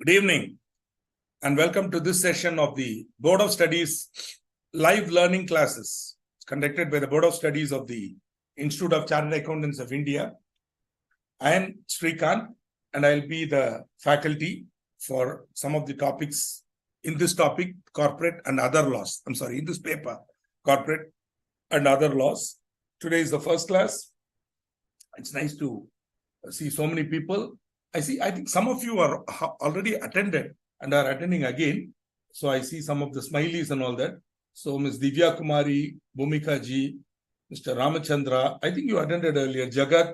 Good evening and welcome to this session of the Board of Studies live learning classes conducted by the Board of Studies of the Institute of Chartered Accountants of India. I am Srikant and I'll be the faculty for some of the topics in this topic, corporate and other laws. In this paper, corporate and other laws. Today is the first class. It's nice to see so many people. I think some of you are already attended and are attending again. So I see some of the smileys and all that. So Ms. Divya Kumari, Bhumika ji, Mr. Ramachandra, I think you attended earlier, Jagat,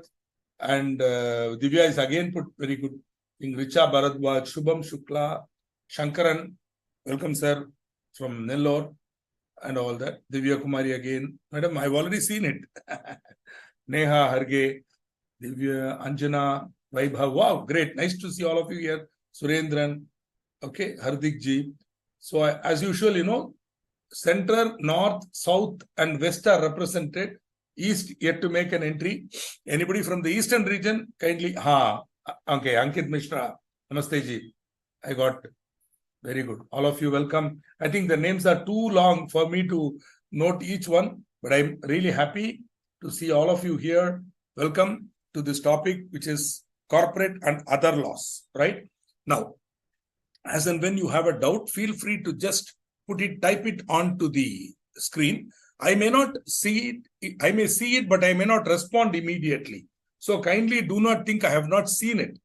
and Divya is again put very good. Richa Bharadwaj, Shubham Shukla, Shankaran, welcome sir, from Nellore and all that. Divya Kumari again. Madam, I've already seen it. Neha Harge, Divya, Anjana, Vaibhav. Wow, great. Nice to see all of you here. Surendran. Okay, Hardik ji. So, as usual, center, north, south, and west are represented. East yet to make an entry. Anybody from the eastern region, kindly. Okay, Ankit Mishra. Namaste ji. I got. Very good. All of you welcome. I think the names are too long for me to note each one, but I'm really happy to see all of you here. Welcome to this topic, which is corporate and other laws, right? Now, as and when you have a doubt, feel free to just type it onto the screen. I may not see it, I may see it, but I may not respond immediately. So kindly do not think I have not seen it.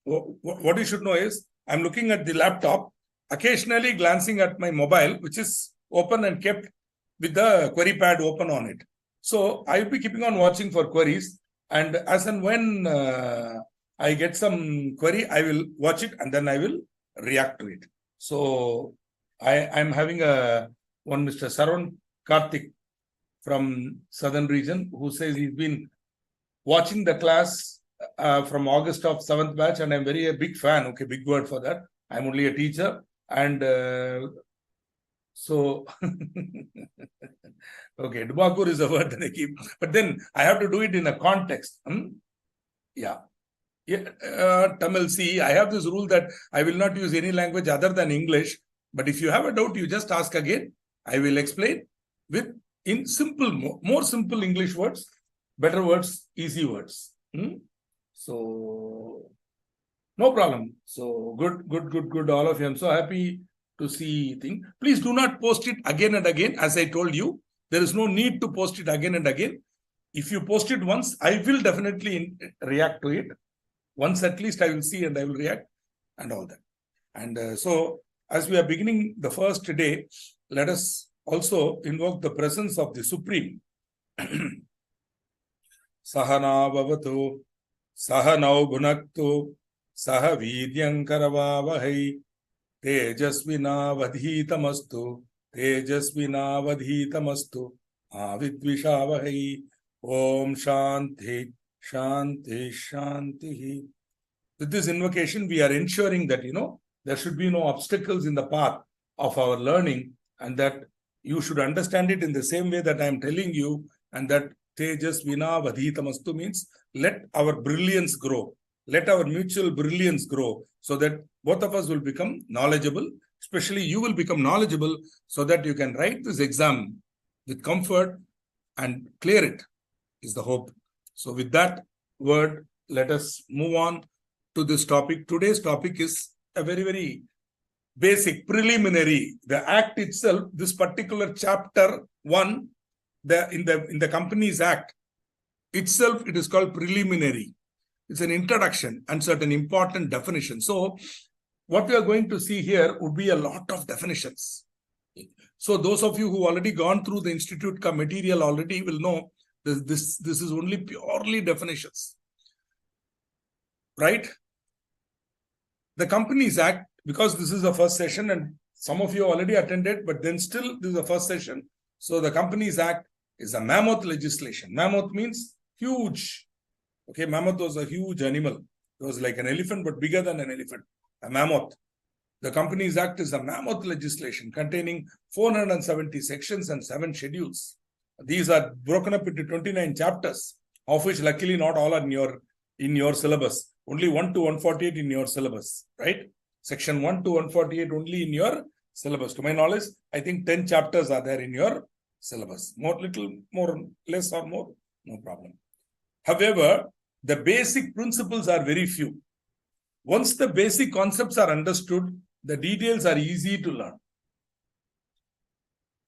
What you should know is, I'm looking at the laptop, occasionally glancing at my mobile, which is open and kept with the query pad open on it. So I'll be keeping on watching for queries. And as and when I get some query, I will watch it and then I will react to it. So I'm having one Mr. Saran Karthik from Southern region who says he's been watching the class from August of 7th batch and I'm a big fan. Okay, big word for that. I'm only a teacher. And so, okay, Dubakur is a word that I keep, but then I have to do it in a context. Tamil, see, I have this rule that I will not use any language other than English. But if you have a doubt, you just ask again. I will explain in simple, more simple English words, better words, easy words. So, no problem. So, good, all of you. I'm so happy to see things. Please do not post it again and again. As I told you, there is no need to post it again and again. If you post it once, I will definitely react to it. Once at least I will see and I will react and all that. And so, as we are beginning the first day, let us also invoke the presence of the Supreme. Sahana Bhavatu, Sahanau Bhunaktu, Saha Vidyankaravavahai, Tejasvina Vadhitamastu, Tejasvina Vadhitamastu, Avidvishavahai, Om Shanti, Shanti, Shanti. With this invocation, we are ensuring that, there should be no obstacles in the path of our learning and that you should understand it in the same way that I am telling you, and that Tejasvina Vadhitamastu means let our brilliance grow. Let our mutual brilliance grow so that both of us will become knowledgeable. Especially you will become knowledgeable so that you can write this exam with comfort and clear it is the hope. So with that word, let us move on to this topic. Today's topic is a very basic, preliminary. The Act itself, this particular chapter 1, in the Companies Act itself, it is called preliminary. It's an introduction and certain important definitions. So what we are going to see here would be a lot of definitions. So those of you who already gone through the Institute material already will know this is only purely definitions. Right? The Companies Act, because this is the first session and some of you already attended, but then still this is the first session. So the Companies Act is a mammoth legislation. Mammoth means huge. Okay, mammoth was a huge animal. It was like an elephant, but bigger than an elephant. A mammoth. The Companies Act is a mammoth legislation containing 470 sections and 7 schedules. These are broken up into 29 chapters, of which luckily not all are in your syllabus. Only 1 to 148 in your syllabus, right? Section 1 to 148 only in your syllabus. To my knowledge, I think 10 chapters are there in your syllabus. Little more, less or more, no problem. However, the basic principles are very few. Once the basic concepts are understood, the details are easy to learn.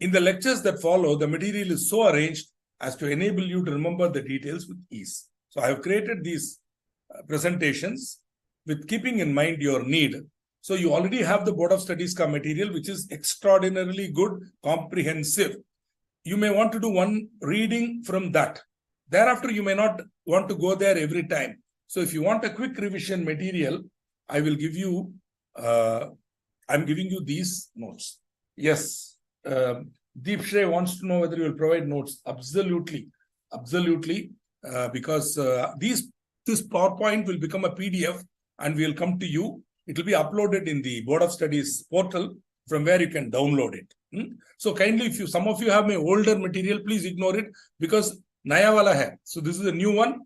In the lectures that follow, the material is so arranged as to enable you to remember the details with ease. So I have created these presentations with keeping in mind your need. So you already have the Board of Studies material, which is extraordinarily good, comprehensive. You may want to do one reading from that. Thereafter, you may not want to go there every time. So if you want a quick revision material, I will give you, I'm giving you these notes. Yes, Deep Shrey wants to know whether you will provide notes. Absolutely, absolutely, because this PowerPoint will become a PDF and we will come to you. It will be uploaded in the Board of Studies portal from where you can download it. So kindly, if some of you have my older material, please ignore it because Naya wala hai. So this is a new one.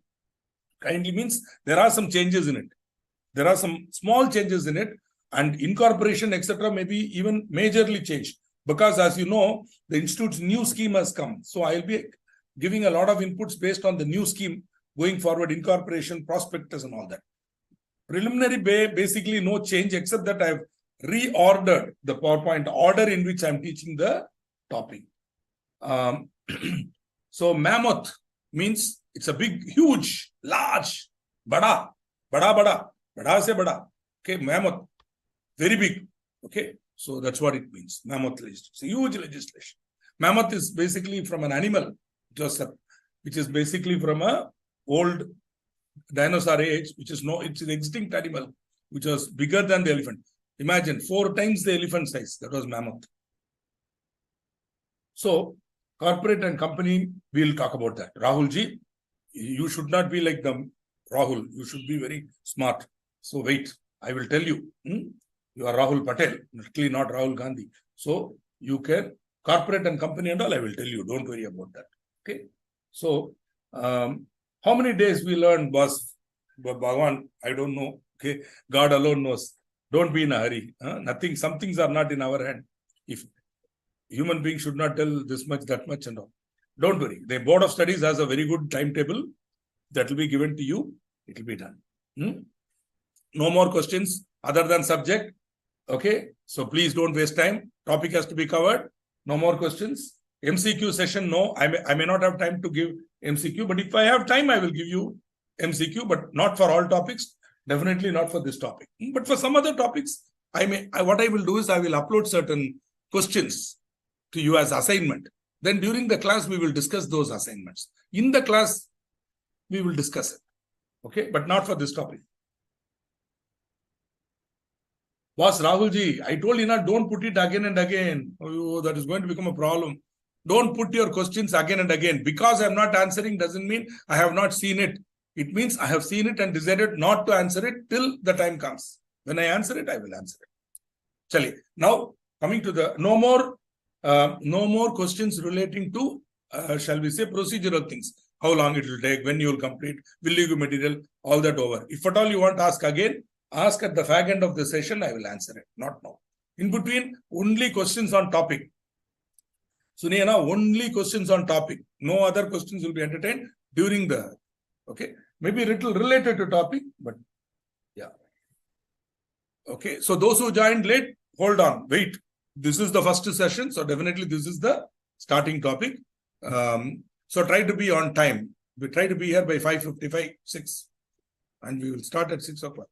Kindly means there are some changes in it. There are some small changes in it and incorporation, etc. may be even majorly changed. Because as you know, the Institute's new scheme has come. So I'll be giving a lot of inputs based on the new scheme going forward, incorporation, prospectus and all that. Preliminary basically no change except that I've reordered the PowerPoint order in which I'm teaching the topic. So mammoth means it's a big, huge, large, bada se bada. Okay, mammoth, very big. Okay, so that's what it means. Mammoth legislation. It's a huge legislation. Mammoth is basically from an animal, which is basically from a old dinosaur age, it's an extinct animal, which was bigger than the elephant. Imagine 4 times the elephant size. That was mammoth. So corporate and company, we'll talk about that. Rahul ji, you should not be like the Rahul. You should be very smart. So wait, I will tell you. You are Rahul Patel, actually not Rahul Gandhi. So you can, corporate and company and all, I will tell you. Don't worry about that. Okay. So how many days we learn, boss? Bhagwan, I don't know. Okay. God alone knows. Don't be in a hurry. Nothing, some things are not in our hand. If human beings should not tell this much, that much and all. Don't worry. The Board of Studies has a very good timetable that will be given to you. It will be done. No more questions other than subject. Okay. So please don't waste time. Topic has to be covered. No more questions. MCQ session, no. I may not have time to give MCQ, but if I have time, I will give you MCQ, but not for all topics. Definitely not for this topic. But for some other topics, what I will do is I will upload certain questions to you as assignment. Then during the class, we will discuss those assignments. In the class, we will discuss it. Okay, but not for this topic. Boss Rahulji, I told you not, don't put it again and again. Oh, that is going to become a problem. Don't put your questions again and again. Because I'm not answering doesn't mean I have not seen it. It means I have seen it and decided not to answer it till the time comes. When I answer it, I will answer it. Chali. Now, coming to the no more questions relating to, shall we say, procedural things. How long it will take, when you will complete, will you give material, all that over. If at all you want to ask again, ask at the fag end of the session, I will answer it. Not now. In between, only questions on topic. Suniyana, only questions on topic. No other questions will be entertained during the, okay. Maybe a little related to topic, but yeah. Okay, so those who joined late, hold on, wait. This is the first session, so definitely this is the starting topic. So try to be on time. We try to be here by 5:55, 6. And we will start at 6 o'clock.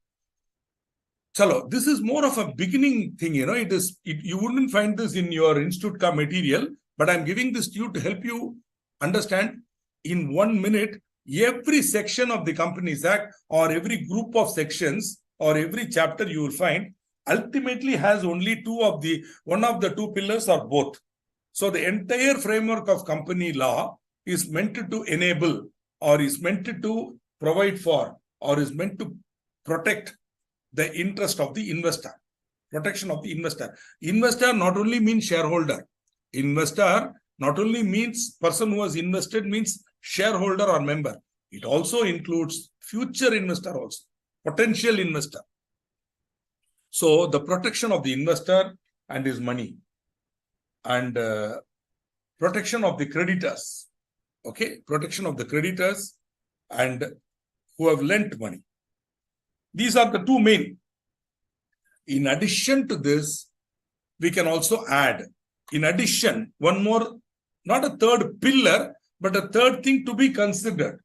Chalo, this is more of a beginning thing, you know. You wouldn't find this in your Institute ka material, but I'm giving this to you to help you understand in 1 minute every section of the Companies Act or every group of sections or every chapter you will find ultimately has only one of the 2 pillars or both. So the entire framework of company law is meant to enable or is meant to provide for or is meant to protect the interest of the investor. Protection of the investor. Investor not only means shareholder. Investor not only means person who has invested means shareholder or member. It also includes future investor also. Potential investor. So the protection of the investor and his money, and protection of the creditors, okay, protection of the creditors and who have lent money. These are the two main. In addition to this, we can also add, in addition, one more, not a third pillar, but a third thing to be considered,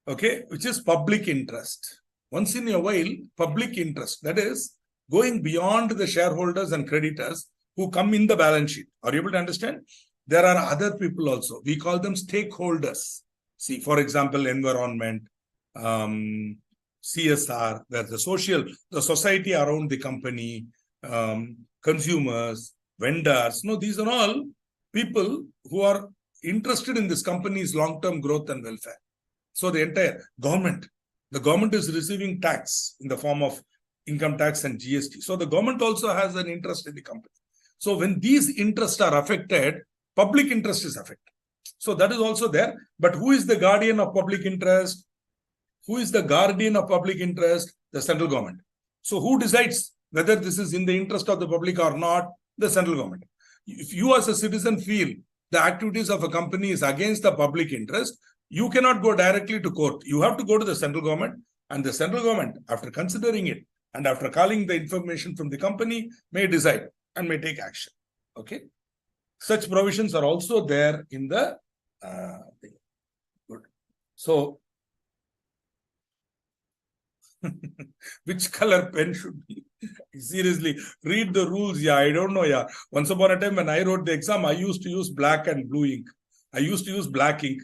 okay, which is public interest. Once in a while, public interest, that is going beyond the shareholders and creditors who come in the balance sheet. Are you able to understand? There are other people also. We call them stakeholders. See, for example, environment, CSR, where the society around the company, consumers, vendors. No, these are all people who are interested in this company's long-term growth and welfare. So the entire government, the government is receiving tax in the form of income tax and GST. So the government also has an interest in the company. So when these interests are affected, public interest is affected. So that is also there. But who is the guardian of public interest? Who is the guardian of public interest? The central government. So who decides whether this is in the interest of the public or not? The central government. If you as a citizen feel the activities of a company is against the public interest, you cannot go directly to court. You have to go to the central government, and the central government, after considering it and after calling the information from the company, may decide and may take action. Okay. Such provisions are also there in the thing. Good. So which color pen should be? Seriously, read the rules. Yeah, I don't know. Yeah. Once upon a time when I wrote the exam, I used to use black and blue ink. I used to use black ink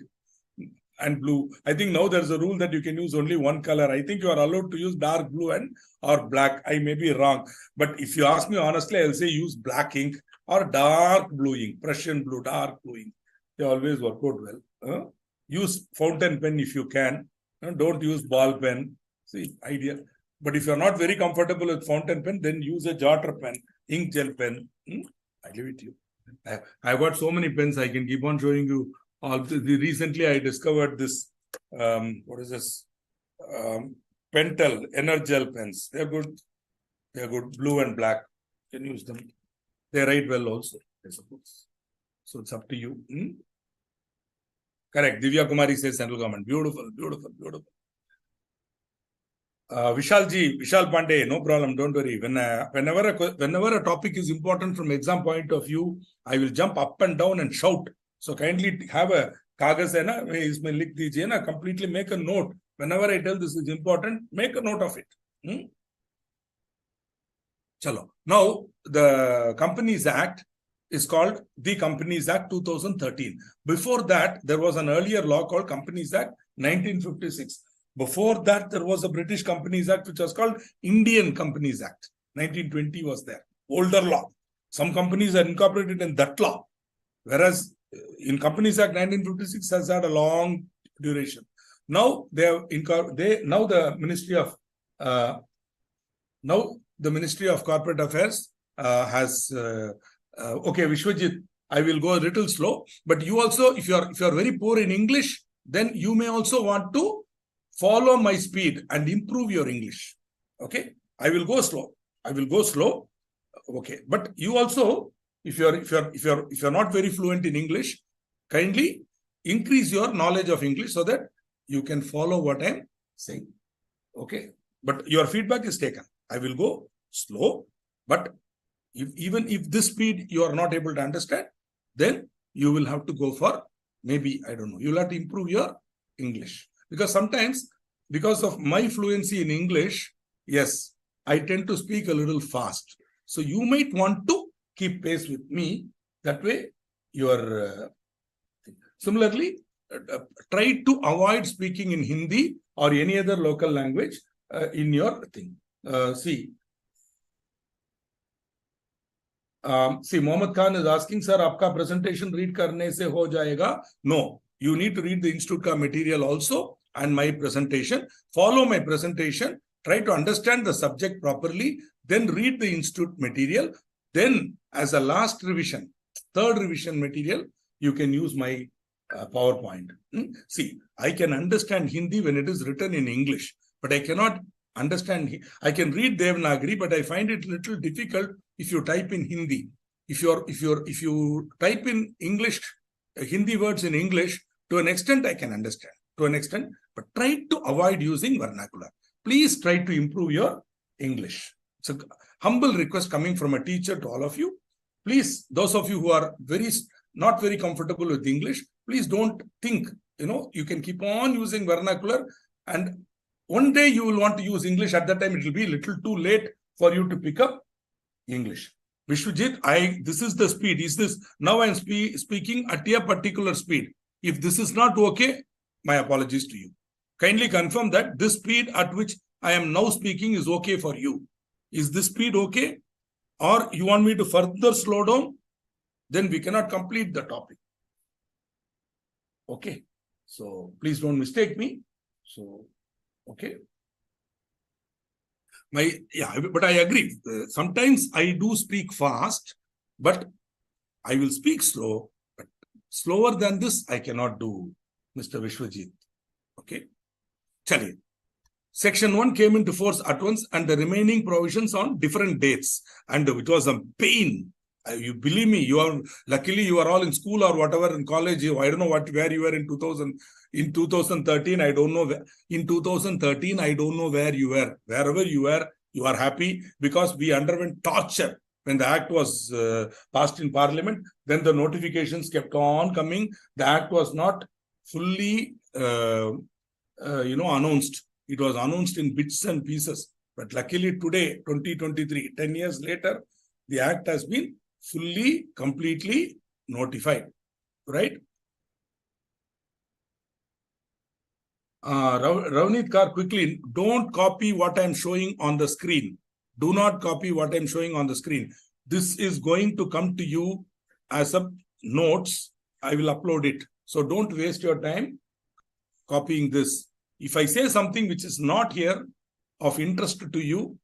and blue. I think now there's a rule that you can use only one color. I think you are allowed to use dark blue and or black. I may be wrong. But if you ask me honestly, I'll say use black ink or dark blue ink, Prussian blue, dark blue ink. They always work out well. Use fountain pen if you can. Don't use ball pen. See, idea. But if you're not very comfortable with fountain pen, then use a jotter pen, ink gel pen. I leave it to you. I've got so many pens, I can keep on showing you. Recently, I discovered this, what is this? Pentel Energel pens. They're good. They're good. Blue and black. You can use them. They write well also, I suppose. So it's up to you. Correct. Divya Kumari says central government. Beautiful, beautiful, beautiful. Vishal Pandey, no problem, don't worry. Whenever a topic is important from exam point of view, I will jump up and down and shout. So kindly have a kagas hai na, isme likh dijiye na, completely make a note. Whenever I tell this is important, make a note of it. Chalo. Now, the Companies Act is called the Companies Act 2013. Before that, there was an earlier law called Companies Act 1956. Before that, there was a British Companies Act, which was called Indian Companies Act. 1920 was there. Older law. Some companies are incorporated in that law. Whereas in Companies Act 1956 has had a long duration. Now the Ministry of Corporate Affairs has okay, Vishwajit, I will go a little slow, but you also, if you are very poor in English, then you may also want to follow my speed and improve your English. Okay, I will go slow. Okay, but you also, if you're not very fluent in English, kindly increase your knowledge of English so that you can follow what I'm saying. Okay, but your feedback is taken. I will go slow, but even if this speed you are not able to understand, then you will have to go for maybe, I don't know, you'll have to improve your English. Because sometimes, because of my fluency in English, yes, I tend to speak a little fast. So you might want to keep pace with me. That way, you're... Similarly, try to avoid speaking in Hindi or any other local language in your thing. See, Mohammed Khan is asking, sir, आपका presentation read करने से हो जाएगा? No, you need to read the Institute का material also and my presentation. Follow my presentation. Try to understand the subject properly. Then read the Institute material. Then, as a last revision, third revision material, you can use my PowerPoint. See, I can understand Hindi when it is written in English, but I cannot understand. I can read Devanagari, but I find it a little difficult if you type in Hindi. If you type in English, Hindi words in English, to an extent I can understand. To an extent, but try to avoid using vernacular. Please try to improve your English. It's a humble request coming from a teacher to all of you. Please, those of you who are not very comfortable with English, please don't think, you can keep on using vernacular, and one day you will want to use English. At that time, it will be a little too late for you to pick up English. Vishwajit, this is the speed. Is this, now I am speaking at a particular speed. If this is not okay, my apologies to you. Kindly confirm that this speed at which I am now speaking is okay for you. Is this speed okay? Or you want me to further slow down? Then we cannot complete the topic. Okay. So please don't mistake me. So, okay. But I agree. Sometimes I do speak fast, but I will speak slow. But slower than this, I cannot do, Mr. Vishwajit. Okay. Chaliye. Section 1 came into force at once, and the remaining provisions on different dates. And it was a pain. You believe me, luckily you are all in school or whatever, in college. I don't know where you were in 2013. I don't know. In 2013, I don't know where you were. Wherever you were, you are happy, because we underwent torture when the act was passed in Parliament. Then the notifications kept on coming. The act was not fully, announced. It was announced in bits and pieces. But luckily today, 2023, 10 years later, the act has been fully, completely notified, right? Ravneet Kar, quickly, don't copy what I'm showing on the screen. Do not copy what I'm showing on the screen. This is going to come to you as a notes. I will upload it. So don't waste your time copying this. If I say something which is not here of interest to you,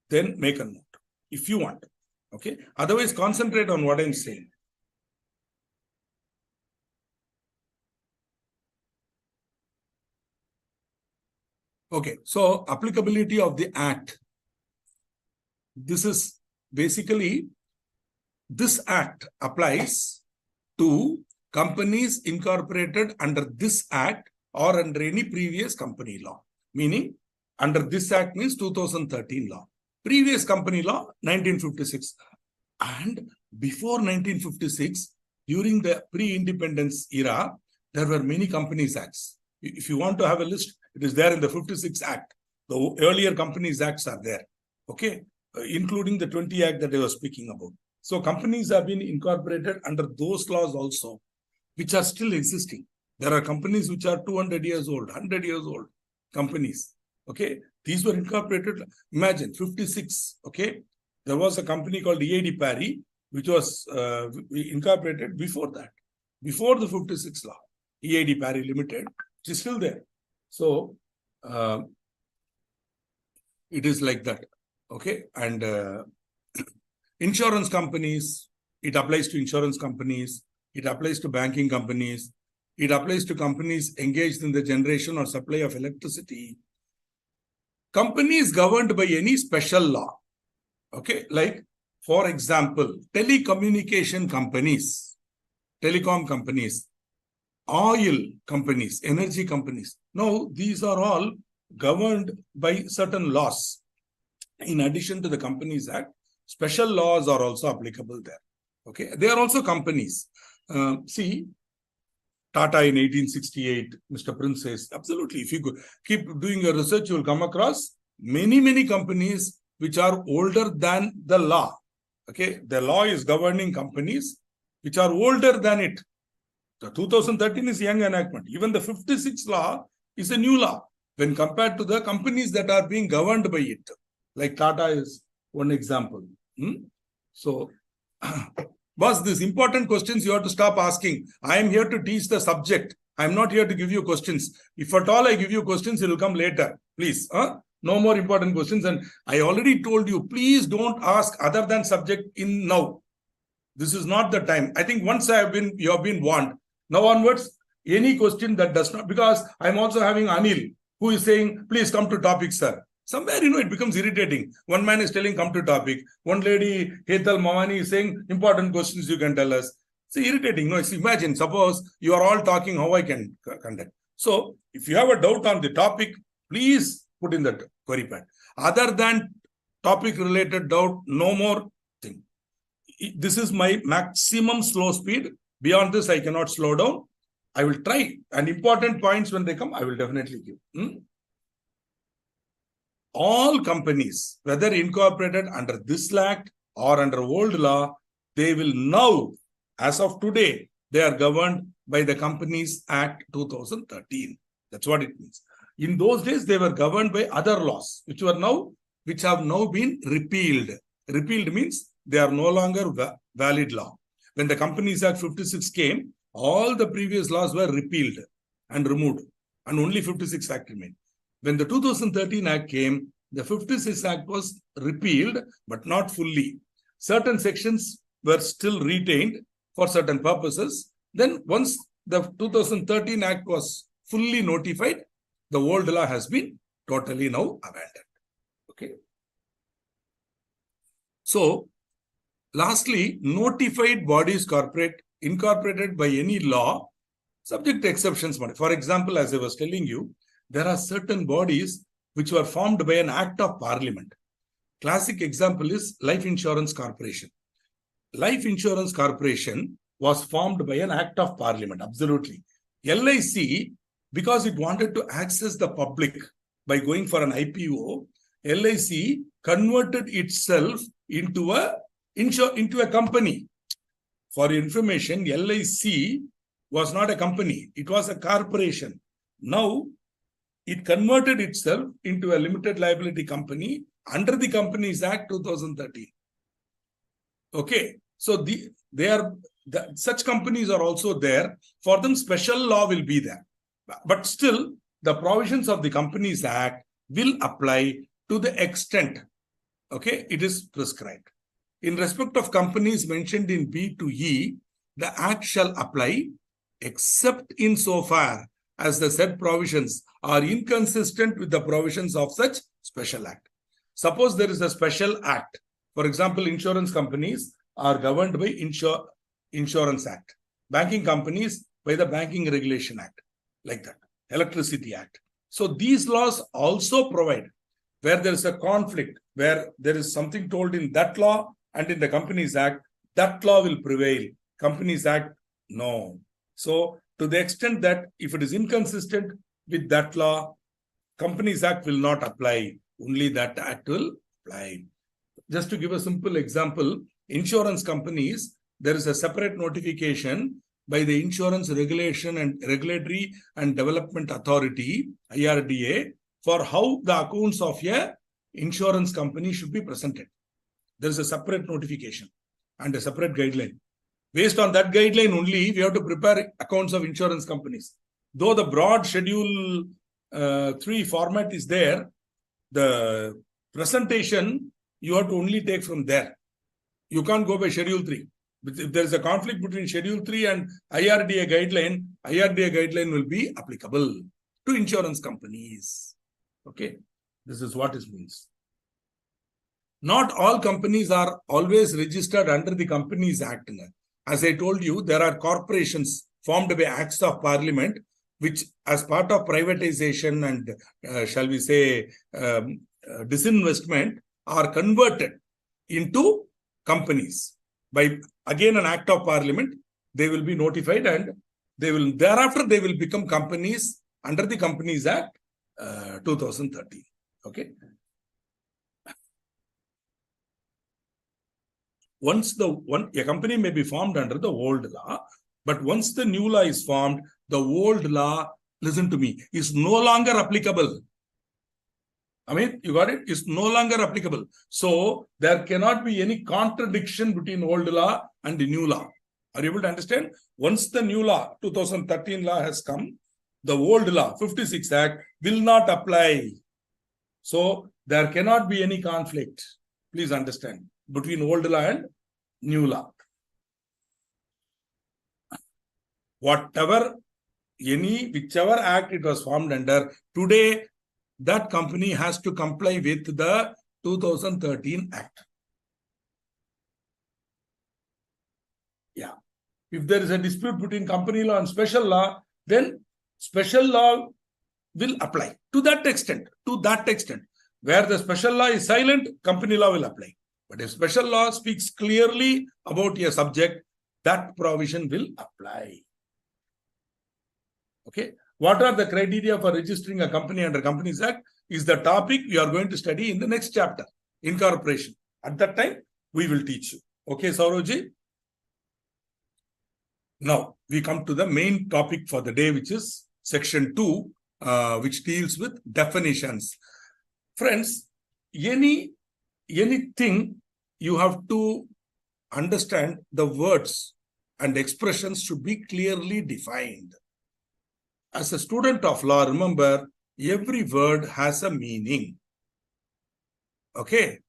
then make a note if you want. Okay. Otherwise, concentrate on what I'm saying. Okay. So, applicability of the Act. This is basically, this Act applies to companies incorporated under this Act or under any previous company law. Meaning, under this Act means 2013 law. Previous company law, 1956. And before 1956, during the pre-independence era, there were many Companies Acts. If you want to have a list, it is there in the 56 Act. The earlier Companies Acts are there. Okay. Including the 20 Act that I was speaking about. So companies have been incorporated under those laws also, which are still existing. There are companies which are 200 years old, 100 years old companies. Okay. These were incorporated. Imagine 56. Okay. There was a company called EAD Parry, which was incorporated before that, before the 56 law. EAD Parry Limited, which is still there. So it is like that. Okay. And insurance companies, it applies to insurance companies. It applies to banking companies. It applies to companies engaged in the generation or supply of electricity. Companies governed by any special law. Okay, like, for example, telecommunication companies, telecom companies, oil companies, energy companies. Now, these are all governed by certain laws. In addition to the Companies Act, special laws are also applicable there. Okay, they are also companies. See, Tata in 1868, Mr. Prince says, absolutely. If you keep doing your research, you will come across many, many companies which are older than the law. Okay, the law is governing companies which are older than it. The 2013 is young enactment. Even the 56 law is a new law when compared to the companies that are being governed by it. Like Tata is one example. So, boss, these important questions you have to stop asking. I am here to teach the subject. I am not here to give you questions. If at all I give you questions, it will come later. Please. No more important questions. And I already told you, please don't ask other than subject in now. This is not the time. I think once you have been warned. Now onwards, any question that does not, because I'm also having Anil, who is saying, please come to topic, sir. Somewhere, it becomes irritating. One man is telling, come to topic. One lady, Hetal Mawani, is saying, important questions you can tell us. It's irritating. No, imagine, suppose you are all talking how I can conduct. So, if you have a doubt on the topic, please put in that query pad. Other than topic related doubt, no more thing. This is my maximum slow speed. Beyond this, I cannot slow down. I will try. And important points when they come, I will definitely give. All companies, whether incorporated under this act or under old law, they will now, as of today, they are governed by the Companies Act 2013. That's what it means. In those days, they were governed by other laws, which have now been repealed. Repealed means they are no longer valid law. When the Companies Act 56 came, all the previous laws were repealed and removed, and only 56 Act remained. When the 2013 Act came, the 56 Act was repealed, but not fully. Certain sections were still retained for certain purposes. Then once the 2013 Act was fully notified, the old law has been totally now abandoned. Okay. So, lastly, notified bodies incorporated by any law, subject to exceptions. For example, as I was telling you, there are certain bodies which were formed by an act of parliament. Classic example is Life Insurance Corporation. Life Insurance Corporation was formed by an act of parliament, absolutely. LIC, because it wanted to access the public by going for an IPO, LIC converted itself into a company. For information, LIC was not a company, it was a corporation. Now, it converted itself into a limited liability company under the Companies Act 2013. Okay, so such companies are also there. For them, special law will be there. But still, the provisions of the Companies Act will apply to the extent, okay, it is prescribed. In respect of companies mentioned in B to E, the Act shall apply except insofar as the said provisions are inconsistent with the provisions of such special act. Suppose there is a special act. For example, insurance companies are governed by Insurance Act. Banking companies by the Banking Regulation Act, like that. Electricity Act. So these laws also provide where there is a conflict, where there is something told in that law and in the Companies Act, that law will prevail. Companies Act, no. So to the extent that if it is inconsistent with that law, Companies Act will not apply. Only that act will apply. Just to give a simple example, insurance companies, there is a separate notification by the Insurance Regulatory and Development Authority, IRDA, for how the accounts of a insurance company should be presented. There is a separate notification and a separate guideline. Based on that guideline only, we have to prepare accounts of insurance companies. Though the broad Schedule 3 format is there, the presentation you have to only take from there. You can't go by Schedule 3. If there is a conflict between Schedule 3 and IRDA guideline will be applicable to insurance companies. Okay, this is what it means. Not all companies are always registered under the Companies Act. As I told you, there are corporations formed by acts of parliament, which as part of privatization and shall we say disinvestment are converted into companies. By again an act of parliament, they will be notified and thereafter they will become companies under the Companies Act 2013. Okay. Once a company may be formed under the old law, but once the new law is formed, the old law, listen to me, is no longer applicable. I mean, you got it? It's no longer applicable. So there cannot be any contradiction between old law and the new law. Are you able to understand? Once the new law, 2013 law has come, the old law, 56 Act, will not apply. So there cannot be any conflict. Please understand, between old law and new law. Whichever act it was formed under, today that company has to comply with the 2013 Act. Yeah. If there is a dispute between company law and special law, then special law will apply to that extent. Where the special law is silent, company law will apply. But if special law speaks clearly about a subject, that provision will apply. Okay. What are the criteria for registering a company under Companies Act is the topic we are going to study in the next chapter, incorporation. At that time, we will teach you. Okay, Saurabhji? Now, we come to the main topic for the day, which is section 2, which deals with definitions. Friends, anything you have to understand, the words and expressions should be clearly defined. As a student of law, remember, every word has a meaning. Okay.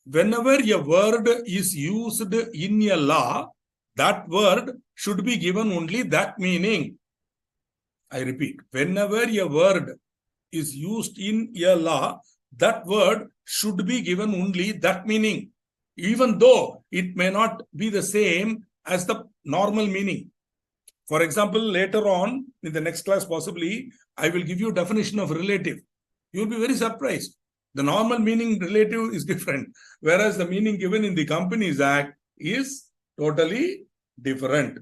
Whenever a word is used in a law, that word should be given only that meaning. I repeat, whenever a word is used in a law, that word should be given only that meaning, even though it may not be the same as the normal meaning. For example, later on in the next class, possibly, I will give you a definition of relative. You will be very surprised. The normal meaning relative is different, whereas the meaning given in the Companies Act is totally different,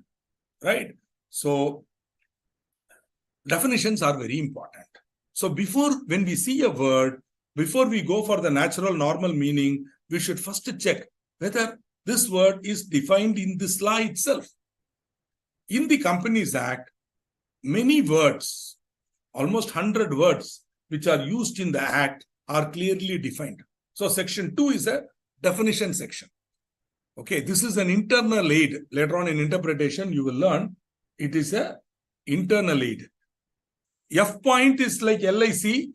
right? So, definitions are very important. So, when we see a word, before we go for the natural normal meaning, we should first check whether this word is defined in this law itself. In the Companies Act, many words, almost 100 words, which are used in the Act are clearly defined. So, section 2 is a definition section. Okay, this is an internal aid. Later on in interpretation, you will learn it is a internal aid. F point is like LIC,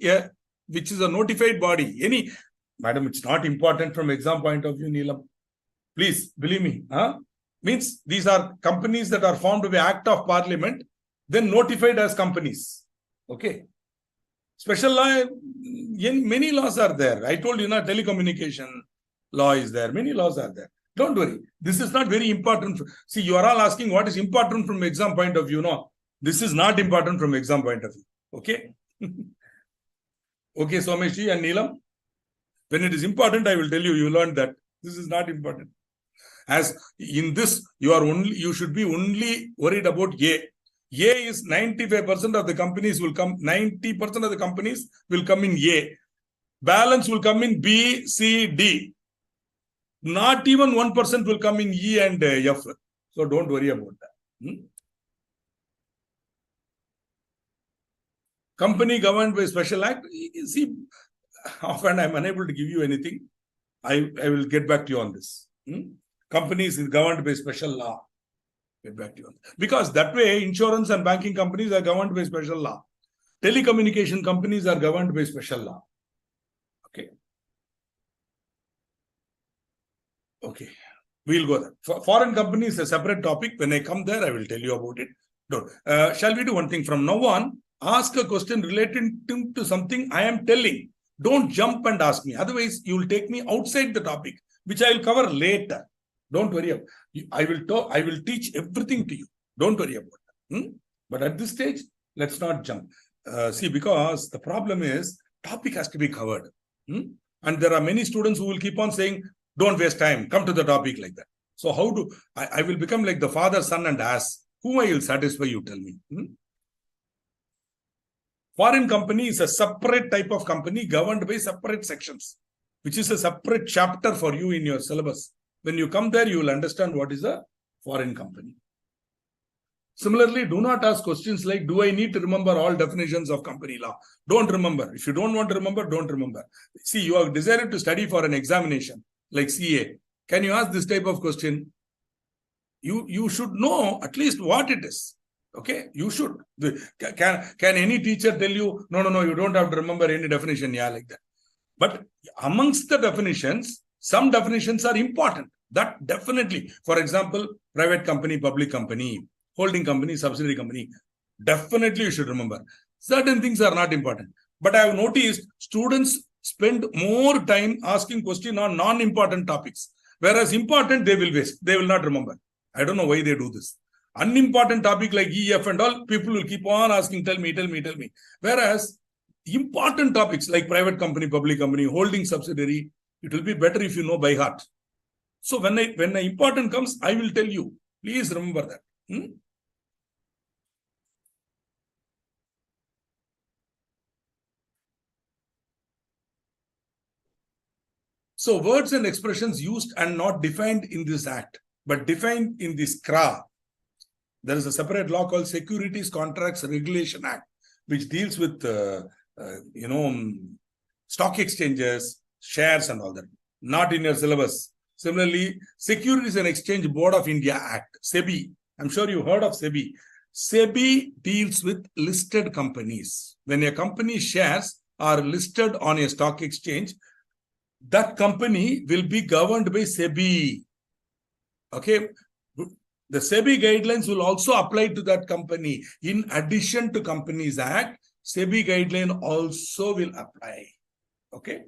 which is a notified body. Madam, it's not important from exam point of view, Neelam. Please, believe me. Means these are companies that are formed by Act of Parliament, then notified as companies. Okay. Special law, many laws are there. I told you, telecommunication law is there. Many laws are there. Don't worry. This is not very important. See, you are all asking what is important from exam point of view. No, this is not important from exam point of view. Okay. Okay, Someshji and Neelam. When it is important, I will tell you, you learned that. This is not important. As in this, you should be only worried about A. A is 95% of the companies will come, 90% of the companies will come in A. Balance will come in B, C, D. Not even 1% will come in E and F. So don't worry about that. Company governed by special act. See, often I'm unable to give you anything. I will get back to you on this. Companies is governed by special law. Get back to you on that. Because that way, insurance and banking companies are governed by special law. Telecommunication companies are governed by special law. Okay. Okay. We'll go there. For foreign companies, a separate topic. When I come there, I will tell you about it. Don't. Shall we do one thing? From now on, ask a question relating to something I am telling. Don't jump and ask me. Otherwise, you will take me outside the topic, which I will cover later. Don't worry about it. I will teach everything to you. Don't worry about that. But at this stage, let's not jump. See, because the problem is, topic has to be covered. And there are many students who will keep on saying, don't waste time, come to the topic like that. So how do I will become like the father, son, and ask, whom I will satisfy, you tell me. Foreign company is a separate type of company governed by separate sections, which is a separate chapter for you in your syllabus. When you come there, you will understand what is a foreign company. Similarly, do not ask questions like, do I need to remember all definitions of company law? Don't remember. If you don't want to remember, don't remember. See, you have decided to study for an examination like CA. Can you ask this type of question? You should know at least what it is. Okay, you should. Can any teacher tell you, no, you don't have to remember any definition, like that. But amongst the definitions, some definitions are important. That definitely, for example, private company, public company, holding company, subsidiary company, definitely you should remember. Certain things are not important. But I have noticed students spend more time asking questions on non-important topics. Whereas important, they will waste. They will not remember. I don't know why they do this. Unimportant topic like EF and all, people will keep on asking, tell me. Whereas important topics like private company, public company, holding subsidiary, it will be better if you know by heart. So when the important comes, I will tell you. Please remember that. So words and expressions used and not defined in this act, but defined in this CRA. There is a separate law called Securities Contracts Regulation Act, which deals with, stock exchanges, shares and all that. Not in your syllabus. Similarly, Securities and Exchange Board of India Act, SEBI. I'm sure you heard of SEBI. SEBI deals with listed companies. When a company's shares are listed on a stock exchange, that company will be governed by SEBI. Okay. The SEBI guidelines will also apply to that company. In addition to Companies Act, SEBI guideline also will apply. Okay.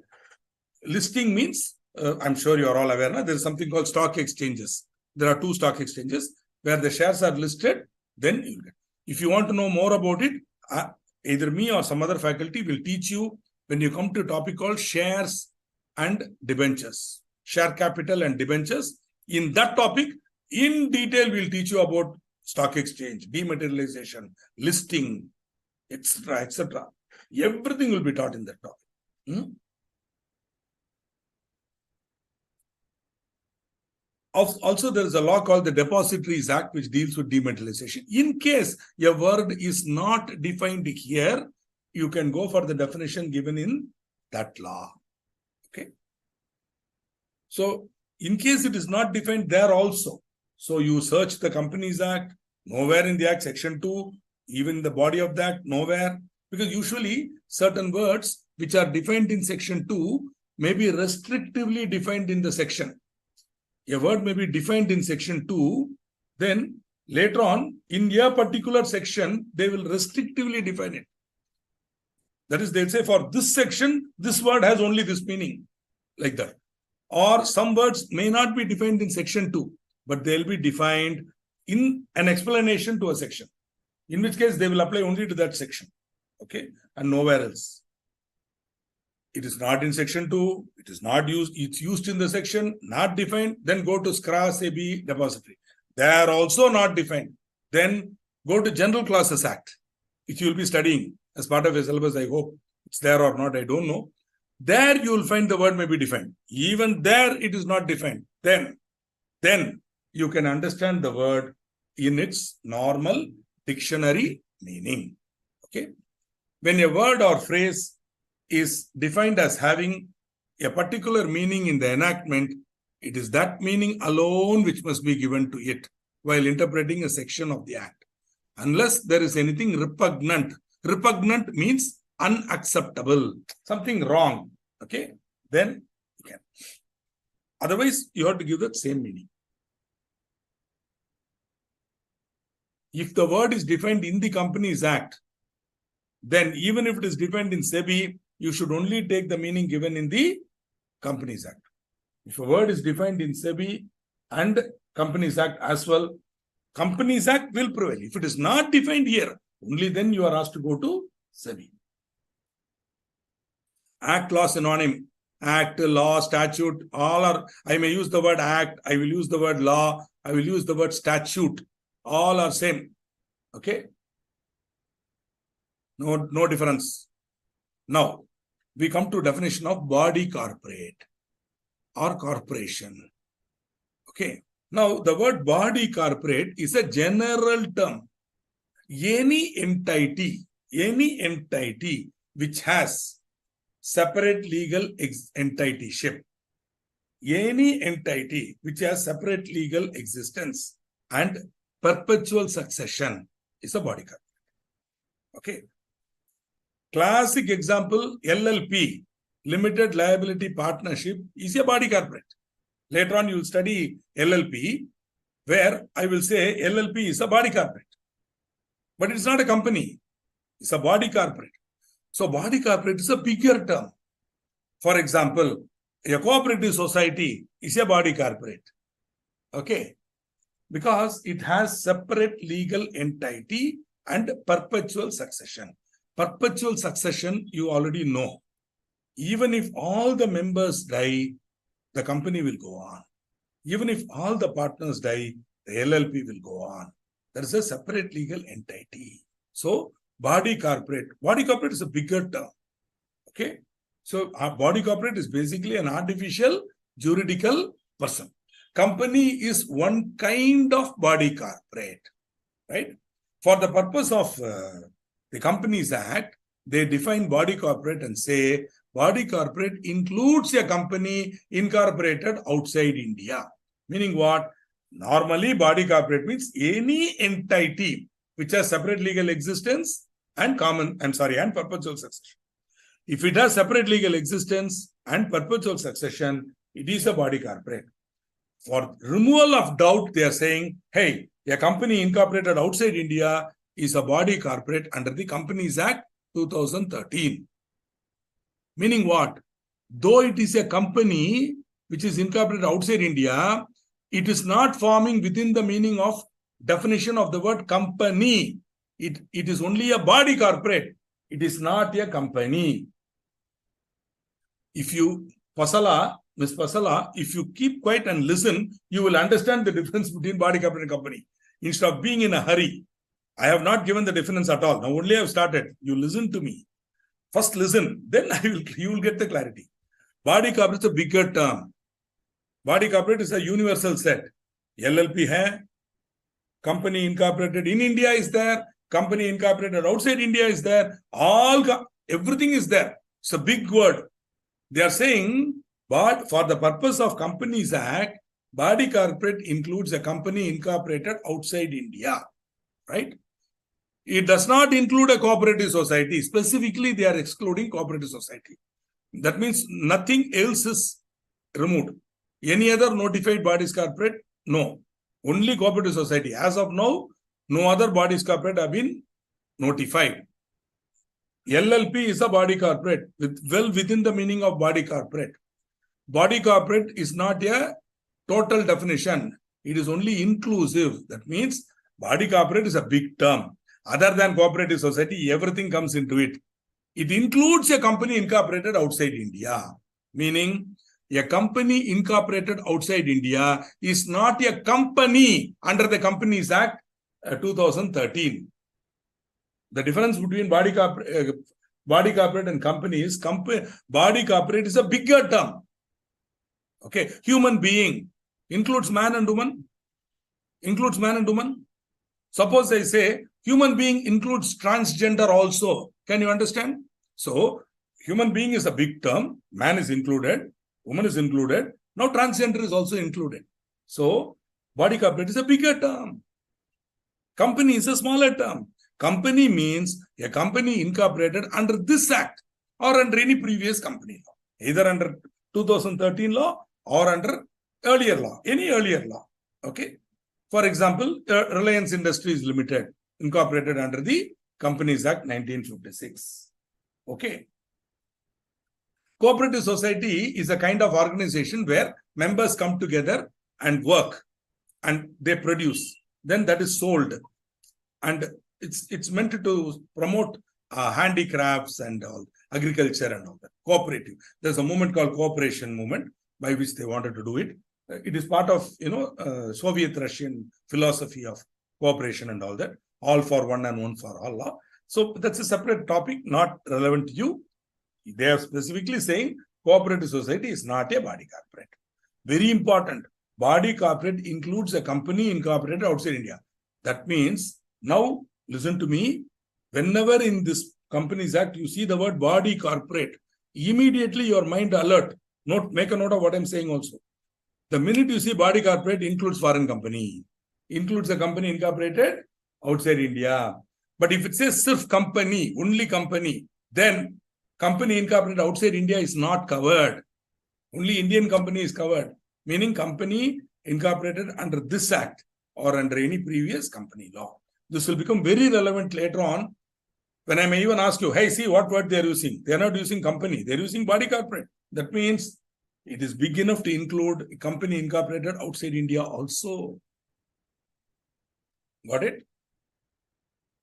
Listing means, I'm sure you're all aware now, there's something called stock exchanges. There are 2 stock exchanges where the shares are listed. Then you get. If you want to know more about it, either me or some other faculty will teach you when you come to a topic called shares and debentures, share capital and debentures. In that topic, in detail, we'll teach you about stock exchange, dematerialization, listing, etc., etc. Everything will be taught in that topic. Also, there is a law called the Depositories Act, which deals with dematerialization. In case a word is not defined here, you can go for the definition given in that law. Okay. So, in case it is not defined there also, so you search the Companies Act, nowhere in the Act, Section 2, even the body of the Act, nowhere. Because usually, certain words which are defined in Section 2 may be restrictively defined in the section. A word may be defined in Section 2, then later on, in a particular section, they will restrictively define it. That is, they'll say for this section, this word has only this meaning, like that. Or some words may not be defined in Section 2, but they'll be defined in an explanation to a section. In which case, they will apply only to that section. Okay, and nowhere else. It is not in Section 2, it is not used, it's used in the section, not defined, then go to SCRA, SEBI, Depository. They are also not defined. Then go to General Classes Act, which you will be studying as part of your syllabus, I hope. It's there or not, I don't know. There you will find the word may be defined. Even there it is not defined. Then you can understand the word in its normal dictionary meaning. Okay. When a word or phrase is defined as having a particular meaning in the enactment, it is that meaning alone which must be given to it while interpreting a section of the Act. Unless there is anything repugnant. Repugnant means unacceptable, something wrong. Okay, then you can. Otherwise, you have to give the same meaning. If the word is defined in the Companies Act, then even if it is defined in SEBI, you should only take the meaning given in the Companies Act. If a word is defined in SEBI and Companies Act as well, Companies Act will prevail. If it is not defined here, only then you are asked to go to SEBI. Act, law, synonym. Act, law, statute, all are, I may use the word act, I will use the word law, I will use the word statute. All are same. Okay? No difference. Now, we come to definition of body corporate or corporation. Okay. Now, the word body corporate is a general term. Any entity which has separate legal entityship, any entity which has separate legal existence and perpetual succession is a body corporate. Okay. Classic example, LLP, Limited Liability Partnership, is a body corporate. Later on, you will study LLP, where I will say LLP is a body corporate. But it's not a company. It's a body corporate. So body corporate is a bigger term. For example, a cooperative society is a body corporate. Okay. Because it has separate legal entity and perpetual succession. Perpetual succession, you already know. Even if all the members die, the company will go on. Even if all the partners die, the LLP will go on. There is a separate legal entity. So, body corporate is a bigger term. Okay. So, our body corporate is basically an artificial juridical person. Company is one kind of body corporate, right? For the purpose of the Companies Act, they define body corporate and say body corporate includes a company incorporated outside India. Meaning what? Normally, body corporate means any entity which has separate legal existence and perpetual succession. If it has separate legal existence and perpetual succession, it is a body corporate. For removal of doubt, they are saying, hey, a company incorporated outside India is a body corporate under the Companies Act 2013. Meaning what? Though it is a company which is incorporated outside India, it is not forming within the meaning of definition of the word company. It is only a body corporate. It is not a company. If you, Miss Pasala, if you keep quiet and listen, you will understand the difference between body corporate and company. Instead of being in a hurry, I have not given the difference at all. Now only I have started. You listen to me. First listen, then you will get the clarity. Body corporate is a bigger term. Body corporate is a universal set. LLP hai, company incorporated in India is there, company incorporated outside India is there, everything is there. It's a big word. They are saying, but for the purpose of Companies Act, body corporate includes a company incorporated outside India, right? It does not include a cooperative society. Specifically, they are excluding cooperative society. That means nothing else is removed. Any other notified bodies corporate? No. Only cooperative society. As of now, no other bodies corporate have been notified. LLP is a body corporate, well within the meaning of body corporate. Body corporate is not a total definition. It is only inclusive. That means body corporate is a big term. Other than cooperative society, everything comes into it. It includes a company incorporated outside India. Meaning, a company incorporated outside India is not a company under the Companies Act 2013. The difference between body corporate and company is body corporate is a bigger term. Okay, human being includes man and woman. Includes man and woman. Suppose I say human being includes transgender also. Can you understand? So, human being is a big term. Man is included. Woman is included. Now, transgender is also included. So, body corporate is a bigger term. Company is a smaller term. Company means a company incorporated under this act or under any previous company law. Either under 2013 law or under earlier law, any earlier law. Okay. For example, Reliance Industries Limited, incorporated under the Companies Act 1956. Okay. Cooperative society is a kind of organization where members come together and work and they produce. Then that is sold. And it's meant to promote handicrafts and all, agriculture and all that. Cooperative. There's a movement called cooperation movement by which they wanted to do it. It is part of, Soviet Russian philosophy of cooperation and all that. All for one and one for all law. So that's a separate topic, not relevant to you. They are specifically saying cooperative society is not a body corporate. Very important. Body corporate includes a company incorporated outside India. That means, now listen to me, whenever in this Companies Act you see the word body corporate, immediately your mind alert. Make a note of what I'm saying also. The minute you see body corporate includes foreign company, includes a company incorporated outside India. But if it says SIRF company, only company, then company incorporated outside India is not covered. Only Indian company is covered. Meaning company incorporated under this act or under any previous company law. This will become very relevant later on When I may even ask you, hey, see what word they are using. They are not using company. They are using body corporate. That means it is big enough to include company incorporated outside India also. Got it?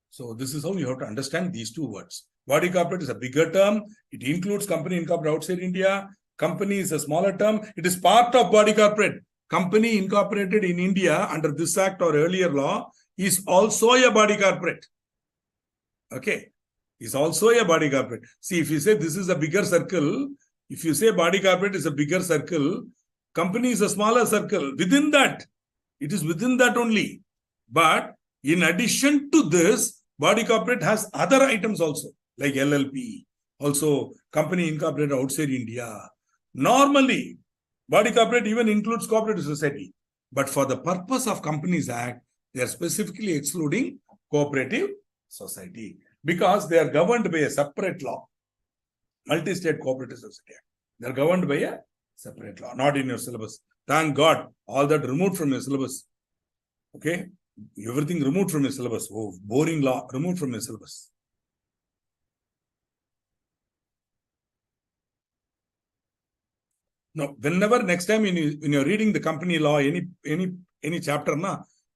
So this is how you have to understand these two words. Body corporate is a bigger term. It includes company incorporated outside India. Company is a smaller term. It is part of body corporate. Company incorporated in India under this act or earlier law is also a body corporate. Okay. Is also a body corporate. See, if you say this is a bigger circle, if you say body corporate is a bigger circle, company is a smaller circle. Within that, it is within that only. But in addition to this, body corporate has other items also, like LLP, also company incorporated outside India. Normally, body corporate even includes cooperative society. But for the purpose of Companies Act, they are specifically excluding cooperative society because they are governed by a separate law. Multi-state cooperative society act. They are governed by a separate law, not in your syllabus. Thank God, all that removed from your syllabus. Okay? Everything removed from your syllabus. Oh, boring law, removed from your syllabus. Now, whenever next time when you're reading the company law, any chapter,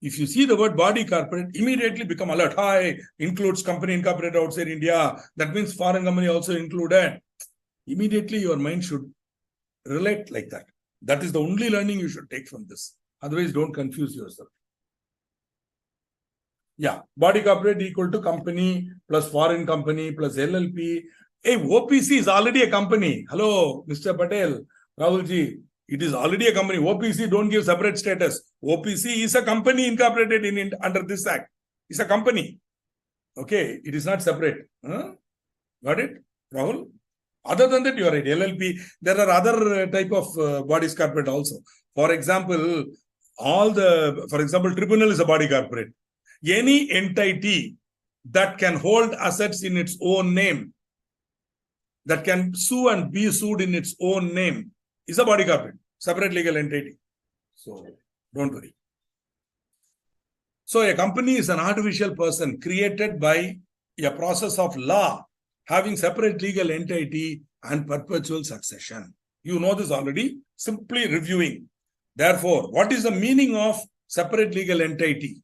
if you see the word body corporate, immediately become alert. Hi, includes company incorporated outside India. That means foreign company also included. Immediately your mind should relate like that. That is the only learning you should take from this. Otherwise, don't confuse yourself. Yeah, body corporate equal to company plus foreign company plus LLP. Hey, OPC is already a company. Hello, Mr. Patel, Rahulji. It is already a company. OPC don't give separate status. OPC is a company incorporated in under this act. It's a company. Okay, it is not separate. Got it, Rahul? Other than that, you are right. LLP, there are other type of bodies corporate also. For example, tribunal is a body corporate. Any entity that can hold assets in its own name, that can sue and be sued in its own name, is a body corporate, separate legal entity. So, don't worry. So, a company is an artificial person created by a process of law, having separate legal entity and perpetual succession. You know this already, simply reviewing. Therefore, what is the meaning of separate legal entity?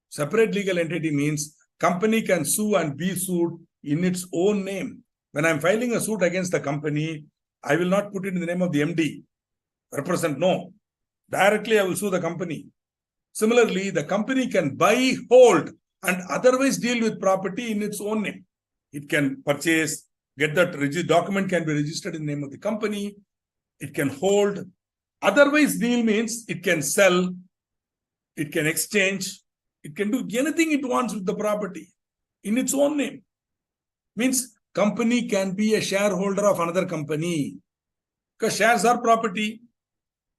Separate legal entity means company can sue and be sued in its own name. When I'm filing a suit against the company, I will not put it in the name of the MD. Represent, no. Directly, I will sue the company. Similarly, the company can buy, hold, and otherwise deal with property in its own name. It can purchase, get that document can be registered in the name of the company. It can hold. Otherwise deal means it can sell, it can exchange, it can do anything it wants with the property in its own name. Means company can be a shareholder of another company because shares are property,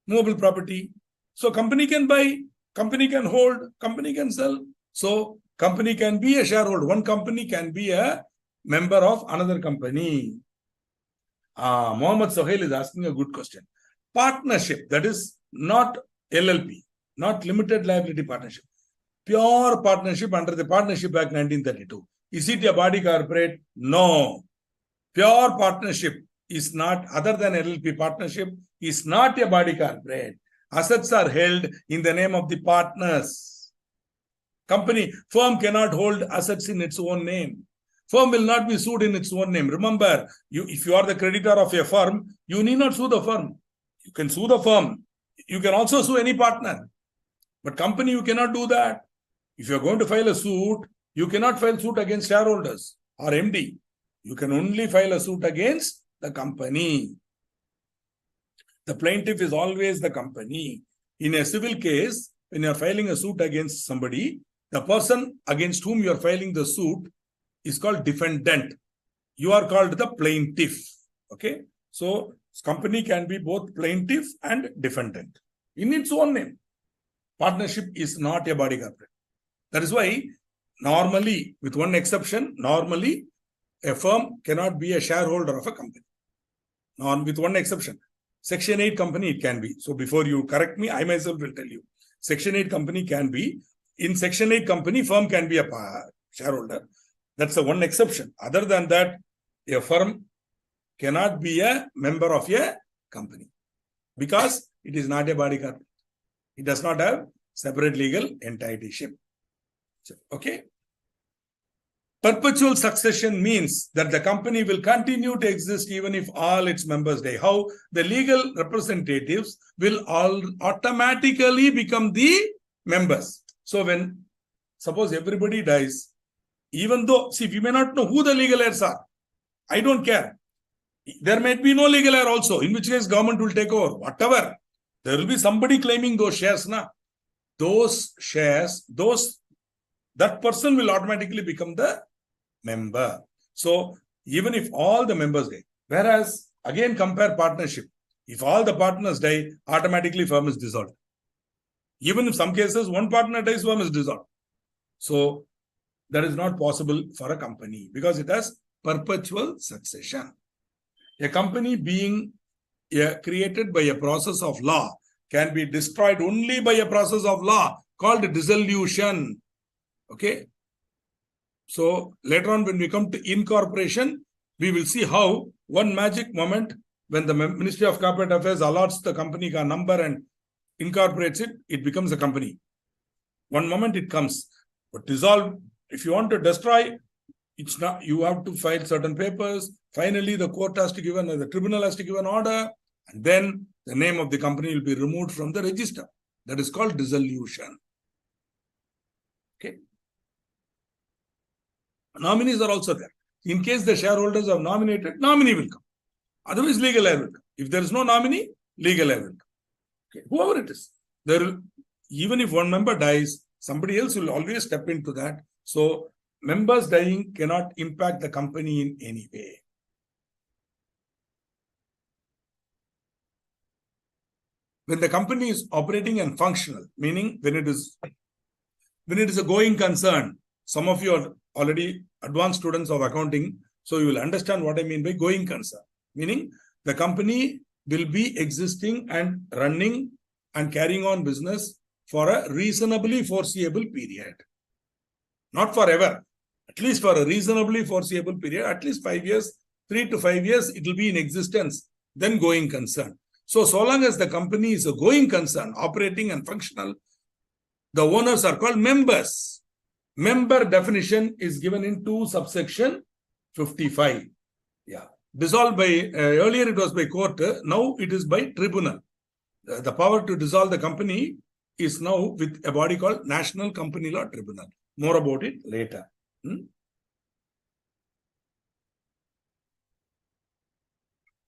movable property. So company can buy, company can hold, company can sell. So company can be a shareholder. One company can be a member of another company. Mohammed Sohail is asking a good question. Partnership, that is not LLP, not limited liability partnership. Pure partnership under the Partnership Act 1932. Is it a body corporate? No. Pure partnership is not, other than LLP partnership, is not a body corporate. Assets are held in the name of the partners. Firm cannot hold assets in its own name. Firm will not be sued in its own name. Remember, if you are the creditor of a firm, you need not sue the firm. You can sue the firm. You can also sue any partner. But company, you cannot do that. If you are going to file a suit, you cannot file suit against shareholders or MD. You can only file a suit against the company. The plaintiff is always the company. In a civil case, when you are filing a suit against somebody, the person against whom you are filing the suit is called defendant. You are called the plaintiff. Okay. So, company can be both plaintiff and defendant in its own name. Partnership is not a body corporate. That is why normally, with one exception, normally a firm cannot be a shareholder of a company. With one exception. Section 8 company, it can be. So before you correct me, I myself will tell you. Section 8 company can be. In Section 8 company, firm can be a shareholder. That's the one exception. Other than that, a firm cannot be a member of a company because it is not a body corporate. It does not have separate legal entityship. Okay. Perpetual succession means that the company will continue to exist even if all its members die. How? The legal representatives will all automatically become the members. So when, suppose everybody dies, even though, see, we may not know who the legal heirs are. I don't care. There might be no legal heir also, in which case government will take over. Whatever. There will be somebody claiming those shares. Those shares, that person will automatically become the member. So even if all the members die, whereas again compare partnership. If all the partners die, automatically firm is dissolved. Even if some cases one partner dies, firm is dissolved. So that is not possible for a company because it has perpetual succession. A company being created by a process of law can be destroyed only by a process of law called dissolution. Okay. So later on when we come to incorporation, we will see how one magic moment when the Ministry of Corporate Affairs allots the company number and incorporates it, it becomes a company. One moment it comes. But dissolve, if you want to destroy, it's not, you have to file certain papers. Finally, the court has to give the tribunal has to give an order, and then the name of the company will be removed from the register. That is called dissolution. Okay. Nominees are also there. In case the shareholders have nominated, nominee will come. Otherwise, legal heir will come. If there is no nominee, legal heir will come. Okay. Whoever it is, there will, even if one member dies, somebody else will always step into that. So members dying cannot impact the company in any way. When the company is operating and functional, meaning when it is a going concern, some of you are already advanced students of accounting, so you will understand what I mean by going concern. Meaning the company will be existing and running and carrying on business for a reasonably foreseeable period. Not forever, at least for a reasonably foreseeable period, at least 5 years, 3 to 5 years, it will be in existence, then going concern. So long as the company is a going concern, operating and functional, the owners are called members. Member definition is given in 2 subsection 55. Yeah. Dissolved by, earlier it was by court, now it is by tribunal. The power to dissolve the company is now with a body called National Company Law Tribunal. More about it later.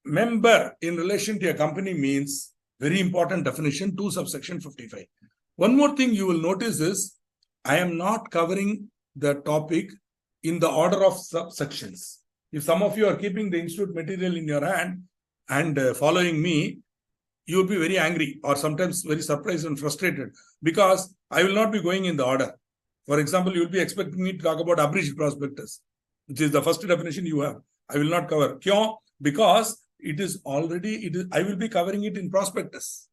Member in relation to a company means very important definition, 2 subsection 55. One more thing you will notice is I am not covering the topic in the order of subsections. If some of you are keeping the institute material in your hand and following me, you will be very angry or sometimes very surprised and frustrated because I will not be going in the order. For example, you will be expecting me to talk about abridged prospectus, which is the first definition you have. I will not cover. Kyun? Because it is already, I will be covering it in prospectus.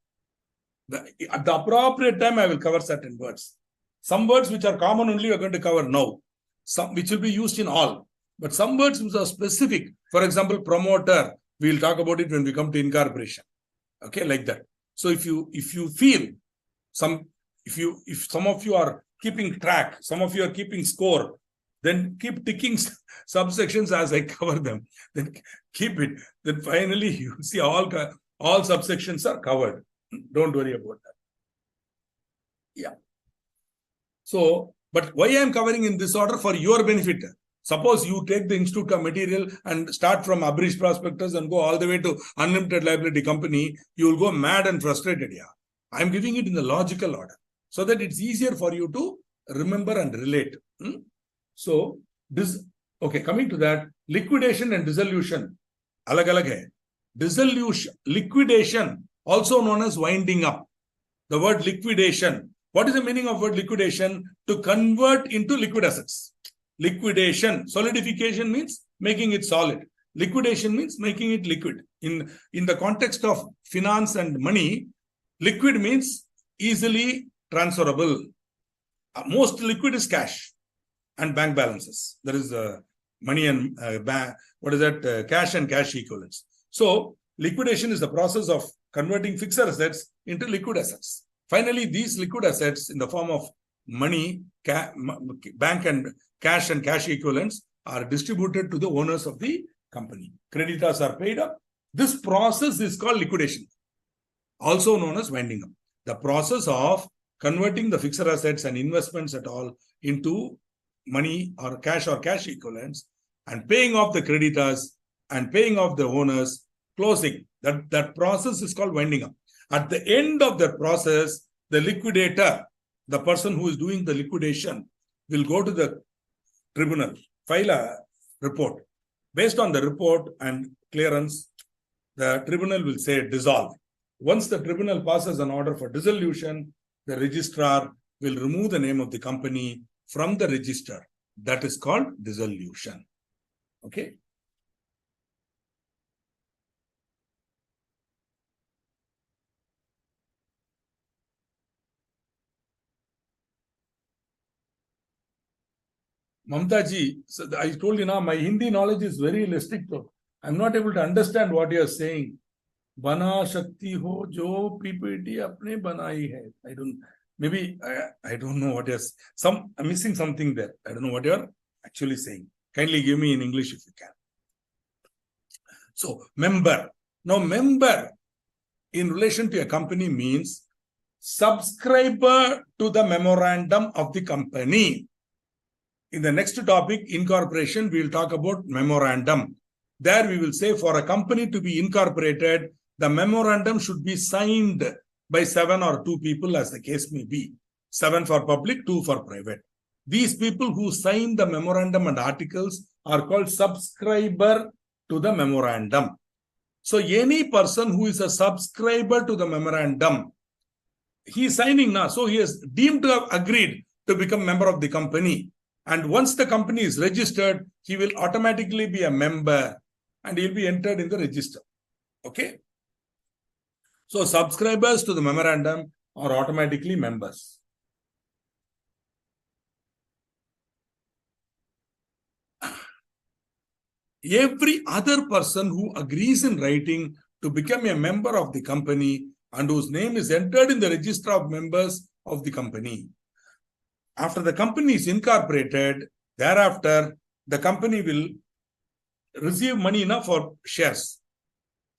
At the appropriate time, I will cover certain words. Some words which are common only we are going to cover now. Some which will be used in all. But some words which are specific, for example, promoter, we will talk about it when we come to incorporation. Okay, like that. So if you feel if some of you are keeping track, some of you are keeping score, then keep ticking subsections as I cover them. Then keep it. Then finally you see all subsections are covered. Don't worry about that. Yeah. So, but why I am covering in this order? For your benefit. Suppose you take the institute of material and start from abridged prospectus and go all the way to unlimited liability company, you will go mad and frustrated. Yeah, I am giving it in the logical order so that it's easier for you to remember and relate. So this, okay, coming to that, liquidation and dissolution. Alag alag hai. Dissolution, liquidation, also known as winding up. The word liquidation. What is the meaning of word liquidation? To convert into liquid assets. Liquidation, solidification means making it solid. Liquidation means making it liquid. In the context of finance and money, liquid means easily transferable. Most liquid is cash. and bank balances. There is money and cash and cash equivalents. So liquidation is the process of converting fixed assets into liquid assets. Finally, these liquid assets in the form of money, bank and cash equivalents are distributed to the owners of the company. Creditors are paid up. This process is called liquidation, also known as winding up. The process of converting the fixed assets and investments at all into money or cash equivalents and paying off the creditors and paying off the owners, closing. That process is called winding up. At the end of the process, the liquidator, the person who is doing the liquidation, will go to the tribunal, file a report. Based on the report and clearance, the tribunal will say dissolve. Once the tribunal passes an order for dissolution, the registrar will remove the name of the company from the register. That is called dissolution. Okay. Mamta ji, so I told you now, my Hindi knowledge is very restricted. I'm not able to understand what you are saying. Bana Shakti ho jo PPT apne banai hai. I don't know what you're I'm missing something there. I don't know what you're actually saying. Kindly give me in English if you can. So, member. Now, member in relation to a company means subscriber to the memorandum of the company. In the next topic, incorporation, we will talk about memorandum. There we will say for a company to be incorporated, the memorandum should be signed by 7 or 2 people as the case may be. 7 for public, 2 for private. These people who sign the memorandum and articles are called subscriber to the memorandum. So any person who is a subscriber to the memorandum, he is signing now. So he is deemed to have agreed to become member of the company. And once the company is registered, he will automatically be a member and he will be entered in the register. Okay. So subscribers to the memorandum are automatically members. Every other person who agrees in writing to become a member of the company and whose name is entered in the register of members of the company. After the company is incorporated, thereafter, the company will receive money enough for shares.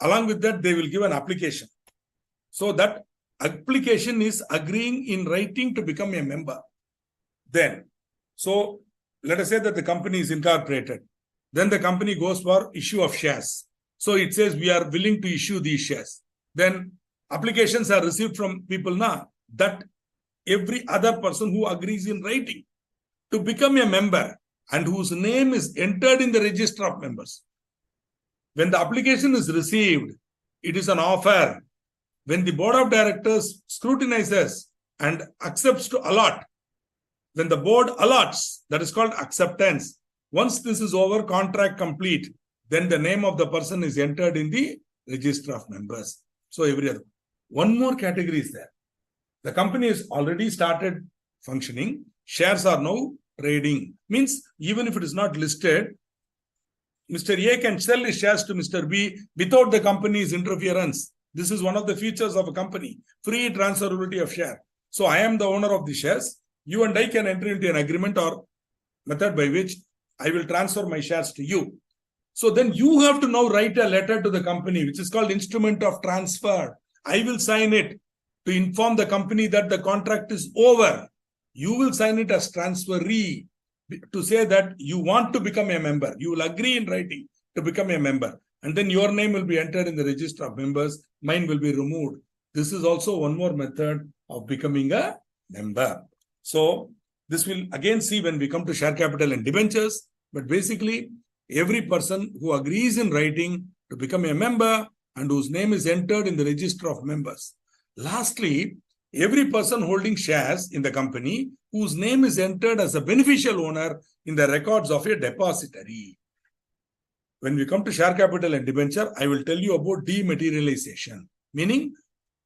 Along with that, they will give an application. So that application is agreeing in writing to become a member. Then, so let us say that the company is incorporated. Then the company goes for issue of shares. So it says we are willing to issue these shares. Then applications are received from people now that every other person who agrees in writing to become a member and whose name is entered in the register of members. When the application is received, it is an offer. When the board of directors scrutinizes and accepts to allot, when the board allots, that is called acceptance. Once this is over, contract complete, then the name of the person is entered in the register of members. So every other. One more category is there. The company has already started functioning. Shares are now trading. Means even if it is not listed, Mr. A can sell his shares to Mr. B without the company's interference. This is one of the features of a company. Free transferability of share. So I am the owner of the shares. You and I can enter into an agreement or method by which I will transfer my shares to you. So then you have to now write a letter to the company, which is called instrument of transfer. I will sign it to inform the company that the contract is over. You will sign it as transferee to say that you want to become a member. You will agree in writing to become a member. And then your name will be entered in the register of members. Mine will be removed. This is also one more method of becoming a member. So this will again see when we come to share capital and debentures. But basically, every person who agrees in writing to become a member and whose name is entered in the register of members. Lastly, every person holding shares in the company whose name is entered as a beneficial owner in the records of a depository. When we come to share capital and debenture, I will tell you about dematerialization, meaning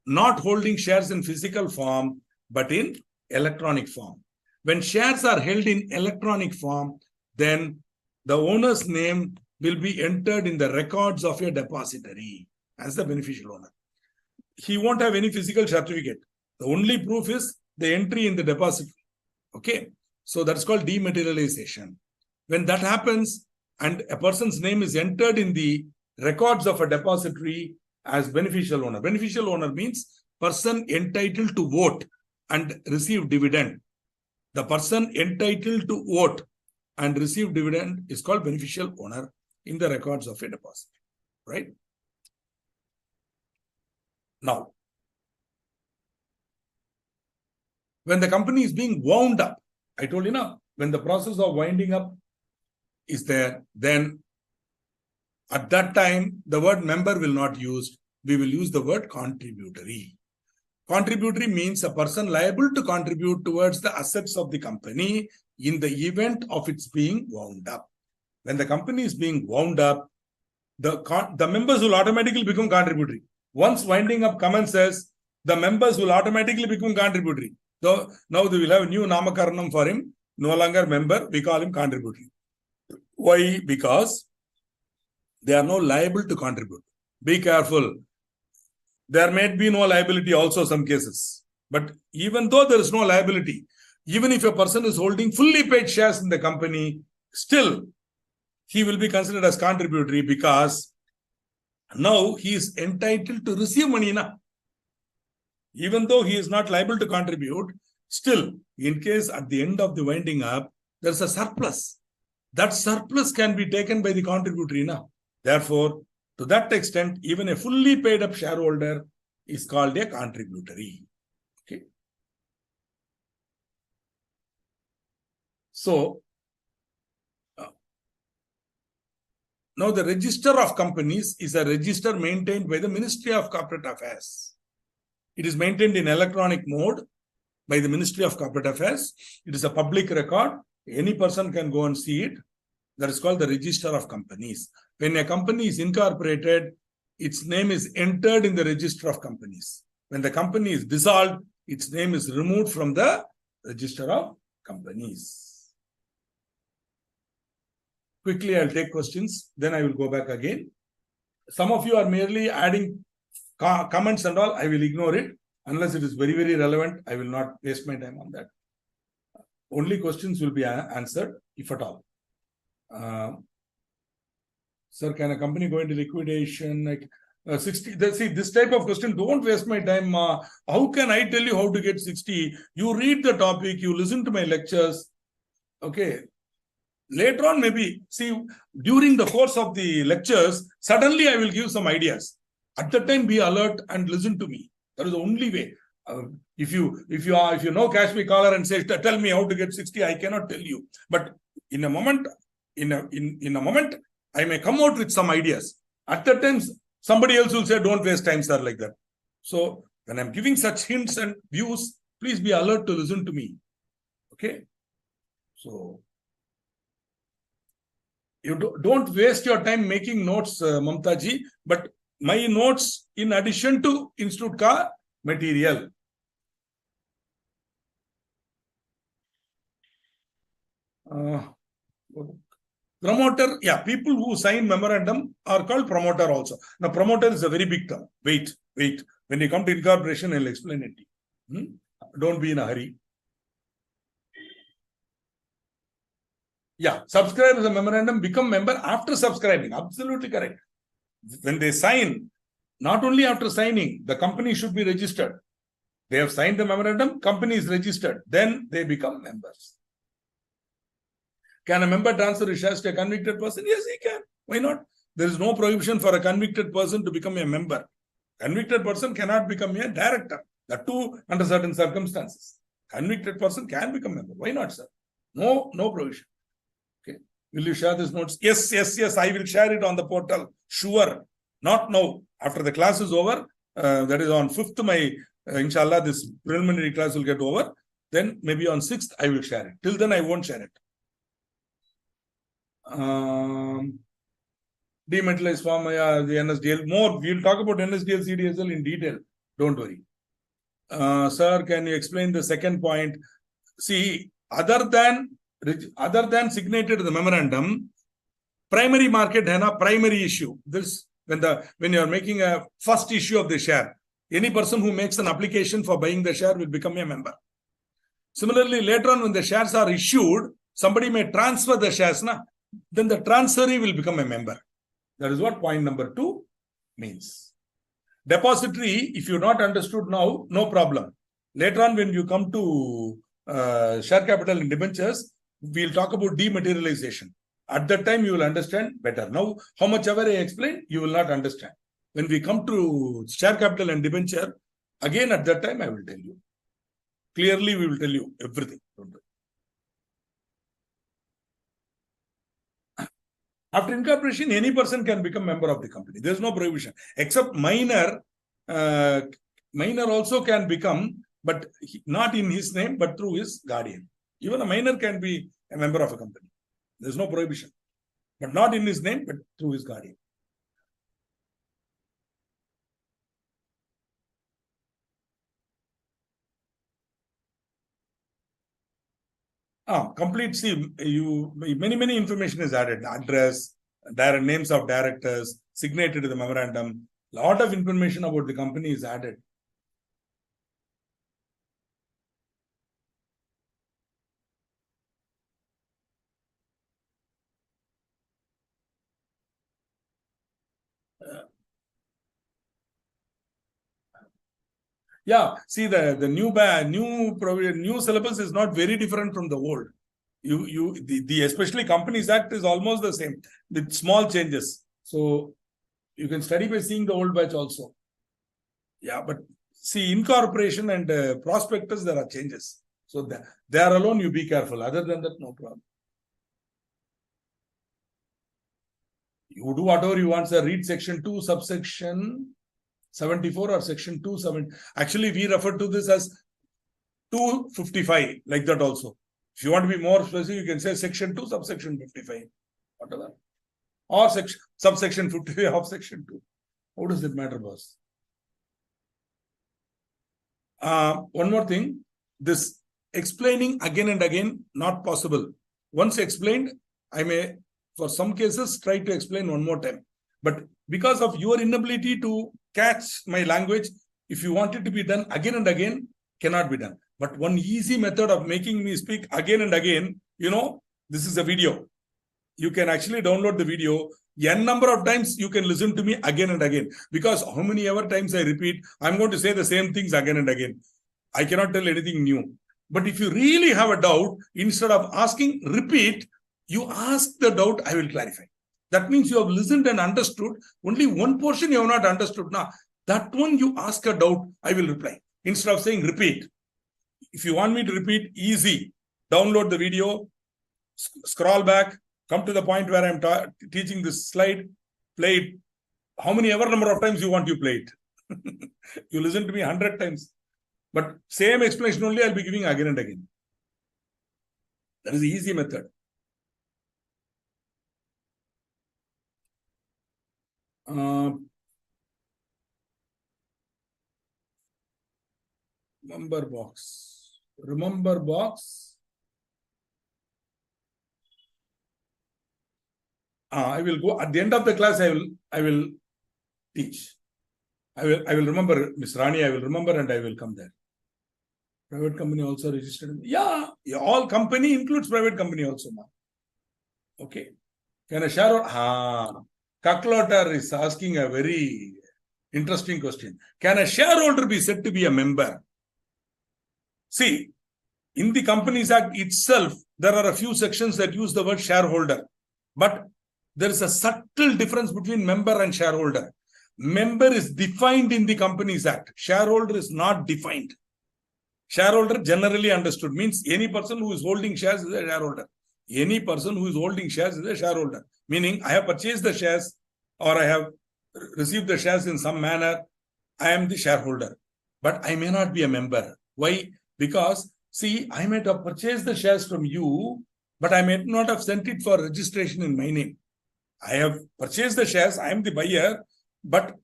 not holding shares in physical form, but in electronic form. When shares are held in electronic form, then the owner's name will be entered in the records of a depository as the beneficial owner. He won't have any physical certificate. The only proof is the entry in the depository. Okay. So that's called dematerialization. When that happens and a person's name is entered in the records of a depository as beneficial owner. Beneficial owner means person entitled to vote and receive dividend. The person entitled to vote and receive dividend is called beneficial owner in the records of a deposit, right? Now, when the company is being wound up, I told you now, when the process of winding up is there, then at that time, the word member will not used. We will use the word contributory. Contributory means a person liable to contribute towards the assets of the company in the event of its being wound up. When the company is being wound up, the members will automatically become contributory. Once winding up commences, the members will automatically become contributory. So now they will have a new namakaranam for him. No longer member, we call him contributory. Why? Because they are no liable to contribute. Be careful. There may be no liability also some cases. But even though there is no liability, even if a person is holding fully paid shares in the company, still he will be considered as contributory because now he is entitled to receive money now. Even though he is not liable to contribute, still, in case at the end of the winding up, there's a surplus. That surplus can be taken by the contributory now. Therefore, to that extent, even a fully paid up shareholder is called a contributory. Okay. So, now the register of companies is a register maintained by the Ministry of Corporate Affairs. It is maintained in electronic mode by the Ministry of Corporate Affairs. It is a public record. Any person can go and see it. That is called the Register of Companies. When a company is incorporated, its name is entered in the Register of Companies. When the company is dissolved, its name is removed from the Register of Companies. Quickly, I'll take questions. Then I will go back again. Some of you are merely adding comments and all. I will ignore it. Unless it is very, very relevant, I will not waste my time on that. Only questions will be answered, if at all. Sir, can a company go into liquidation? Like 60? See, this type of question, don't waste my time. How can I tell you how to get 60? You read the topic, you listen to my lectures. Okay. Later on, maybe, see, during the course of the lectures, suddenly I will give some ideas. At that time, be alert and listen to me. That is the only way. If you know catch me caller and say, tell me how to get 60, I cannot tell you. But in a moment, in a moment, I may come out with some ideas. At that time, somebody else will say, don't waste time, sir, like that. So when I'm giving such hints and views, please be alert to listen to me. Okay. So you don't waste your time making notes, Mamta ji, but my notes in addition to Institute ka material. Promoter, yeah, people who sign memorandum are called promoter also. Now, promoter is a very big term. Wait. When you come to incorporation, I'll explain it. Don't be in a hurry. Yeah, subscribe as a memorandum, become member after subscribing. Absolutely correct. When they sign, not only after signing, the company should be registered. They have signed the memorandum, company is registered. Then they become members. Can a member transfer his shares to a convicted person? Yes, he can. Why not? There is no prohibition for a convicted person to become a member. Convicted person cannot become a director. That too under certain circumstances. Convicted person can become a member. Why not, sir? No prohibition. Okay. Will you share these notes? Yes. I will share it on the portal. Sure. Not now. After the class is over, that is on 5th May, inshallah, this preliminary class will get over. Then maybe on 6th, I will share it. Till then, I won't share it. Dematerialized form, the NSDL. More, we'll talk about NSDL, CDSL in detail. Don't worry. Sir, can you explain the second point? See, other than signated to the memorandum, primary market है ना, primary issue. This when you are making a first issue of the share, any person who makes an application for buying the share will become a member. Similarly, later on when the shares are issued, somebody may transfer the shares, na? Then the transferee will become a member. That is what point number 2 means. Depository, if you not understood now, no problem. Later on when you come to share capital and debentures, we'll talk about dematerialization. At that time, you will understand better. Now, how much ever I explain, you will not understand. When we come to share capital and debenture, again at that time, I will tell you. Clearly, we will tell you everything. After incorporation, any person can become member of the company. There is no prohibition. Except minor also can become, but not in his name, but through his guardian. Even a minor can be a member of a company. There is no prohibition. But not in his name, but through his guardian. Complete, see, many information is added. Address, names of directors, signature to the memorandum. Lot of information about the company is added. Yeah, see the new syllabus is not very different from the old. The especially Companies Act is almost the same with small changes. So you can study by seeing the old batch also. Yeah, but see incorporation and prospectus, there are changes. So there alone you be careful. Other than that, no problem. You do whatever you want, sir. Read section 2, subsection 74 or section 27. Actually, we refer to this as 255, like that also. If you want to be more specific, you can say section 2, subsection 55, whatever. Or subsection 55 of section 2. How does it matter, boss? One more thing. This explaining again and again, not possible. Once explained, I may, for some cases, try to explain one more time. But because of your inability to catch my language, if you want it to be done again and again, cannot be done. But one easy method of making me speak again and again, this is a video. You can actually download the video. N number of times you can listen to me again and again. Because how many ever times I repeat, I'm going to say the same things again and again. I cannot tell anything new. But if you really have a doubt, instead of asking repeat, you ask the doubt, I will clarify. That means you have listened and understood. Only one portion you have not understood. Now, that one you ask a doubt, I will reply. Instead of saying repeat. If you want me to repeat, easy. Download the video, scroll back, come to the point where I'm teaching this slide, play it. How many ever number of times you want, you play it. You listen to me 100 times. But same explanation only I'll be giving again and again. That is the easy method. Remember box. I will go at the end of the class. I will teach. I will remember, Miss Rani. I will remember and I will come there. Private company also registered. Yeah, all company includes private company also now. Okay. Can a shareholder? Kaklotar is asking a very interesting question. Can a shareholder be said to be a member? See, in the Companies Act itself, there are a few sections that use the word shareholder. But there is a subtle difference between member and shareholder. Member is defined in the Companies Act. Shareholder is not defined. Shareholder generally understood means any person who is holding shares is a shareholder. Any person who is holding shares is a shareholder. Meaning, I have purchased the shares or I have received the shares in some manner. I am the shareholder. But I may not be a member. Why? Because, see, I might have purchased the shares from you, but I may not have sent it for registration in my name. I have purchased the shares. I am the buyer, but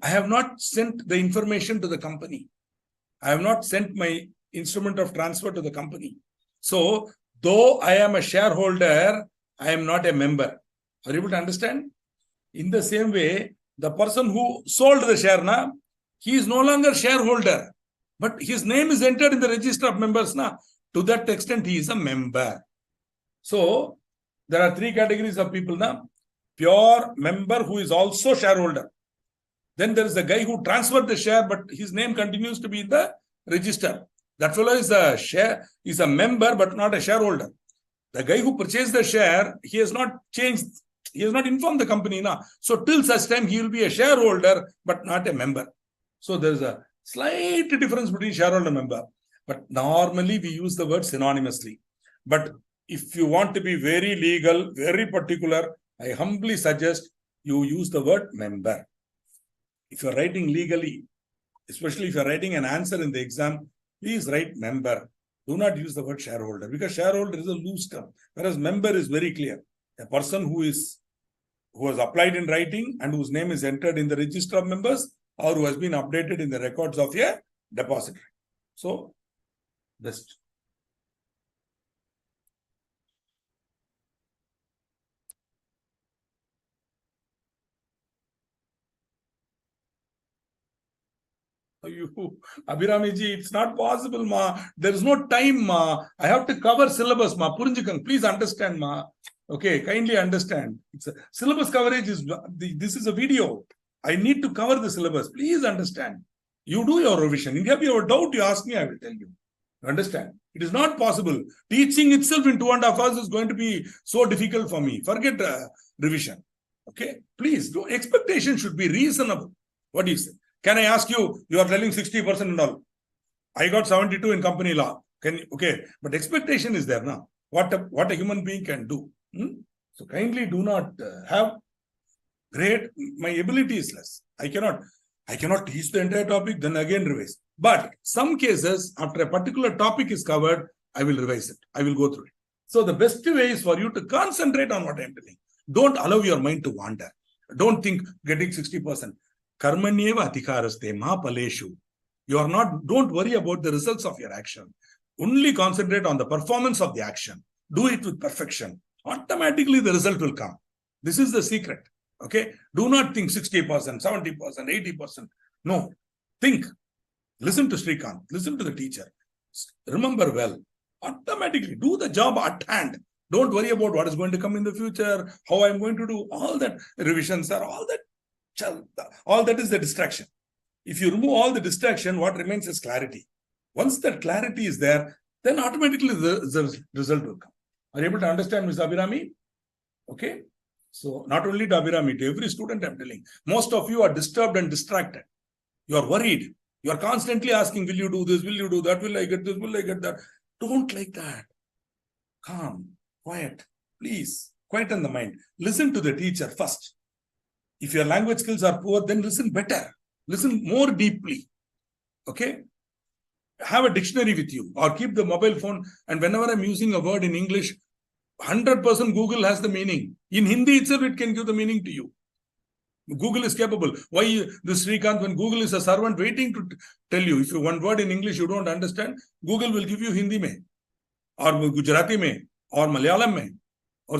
I have not sent the information to the company. I have not sent my instrument of transfer to the company. So, though I am a shareholder, I am not a member. Are you able to understand? In the same way, the person who sold the share, he is no longer shareholder, but his name is entered in the register of members. To that extent, he is a member. So, there are three categories of people. Pure member who is also shareholder. Then there is the guy who transferred the share, but his name continues to be in the register. That fellow is a member, but not a shareholder. The guy who purchased the share, he has not changed, he has not informed the company. So till such time, he will be a shareholder, but not a member. So there is a slight difference between shareholder and member. But normally we use the word synonymously. But if you want to be very legal, very particular, I humbly suggest you use the word member. If you're writing legally, especially if you're writing an answer in the exam, please write member. Do not use the word shareholder, because shareholder is a loose term, whereas member is very clear. A person who has applied in writing and whose name is entered in the register of members, or who has been updated in the records of a depository. So, best. Abhiramiji, it's not possible, ma. There is no time, ma. I have to cover syllabus, ma. Purinjikang, please understand, ma. Okay, kindly understand. It's a syllabus coverage is this is a video. I need to cover the syllabus. Please understand. You do your revision. If you have a doubt, you ask me, I will tell you. You understand? It is not possible. Teaching itself in 2.5 hours is going to be so difficult for me. Forget revision. Okay? Please, expectation should be reasonable. What do you say? Can I ask you, you are telling 60% and all. I got 72 in company law. Okay, but expectation is there now. What a human being can do. So kindly do not have great, my ability is less. I cannot teach the entire topic, then again revise. But some cases, after a particular topic is covered, I will revise it. I will go through it. So the best way is for you to concentrate on what I am telling. Don't allow your mind to wander. Don't think getting 60%. Karmanyeva adhikaraste ma paleshu. Don't worry about the results of your action. Only concentrate on the performance of the action. Do it with perfection. Automatically the result will come. This is the secret. Okay? Do not think 60%, 70%, 80%. No. Think. Listen to Srikanth. Listen to the teacher. Remember well. Automatically do the job at hand. Don't worry about what is going to come in the future, how I'm going to do. All that revisions are all that. All that is the distraction. If you remove all the distraction, what remains is clarity. Once that clarity is there, then automatically the result will come. Are you able to understand, Ms. Abhirami? Okay. So not only to Abhirami, to every student I'm telling. Most of you are disturbed and distracted. You are worried. You are constantly asking, will you do this? Will you do that? Will I get this? Will I get that? Don't like that. Calm, quiet, please. Quieten the mind. Listen to the teacher first. If your language skills are poor, then listen better. Listen more deeply. Okay? Have a dictionary with you or keep the mobile phone. And whenever I'm using a word in English, 100% Google has the meaning. In Hindi itself, it can give the meaning to you. Google is capable. Why this Srikanth, when Google is a servant waiting to tell you, if you one word in English you don't understand, Google will give you Hindi mein, or Gujarati mein, or Malayalam mein, or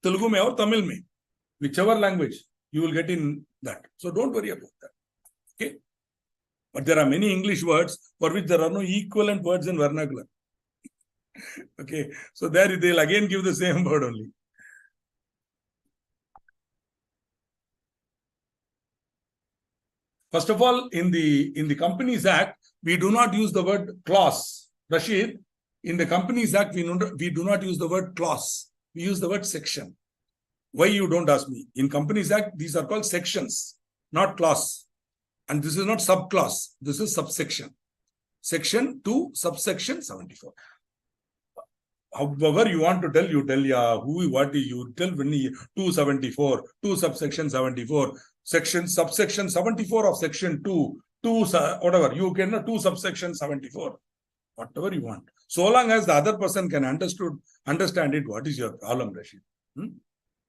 Telugu mein, or Tamil mein. Whichever language, you will get in that. So don't worry about that. Okay? But there are many English words for which there are no equivalent words in vernacular. Okay? So there they'll again give the same word only. First of all, in the Companies Act, we do not use the word clause. Rashid, in the Companies Act, we do not use the word clause. We use the word section. Why you don't ask me? In Companies Act, these are called sections, not clause. And this is not subclause. This is subsection. Section 2, subsection 74. However you want to tell, you tell, what you tell when 274, 2 subsection 74, subsection 74 of section 2, whatever, you can 2 subsection 74, whatever you want. So long as the other person can understand it, what is your problem, Rashid?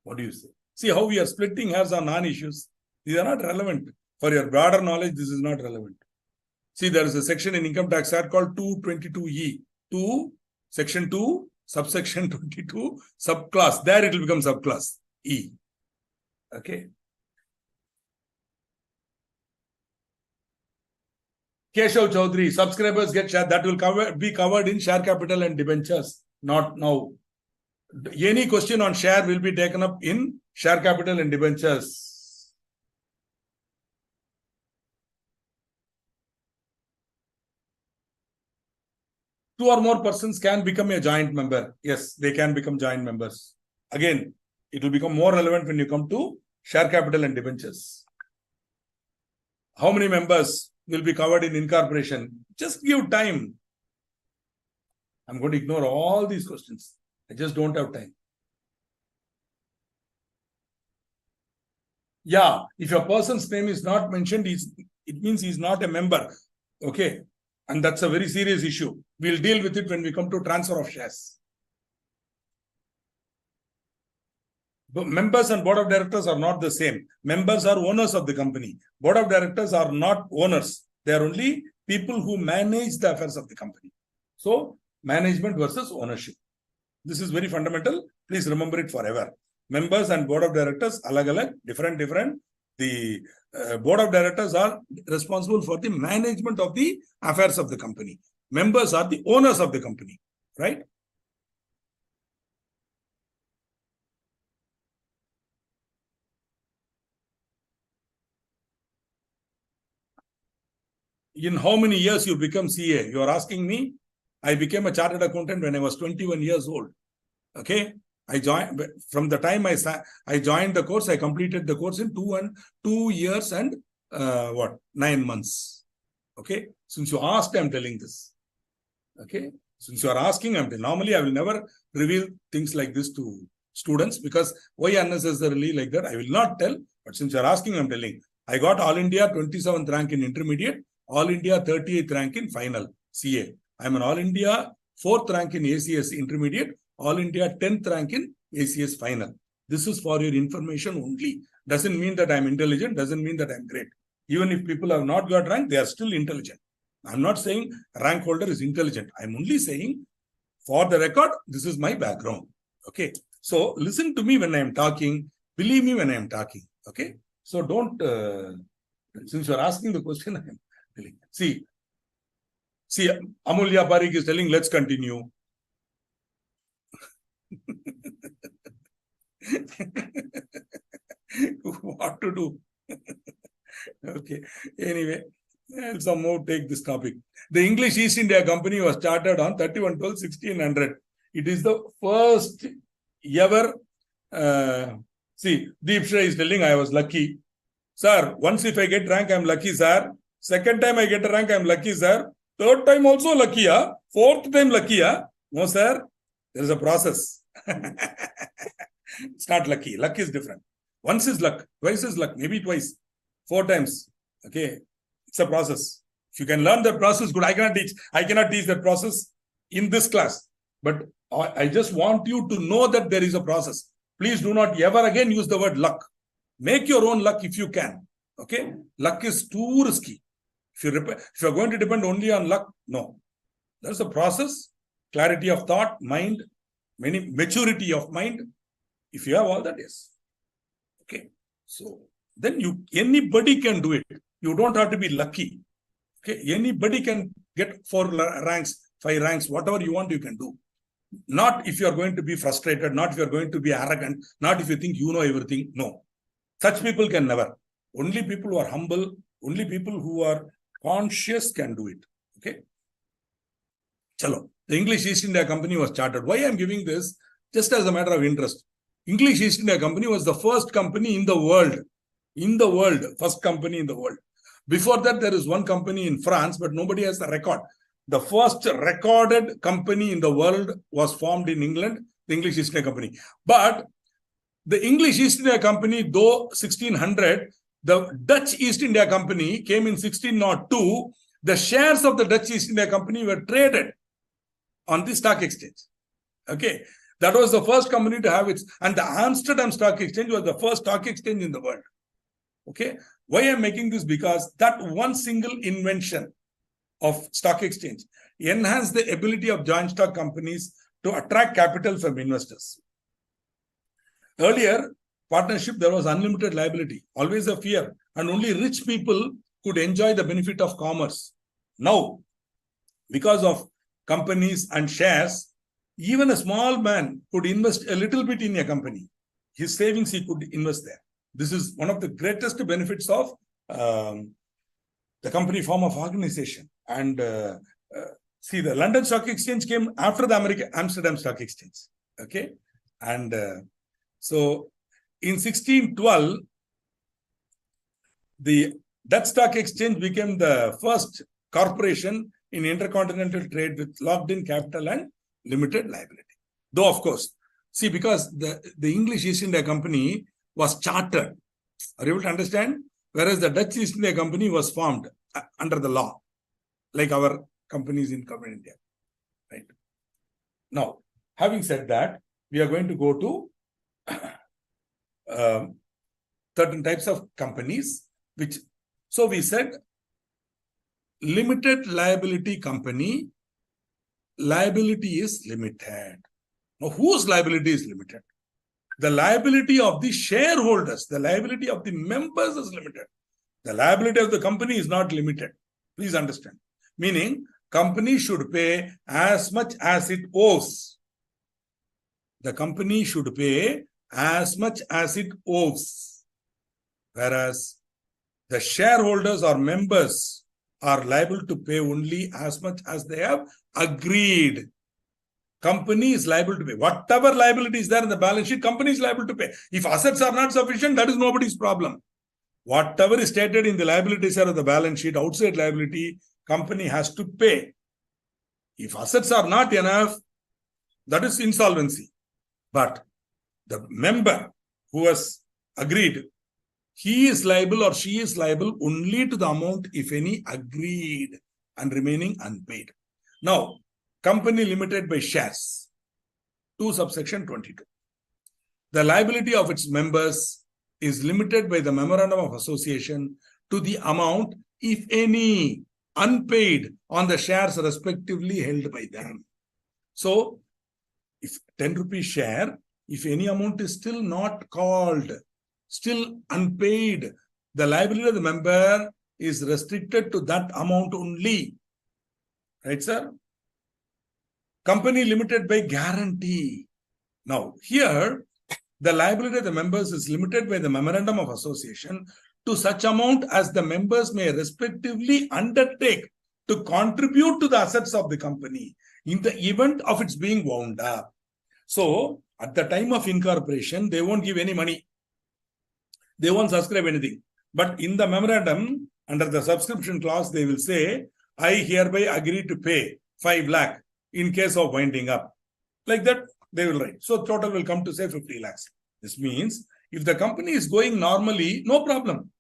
What do you say? See how we are splitting hairs on non-issues. These are not relevant. For your broader knowledge, this is not relevant. See, there is a section in Income Tax Act called 222E. 2 Section 2, subsection 22, subclass. There it will become subclass E. Okay. Keshav Chaudhary, subscribers get share. That will be covered in share capital and debentures. Not now. Any question on share will be taken up in share capital and debentures. Two or more persons can become a joint member. Yes, they can become joint members. Again, it will become more relevant when you come to share capital and debentures. How many members will be covered in incorporation? Just give time. I'm going to ignore all these questions. I just don't have time. Yeah, if a person's name is not mentioned, it means he's not a member. Okay. And that's a very serious issue. We'll deal with it when we come to transfer of shares. But members and board of directors are not the same. Members are owners of the company. Board of directors are not owners. They are only people who manage the affairs of the company. So, management versus ownership. This is very fundamental. Please remember it forever. Members and board of directors, alag-alag, different. The board of directors are responsible for the management of the affairs of the company. Members are the owners of the company, right? In how many years you become CA? You are asking me. I became a chartered accountant when I was 21 years old. Okay. I joined from the time I joined the course. I completed the course in 2 years and 9 months. Okay. Since you asked, I'm telling this. Okay. Since you are asking, normally I will never reveal things like this to students because why unnecessarily like that? I will not tell. But since you are asking, I'm telling. I got All India 27th rank in intermediate, All India 38th rank in final CA. I'm an All India 4th rank in ACS intermediate, All India 10th rank in ACS final. This is for your information only. Doesn't mean that I'm intelligent, doesn't mean that I'm great. Even if people have not got rank, they are still intelligent. I'm not saying rank holder is intelligent. I'm only saying for the record, this is my background. Okay. So listen to me when I'm talking. Believe me when I'm talking. Okay. So don't, since you're asking the question, I'm telling. See, Amulya Parikh is telling, let's continue. What to do? Okay. Anyway, I'll somehow take this topic. The English East India Company was chartered on 31/12/1600. It is the first ever. Deep Shah is telling I was lucky. Sir, once if I get rank, I'm lucky, sir. Second time I get a rank, I'm lucky, sir. Third time also lucky, huh? Fourth time lucky, huh? No, sir. There is a process. It's not lucky. Luck is different. Once is luck. Twice is luck. Maybe twice. 4 times. Okay. It's a process. If you can learn that process, good. I cannot teach that process in this class. But I just want you to know that there is a process. Please do not ever again use the word luck. Make your own luck if you can. Okay. Luck is too risky. If you're going to depend only on luck, no. There's a process, clarity of thought, mind, maturity of mind. If you have all that, yes. Okay. So then anybody can do it. You don't have to be lucky. Okay. Anybody can get 4 ranks, 5 ranks, whatever you want, you can do. Not if you're going to be frustrated, not if you're going to be arrogant, not if you think you know everything. No. Such people can never. Only people who are humble, only people who are conscious can do it. Okay. Chalo. The English East India Company was chartered. Why I'm giving this? Just as a matter of interest. English East India Company was the first company in the world. First company in the world. Before that, there is one company in France, but nobody has the record. The first recorded company in the world was formed in England, the English East India Company. But the English East India Company, though 1600, the Dutch East India Company came in 1602. The shares of the Dutch East India Company were traded on the stock exchange. Okay. That was the first company to have its, and the Amsterdam Stock Exchange was the first stock exchange in the world. Okay. Why I'm making this? Because that one single invention of stock exchange enhance the ability of joint stock companies to attract capital from investors. Earlier, partnership, there was unlimited liability, always a fear, and only rich people could enjoy the benefit of commerce. Now, because of companies and shares, even a small man could invest a little bit in a company. His savings, he could invest there. This is one of the greatest benefits of the company form of organization. And see, the London Stock Exchange came after the Amsterdam Stock Exchange. Okay. And so in 1612, the Dutch Stock Exchange became the first corporation in intercontinental trade with locked-in capital and limited liability. Though, of course, see, because the English East India Company was chartered. Are you able to understand? Whereas the Dutch East India Company was formed under the law, like our companies in India. Right. Now, having said that, we are going to go to certain types of companies, which, so we said, limited liability company, liability is limited. Now, whose liability is limited? The liability of the shareholders, the liability of the members is limited. The liability of the company is not limited. Please understand. Meaning, company should pay as much as it owes. The company should pay as much as it owes. Whereas the shareholders or members are liable to pay only as much as they have agreed. Company is liable to pay. Whatever liability is there in the balance sheet, company is liable to pay. If assets are not sufficient, that is nobody's problem. Whatever is stated in the liability side of the balance sheet, outside liability, company has to pay. If assets are not enough, that is insolvency. But the member who has agreed, he is liable or she is liable only to the amount, if any, agreed and remaining unpaid. Now, company limited by shares, 2 subsection 22. The liability of its members is limited by the memorandum of association to the amount, if any, unpaid on the shares respectively held by them. So, if 10 rupees share, if any amount is still not called, still unpaid, the liability of the member is restricted to that amount only. Right, sir? Company limited by guarantee. Now, here, the liability of the members is limited by the memorandum of association to such amount as the members may respectively undertake to contribute to the assets of the company in the event of its being wound up. So, at the time of incorporation, they won't give any money. They won't subscribe anything. But in the memorandum, under the subscription clause, they will say, I hereby agree to pay 5 lakh in case of winding up. Like that, they will write. So, total will come to say 50 lakhs. This means, if the company is going normally, no problem.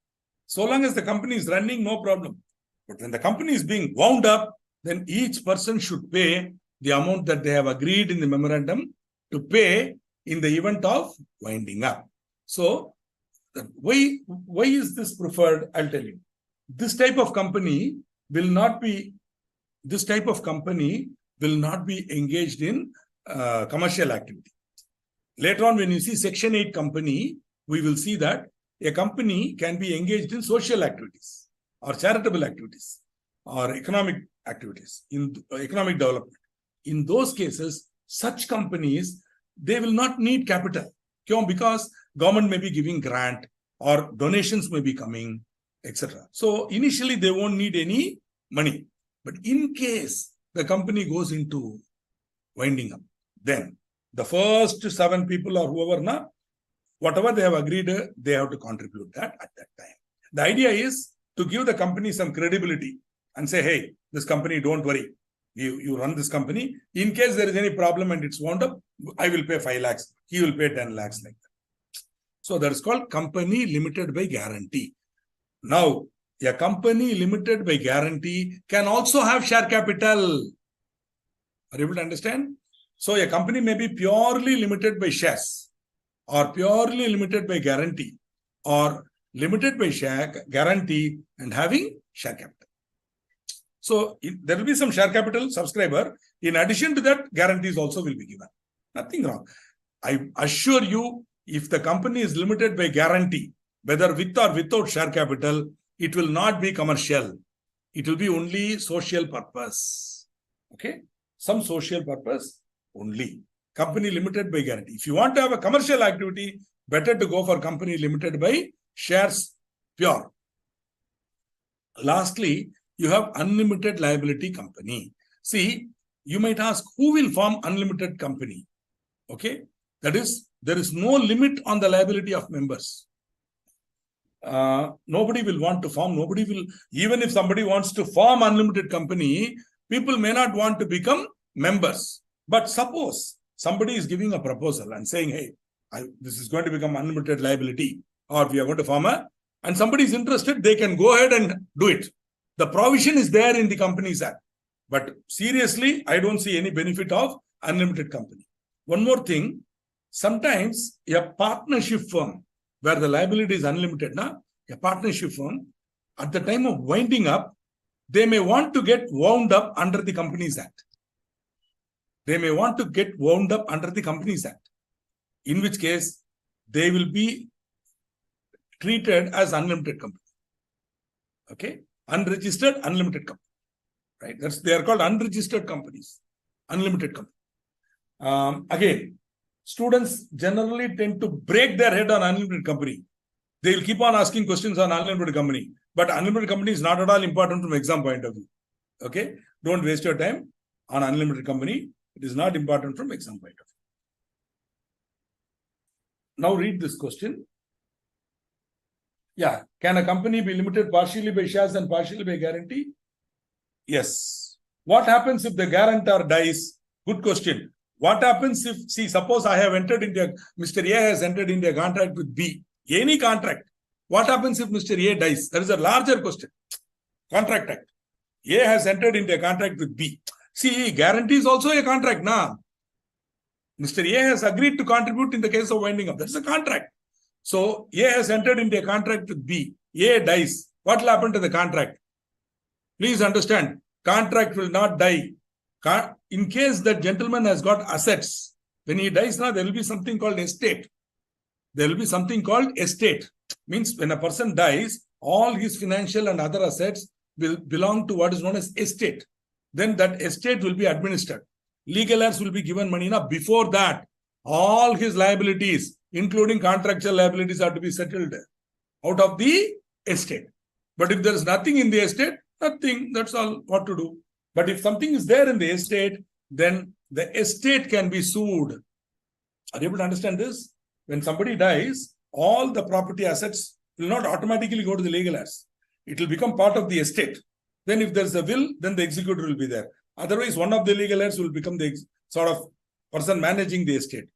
So long as the company is running, no problem. But when the company is being wound up, then each person should pay the amount that they have agreed in the memorandum to pay in the event of winding up. So, why is this preferred? I'll tell you. This type of company will not be engaged in commercial activity. Later on, when you see Section 8 company, we will see that a company can be engaged in social activities or charitable activities or economic activities, in economic development. In those cases, such companies, they will not need capital. Because government may be giving grant or donations may be coming, etc. So initially, they won't need any money. But in case the company goes into winding up, then the first 7 people or whoever, whatever they have agreed, they have to contribute that at that time. The idea is to give the company some credibility and say, hey, this company, don't worry. You run this company. In case there is any problem and it's wound up, I will pay 5 lakhs. He will pay 10 lakhs like that. So that is called company limited by guarantee. Now, a company limited by guarantee can also have share capital. Are you able to understand? So a company may be purely limited by shares or purely limited by guarantee or limited by share guarantee and having share capital. So there will be some share capital subscriber. In addition to that, guarantees also will be given. Nothing wrong. I assure you, if the company is limited by guarantee, whether with or without share capital, it will not be commercial. It will be only social purpose. Okay? Some social purpose only. Company limited by guarantee. If you want to have a commercial activity, better to go for company limited by shares pure. Lastly, you have unlimited liability company. See, you might ask, who will form unlimited company? Okay, that is, there is no limit on the liability of members. Nobody will want to form, nobody will, even if somebody wants to form unlimited company, people may not want to become members. But suppose somebody is giving a proposal and saying, hey, this is going to become unlimited liability, or we are going to form and somebody is interested, they can go ahead and do it. The provision is there in the Companies Act. But seriously, I don't see any benefit of unlimited company. One more thing, sometimes a partnership firm where the liability is unlimited, a partnership firm, at the time of winding up, they may want to get wound up under the Companies Act. They may want to get wound up under the Companies Act, in which case they will be treated as unlimited company. Okay? Unregistered, unlimited company. Right? They are called unregistered companies. Unlimited company. Again, students generally tend to break their head on unlimited company. They will keep on asking questions on unlimited company. But unlimited company is not at all important from exam point of view. Okay? Don't waste your time on unlimited company. It is not important from exam point of view. Now read this question. Yeah. Can a company be limited partially by shares and partially by guarantee? Yes. What happens if the guarantor dies? Good question. What happens if, see, suppose I have entered into, Mr. A has entered into a contract with B, any contract. What happens if Mr. A dies? That is a larger question. Contract Act. A has entered into a contract with B. See, guarantee is also a contract, na? Mr. A has agreed to contribute in the case of winding up. That is a contract. So, A has entered into a contract with B. A dies. What will happen to the contract? Please understand, contract will not die. In case that gentleman has got assets, when he dies now, there will be something called estate. There will be something called estate. Means when a person dies, all his financial and other assets will belong to what is known as estate. Then that estate will be administered. Legal heirs will be given money. Now, before that, all his liabilities, including contractual liabilities, are to be settled out of the estate. But if there is nothing in the estate, nothing, that's all what to do. But if something is there in the estate, then the estate can be sued. Are you able to understand this? When somebody dies, all the property assets will not automatically go to the legal heirs. It will become part of the estate. Then if there's a will, then the executor will be there. Otherwise, one of the legal heirs will become the sort of person managing the estate.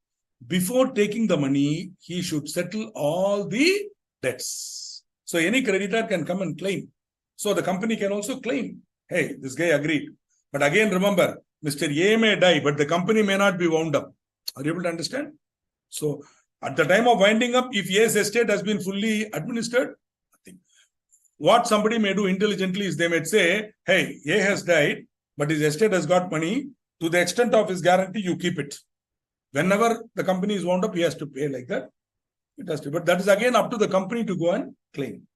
Before taking the money, he should settle all the debts. So any creditor can come and claim. So the company can also claim, hey, this guy agreed. But again, remember, Mr. A may die, but the company may not be wound up. Are you able to understand? So at the time of winding up, if A's estate has been fully administered, nothing. What somebody may do intelligently is they may say, hey, A has died, but his estate has got money. To the extent of his guarantee, you keep it. Whenever the company is wound up, he has to pay like that. It has to, but that is again up to the company to go and claim.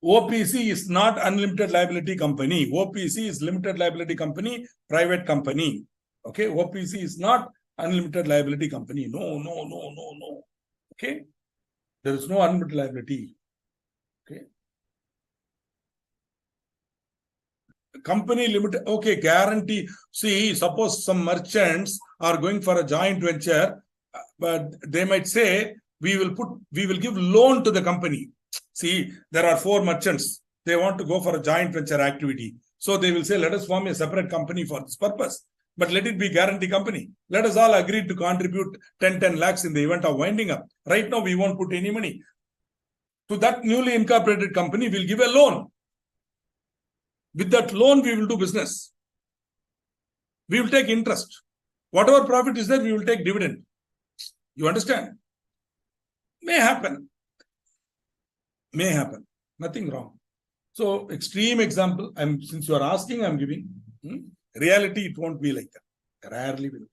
OPC is not unlimited liability company. OPC is limited liability company, private company. Okay, OPC is not unlimited liability company. No. Okay, there is no unlimited liability. Okay. Company limited, okay, guarantee. See, suppose some merchants are going for a joint venture, but they might say, we will give loan to the company. See, there are 4 merchants. They want to go for a joint venture activity. So they will say, let us form a separate company for this purpose. But let it be guarantee company. Let us all agree to contribute 10 lakhs in the event of winding up. Right now, we won't put any money. To that newly incorporated company, we'll give a loan. With that loan, we will do business. We will take interest. Whatever profit is there, we will take dividend. You understand? May happen. May happen. Nothing wrong. So extreme example, since you are asking, I'm giving. Reality, it won't be like that. Rarely will.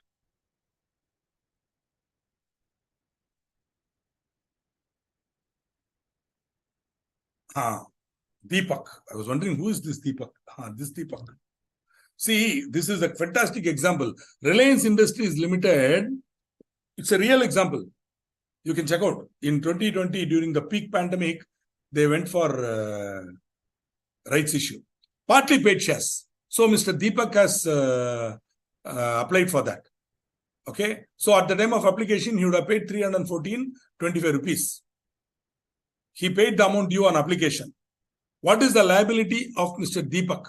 Deepak. I was wondering, who is this Deepak? This Deepak. See, this is a fantastic example. Reliance Industries Limited, it's a real example. You can check out. In 2020, during the peak pandemic, they went for rights issue. Partly paid shares. So Mr. Deepak has applied for that. Okay. So at the time of application, he would have paid 314.25 rupees. He paid the amount due on application. What is the liability of Mr. Deepak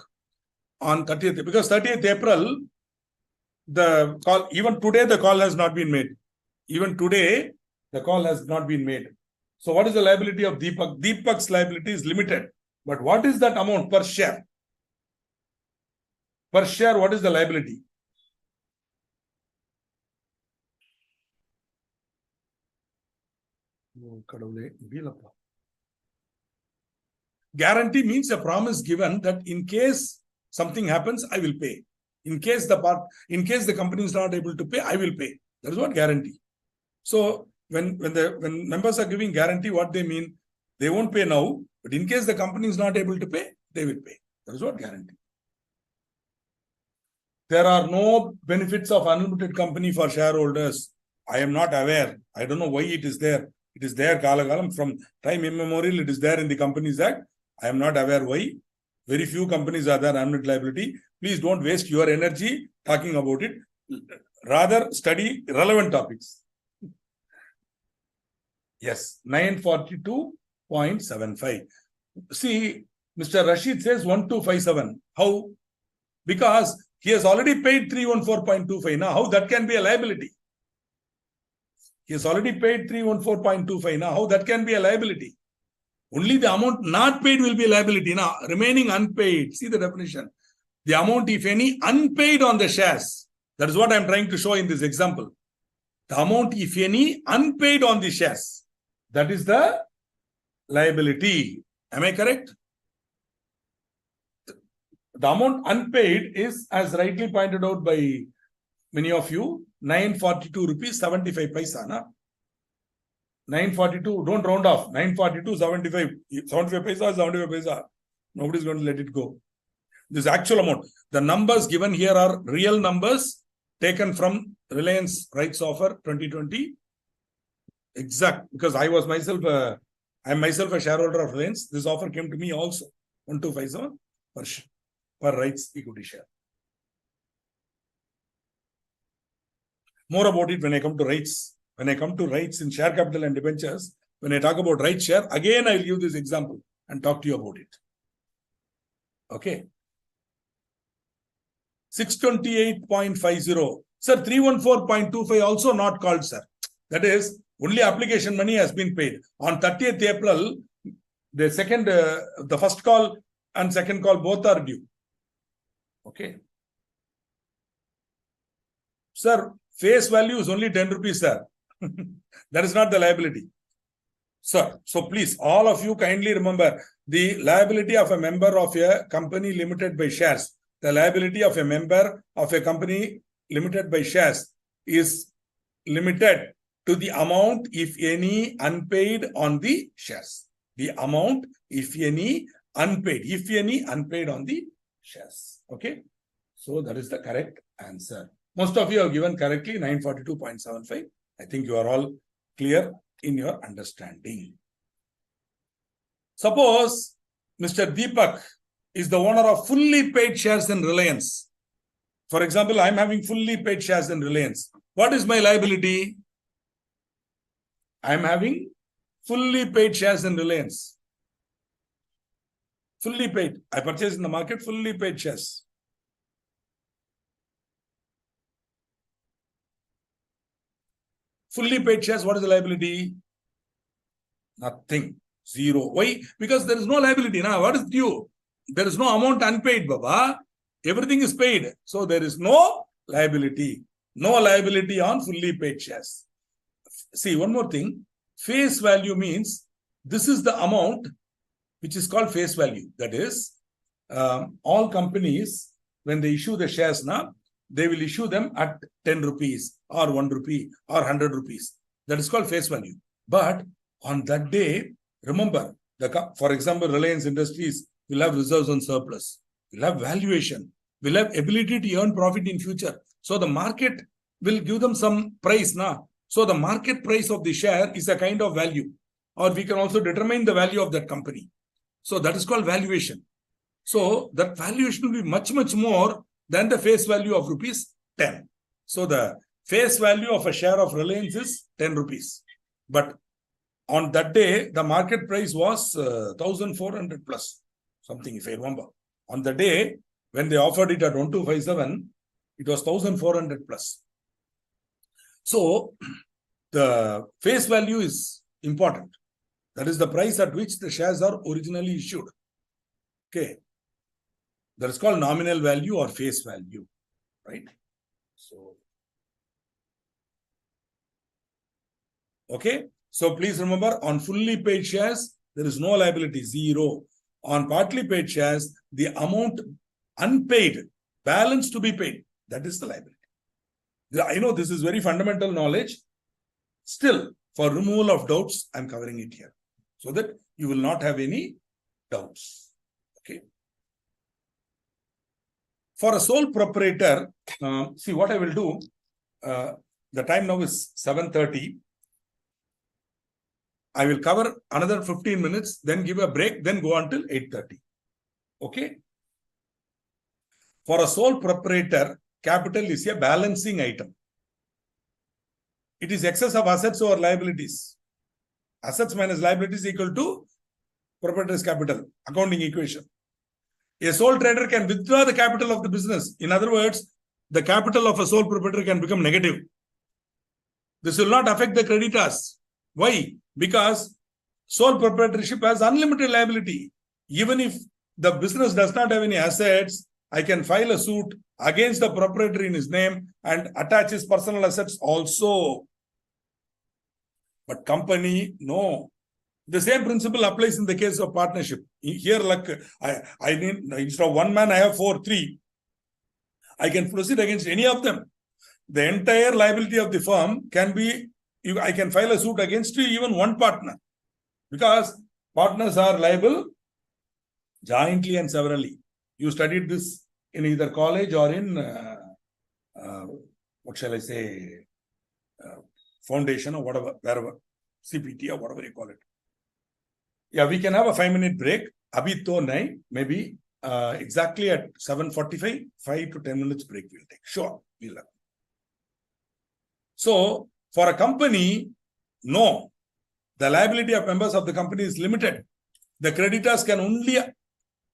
on 30th? Because 30th April, the call, even today, the call has not been made. Even today, the call has not been made. So what is the liability of Deepak? Deepak's liability is limited. But what is that amount per share? Per share, what is the liability? Guarantee means a promise given that in case something happens, I will pay. In case the company is not able to pay, I will pay. That is what guarantee. So when members are giving guarantee, what they mean, they won't pay now, but in case the company is not able to pay, they will pay. That is what guarantee. There are no benefits of unlimited company for shareholders. I am not aware. I don't know why it is there. It is there, Kalagalam, from time immemorial, it is there in the Companies Act. I am not aware why. Very few companies are there, unlimited liability. Please don't waste your energy talking about it. Rather, study relevant topics. Yes, 942.75. See, Mr. Rashid says 1257. How? Because he has already paid 314.25. Now, how that can be a liability? He has already paid 314.25. Now, how that can be a liability? Only the amount not paid will be a liability. Now, remaining unpaid. See the definition. The amount, if any, unpaid on the shares. That is what I am trying to show in this example. The amount, if any, unpaid on the shares. That is the liability. Am I correct? The amount unpaid is, as rightly pointed out by many of you, 942 rupees 75 paisa. Na? 942, don't round off. 942, 75. 75 paisa, 75 paisa. Nobody is going to let it go. This actual amount. The numbers given here are real numbers taken from Reliance Rights Offer 2020. Exact. Because I am myself a shareholder of Reliance. This offer came to me also. 1257 per rights equity share. More about it when I come to rights. When I come to rights in share capital and debentures, when I talk about right share, again I will use this example and talk to you about it. Okay. 628.50. Sir, 314.25 also not called, sir. That is, only application money has been paid. On 30th April, the first call and second call both are due. Okay. Sir, face value is only 10 rupees, sir. That is not the liability. Sir, so please, all of you kindly remember the liability of a member of a company limited by shares. The liability of a member of a company limited by shares is limited to the amount, if any, unpaid on the shares. The amount, if any, unpaid on the shares. Okay. So that is the correct answer. Most of you have given correctly 942.75. I think you are all clear in your understanding. Suppose Mr. Deepak is the owner of fully paid shares in Reliance. For example, I am having fully paid shares in Reliance. What is my liability? I am having fully paid shares in Reliance. Fully paid. I purchased in the market fully paid shares. Fully paid shares, what is the liability? Nothing. Zero. Why? Because there is no liability. Now, what is due? There is no amount unpaid, Baba. Everything is paid. So there is no liability. No liability on fully paid shares. See, one more thing. Face value means this is the amount which is called face value. That is, all companies, when they issue the shares now, they will issue them at 10 rupees or 1 rupee or 100 rupees. That is called face value. But on that day, remember, for example, Reliance Industries will have reserves and surplus, will have valuation, will have ability to earn profit in future. So the market will give them some price now. So the market price of the share is a kind of value, or we can also determine the value of that company. So that is called valuation. So that valuation will be much, much more than the face value of rupees 10. So the face value of a share of Reliance is 10 rupees. But on that day, the market price was 1,400 plus, something if I remember. On the day, when they offered it at 1257, it was 1,400 plus. So the face value is important. That is the price at which the shares are originally issued. Okay. That is called nominal value or face value, right? So, okay. So please remember, on fully paid shares, there is no liability, zero. On partly paid shares, the amount unpaid, balance to be paid, that is the liability. I know this is very fundamental knowledge. Still, for removal of doubts, I'm covering it here so that you will not have any doubts. Okay. For a sole proprietor, see what I will do. The time now is 7:30. I will cover another 15 minutes, then give a break, then go until 8:30. Okay. For a sole proprietor, capital is a balancing item. It is excess of assets over liabilities. Assets minus liabilities equal to proprietor's capital, accounting equation. A sole trader can withdraw the capital of the business. In other words, the capital of a sole proprietor can become negative. This will not affect the creditors. Why? Because sole proprietorship has unlimited liability. Even if the business does not have any assets, I can file a suit against the proprietor in his name and attach his personal assets also. But company, no. The same principle applies in the case of partnership. Here, like I need, instead of one man, I have 3. I can proceed against any of them. The entire liability of the firm can be, I can file a suit against even one partner, because partners are liable jointly and severally. You studied this in either college or in, what shall I say, foundation or whatever, wherever, CPT or whatever you call it. Yeah, we can have a 5-minute break. Abhi to nahi, maybe exactly at 7:45, 5 to 10 minutes break we'll take. Sure, we'll have. So, for a company, no, the liability of members of the company is limited. The creditors can only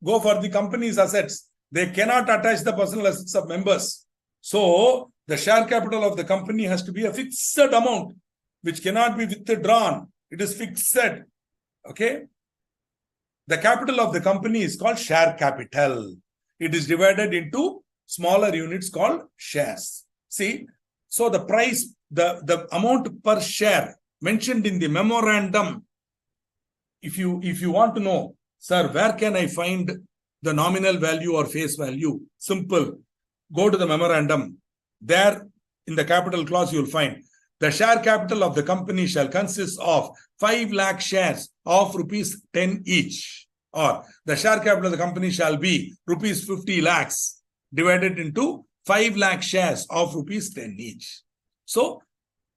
go for the company's assets. They cannot attach the personal assets of members. So, the share capital of the company has to be a fixed amount, which cannot be withdrawn. It is fixed. Okay. The capital of the company is called share capital. It is divided into smaller units called shares. See, so the price, the amount per share mentioned in the memorandum, if you want to know, sir, where can I find the nominal value or face value? Simple. Go to the memorandum. There in the capital clause, you will find the share capital of the company shall consist of 5 lakh shares of rupees 10 each. Or the share capital of the company shall be rupees 50 lakhs divided into 5 lakh shares of rupees 10 each. So,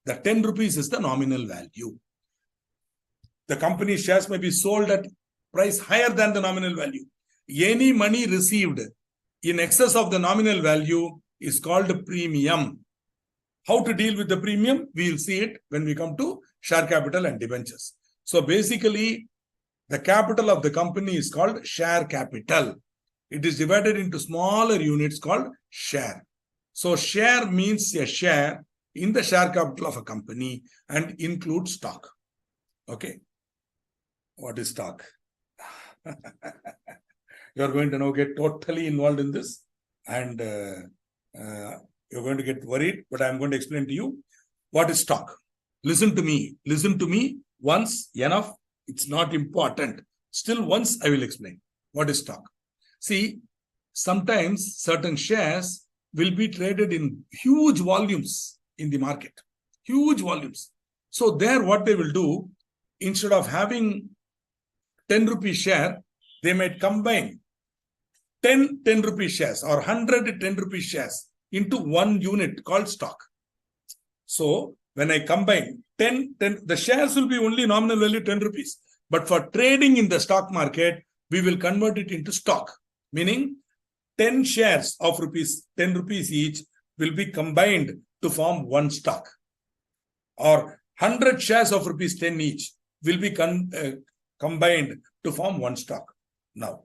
the 10 rupees is the nominal value. The company's shares may be sold at price higher than the nominal value. Any money received in excess of the nominal value is called premium. How to deal with the premium? We will see it when we come to share capital and debentures. So basically, the capital of the company is called share capital. It is divided into smaller units called share. So share means a share in the share capital of a company and includes stock. Okay. What is stock? You are going to now get totally involved in this, and you're going to get worried, but I'm going to explain to you what is stock. Listen to me. Listen to me once, enough. It's not important. Still once I will explain what is stock. See, sometimes certain shares will be traded in huge volumes in the market. Huge volumes. So there what they will do, instead of having 10 rupee share, they might combine 10 rupee shares or 100 10 rupee shares into one unit called stock. So when I combine 10, the shares will be only nominal value 10 rupees. But for trading in the stock market, we will convert it into stock. Meaning 10 shares of 10 rupees each will be combined to form one stock. Or 100 shares of rupees 10 each will be combined to form one stock. Now,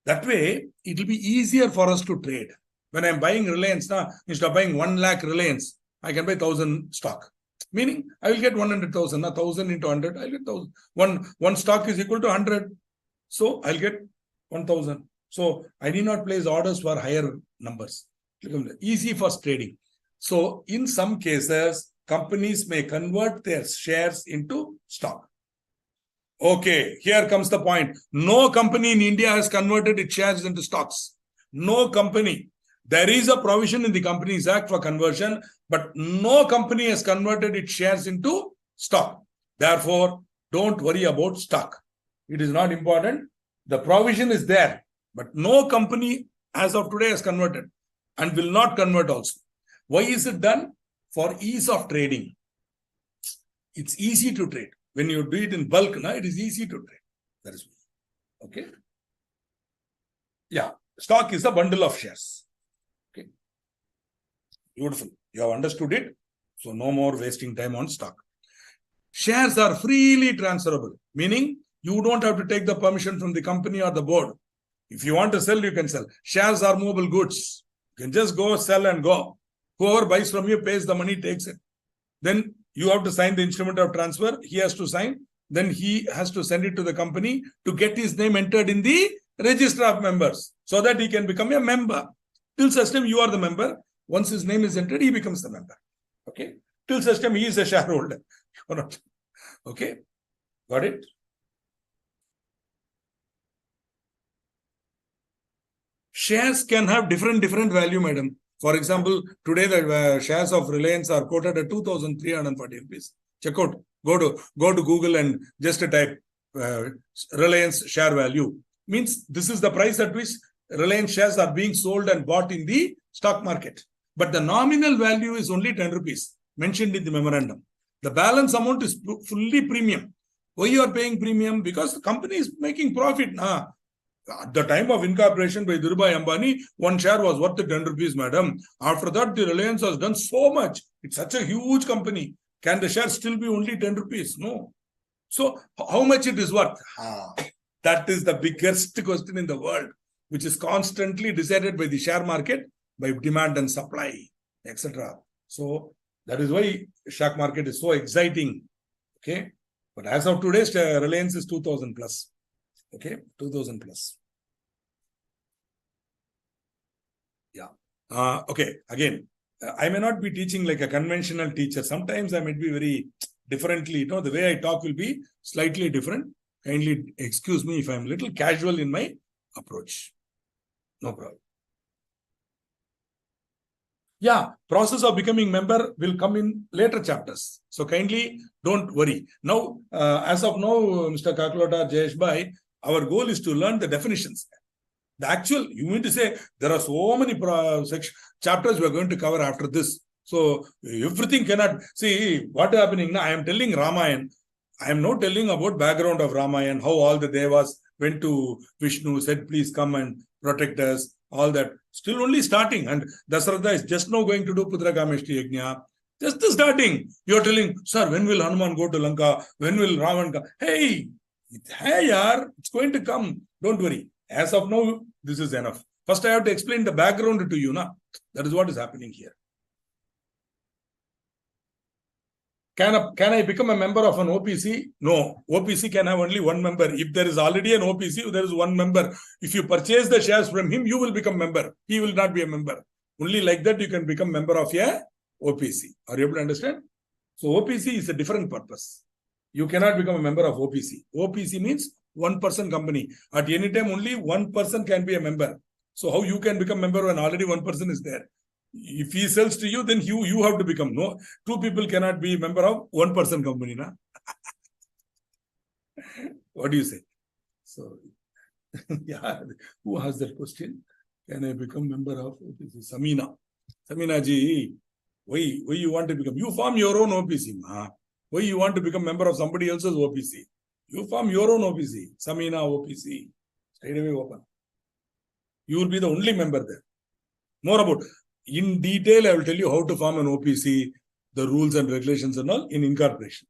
that way, it will be easier for us to trade. When I'm buying Reliance, instead of buying 1 lakh Reliance, I can buy 1,000 stock. Meaning, I will get 100,000. 1,000 into 100, I'll get 1,000. One stock is equal to 100. So, I'll get 1,000. So, I need not place orders for higher numbers. Easy for trading. So, in some cases, companies may convert their shares into stock. Okay, here comes the point. No company in India has converted its shares into stocks. No company. There is a provision in the Companies Act for conversion, but no company has converted its shares into stock. Therefore, don't worry about stock. It is not important. The provision is there, but no company as of today has converted and will not convert also. Why is it done? For ease of trading. It's easy to trade. When you do it in bulk, it is easy to trade. That is okay. Yeah, stock is a bundle of shares. Okay, beautiful. You have understood it. So no more wasting time on stock. Shares are freely transferable, meaning you don't have to take the permission from the company or the board. If you want to sell, you can sell. Shares are movable goods. You can just go sell and go. Whoever buys from you pays the money, takes it. Then you have to sign the instrument of transfer. He has to sign. Then he has to send it to the company to get his name entered in the register of members so that he can become a member. Till such time you are the member. Once his name is entered, he becomes the member. Okay. Till such time he is a shareholder. Okay. Got it? Shares can have different value, madam. For example, today the shares of Reliance are quoted at 2,340 rupees. Check out. Go to Google and just type Reliance share value. Means this is the price at which Reliance shares are being sold and bought in the stock market. But the nominal value is only 10 rupees mentioned in the memorandum. The balance amount is fully premium. Why you are paying premium? Because the company is making profit. At the time of incorporation by Dhirubhai Ambani, one share was worth 10 rupees, madam. After that, the Reliance has done so much. It's such a huge company. Can the share still be only 10 rupees? No. So, how much it is worth? That is the biggest question in the world, which is constantly decided by the share market, by demand and supply, etc. So, that is why stock market is so exciting. Okay. But as of today, Reliance is 2,000 plus. Okay, 2,000 plus. Yeah. Okay, again, I may not be teaching like a conventional teacher. Sometimes I might be very differently. The way I talk will be slightly different. Kindly excuse me if I'm a little casual in my approach. No problem. Yeah, process of becoming member will come in later chapters. So kindly don't worry. Now, as of now, Mr. Kaklota, Jayesh Bhai, our goal is to learn the definitions. The actual, you mean to say, there are so many chapters we are going to cover after this. So, everything cannot, see, what is happening now, I am telling Ramayana, I am not telling about background of Ramayana, how all the devas went to Vishnu, said, please come and protect us, all that. Still only starting, and Dasharatha is just now going to do Putra Kameshti Yajna. Just starting. You are telling, sir, when will Hanuman go to Lanka? When will Ravan come? Hey, yaar, it's going to come. Don't worry. As of now, this is enough. First, I have to explain the background to you. That is what is happening here. Can I become a member of an OPC? No. OPC can have only one member. If there is already an OPC, there is one member. If you purchase the shares from him, you will become member. He will not be a member. Only like that you can become member of a OPC. Are you able to understand? So OPC is a different purpose. You cannot become a member of OPC. OPC means one-person company. At any time, only one person can be a member. So how you can become member when already one person is there? If he sells to you, then you have to become. No, two people cannot be member of one-person company. Na? What do you say? So, yeah, who has that question? Can I become member of OPC? Samina. Samina ji, why you want to become? You form your own OPC. Ma. Why you want to become member of somebody else's OPC? You form your own OPC. Samina OPC. Straight away open. You will be the only member there. More about, in detail, I will tell you how to form an OPC, the rules and regulations and all in incorporation.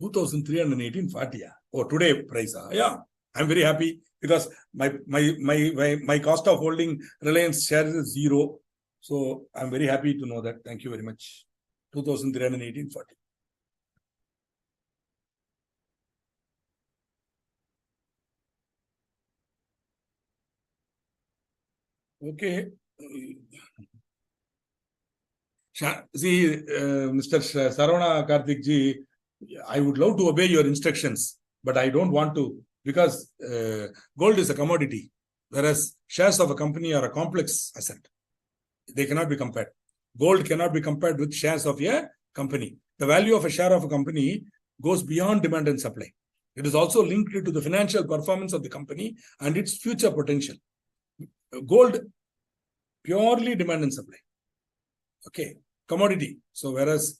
2,318.40. Oh, today price. Yeah, I'm very happy because my cost of holding Reliance shares is 0. So I'm very happy to know that. Thank you very much. 2,318.40. Okay. See, Mr. Saravana Karthik ji, I would love to obey your instructions, but I don't want to because gold is a commodity, whereas shares of a company are a complex asset. They cannot be compared. Gold cannot be compared with shares of a company. The value of a share of a company goes beyond demand and supply. It is also linked to the financial performance of the company and its future potential. Gold, purely demand and supply. Okay, commodity. So whereas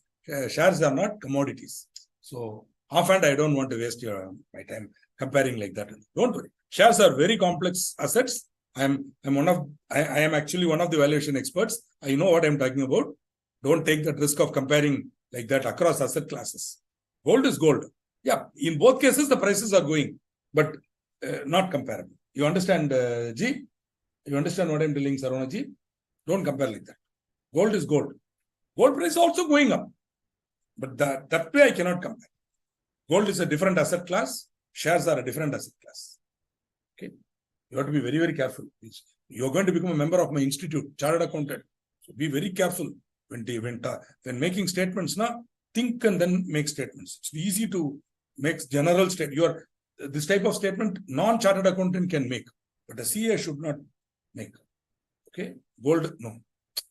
shares are not commodities. So offhand, I don't want to waste my time comparing like that. Don't worry. Shares are very complex assets. I am actually one of the valuation experts. I know what I'm talking about. Don't take that risk of comparing like that across asset classes. Gold is gold. Yeah, in both cases, the prices are going, but not comparable. You understand, G? You understand what I'm telling, Saravana Ji? Don't compare like that. Gold is gold. Gold price is also going up. But that way I cannot compare. Gold is a different asset class. Shares are a different asset class. Okay. You have to be very, very careful. You're going to become a member of my institute, chartered accountant. So be very careful when making statements. Now, think and then make statements. It's easy to make general statement. This type of statement, non-chartered accountant can make, but a CA should not make. Okay. Gold, no.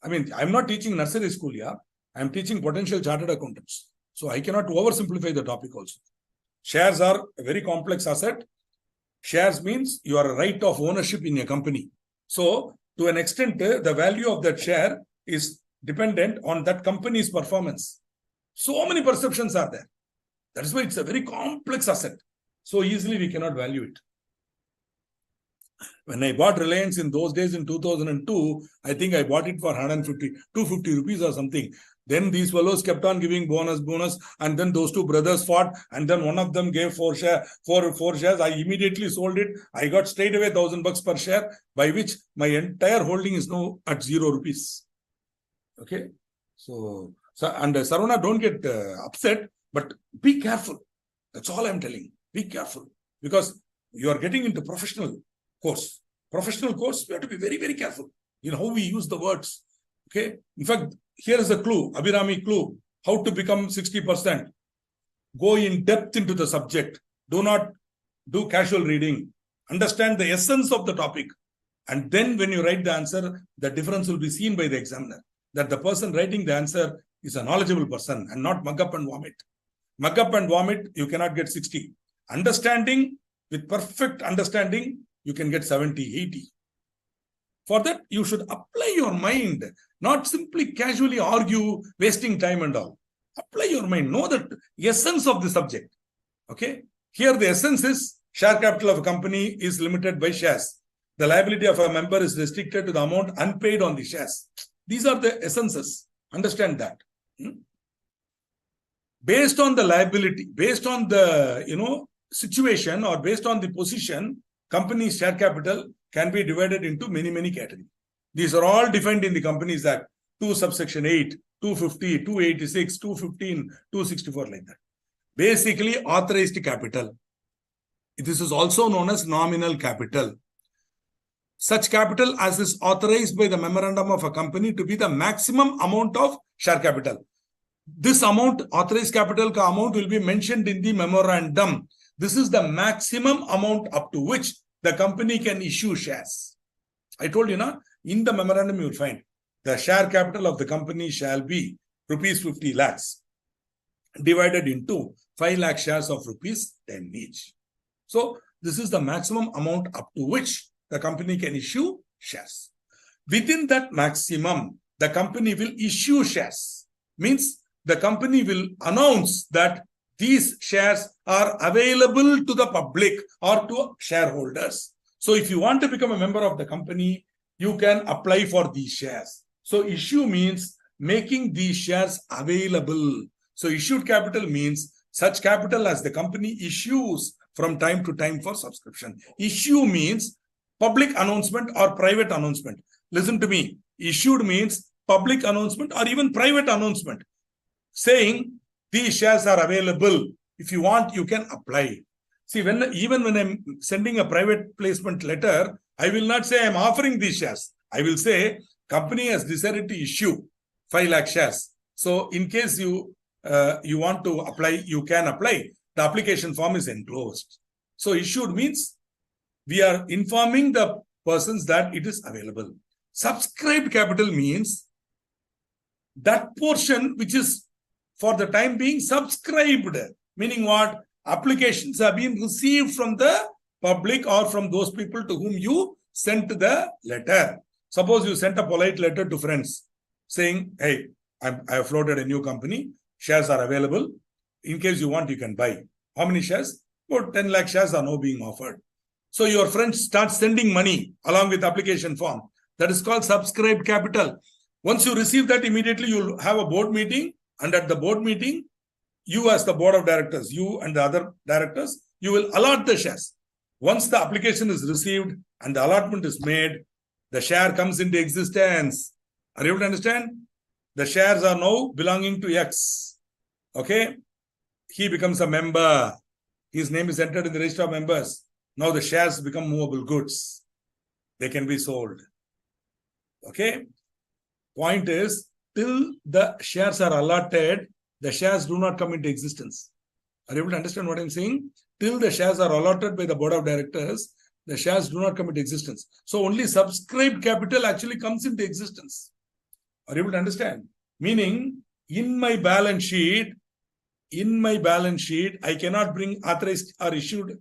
I mean, I'm not teaching nursery school, yeah. I'm teaching potential chartered accountants. So I cannot oversimplify the topic also. Shares are a very complex asset. Shares means you are a right of ownership in a company. So to an extent, the value of that share is dependent on that company's performance. So many perceptions are there. That is why it's a very complex asset. So easily we cannot value it. When I bought Reliance in those days in 2002, I think I bought it for 250 rupees or something. Then these fellows kept on giving bonus, and then those two brothers fought, and then one of them gave four shares. I immediately sold it. I got straight away $1,000 per share, by which my entire holding is now at 0 rupees. Okay, so and Saravana, don't get upset, but be careful. That's all I'm telling. Be careful because you are getting into professional course. Professional course, we have to be very, very careful in how we use the words. Okay. In fact, here is a clue, Abhirami clue, how to become 60%. Go in depth into the subject. Do not do casual reading. Understand the essence of the topic. And then when you write the answer, the difference will be seen by the examiner. That the person writing the answer is a knowledgeable person and not mug up and vomit. Mug up and vomit, you cannot get 60. Understanding, with perfect understanding, you can get 70, 80. For that, you should apply your mind, not simply casually argue, wasting time and all. Apply your mind. Know the essence of the subject. Okay? Here the essence is share capital of a company is limited by shares. The liability of a member is restricted to the amount unpaid on the shares. These are the essences. Understand that. Based on the liability, based on the situation or based on the position, company's share capital can be divided into many, many categories. These are all defined in the Companies Act, 2 subsection 8, 250, 286, 215, 264, like that. Basically, authorized capital. This is also known as nominal capital. Such capital as is authorized by the memorandum of a company to be the maximum amount of share capital. This amount, authorized capital amount, will be mentioned in the memorandum. This is the maximum amount up to which the company can issue shares. I told you, in the memorandum you will find the share capital of the company shall be rupees 50 lakhs divided into 5 lakh shares of rupees 10 each. So this is the maximum amount up to which the company can issue shares. Within that maximum, the company will issue shares. Means the company will announce that these shares are available to the public or to shareholders. So if you want to become a member of the company, you can apply for these shares. So issue means making these shares available. So issued capital means such capital as the company issues from time to time for subscription. Issue means public announcement or private announcement. Listen to me. Issued means public announcement or even private announcement, saying these shares are available. If you want, you can apply. See, even when I'm sending a private placement letter, I will not say I'm offering these shares. I will say company has decided to issue 5 lakh shares. So in case you want to apply, you can apply. The application form is enclosed. So issued means we are informing the persons that it is available. Subscribed capital means that portion which is for the time being subscribed. Meaning what? Applications have been received from the public or from those people to whom you sent the letter. Suppose you sent a polite letter to friends saying, hey, I have floated a new company. Shares are available. In case you want, you can buy. How many shares? About 10 lakh shares are now being offered. So your friends start sending money along with application form. That is called subscribed capital. Once you receive that, immediately you'll have a board meeting. And at the board meeting, you as the board of directors, you and the other directors, you will allot the shares. Once the application is received and the allotment is made, the share comes into existence. Are you able to understand? The shares are now belonging to X. Okay? He becomes a member. His name is entered in the register of members. Now the shares become movable goods. They can be sold. Okay? Point is, till the shares are allotted, the shares do not come into existence. Are you able to understand what I'm saying? Till the shares are allotted by the board of directors, the shares do not come into existence. So only subscribed capital actually comes into existence. Are you able to understand? Meaning, in my balance sheet, I cannot bring authorized or issued.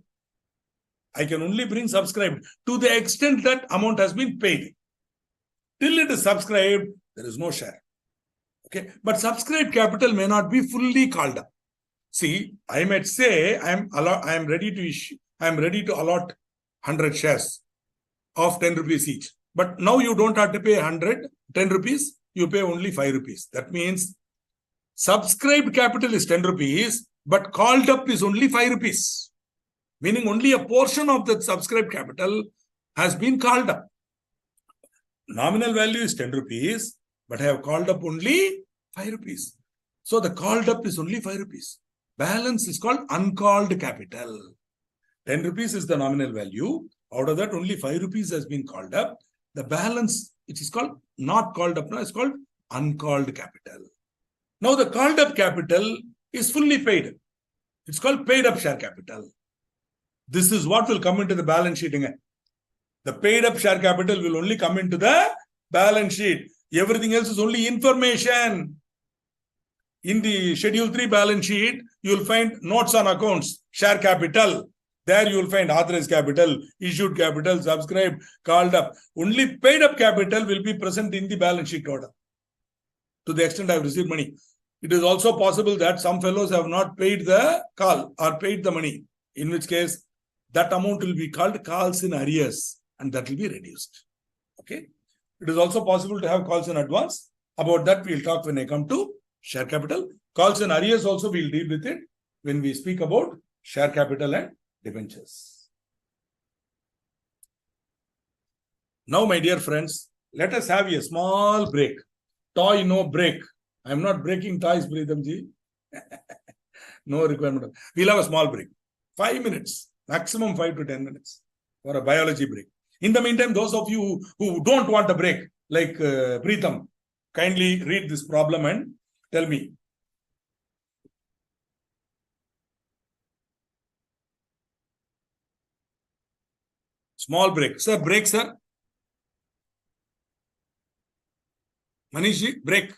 I can only bring subscribed to the extent that amount has been paid. Till it is subscribed, there is no share. Okay, but subscribed capital may not be fully called up. See, I might say I am ready to allot 100 shares of 10 rupees each. But now you don't have to pay 10 rupees, you pay only 5 rupees. That means subscribed capital is 10 rupees, but called up is only 5 rupees. Meaning only a portion of the subscribed capital has been called up. Nominal value is 10 rupees, but I have called up only 5 rupees. So the called up is only 5 rupees. Balance is called uncalled capital. 10 rupees is the nominal value. Out of that, only 5 rupees has been called up. The balance, which is called not called up now, is called uncalled capital. Now the called up capital is fully paid. It's called paid up share capital. This is what will come into the balance sheet again. The paid up share capital will only come into the balance sheet. Everything else is only information. In the Schedule 3 balance sheet, you will find notes on accounts, share capital. There you will find authorized capital, issued capital, subscribed, called up. Only paid up capital will be present in the balance sheet order. To the extent I have received money. It is also possible that some fellows have not paid the call or paid the money, in which case that amount will be called calls in arrears and that will be reduced. Okay. It is also possible to have calls in advance. About that, we'll talk when I come to share capital. Calls in arrears also we'll deal with it when we speak about share capital and debentures. Now, my dear friends, let us have a small break. Toy, no break. I am not breaking toys, Pritamji. No requirement. We'll have a small break. 5 minutes, maximum 5 to 10 minutes for a biology break. In the meantime, those of you who don't want a break, like Pritam, kindly read this problem and tell me. Small break. Sir, break, sir. Manishi, break.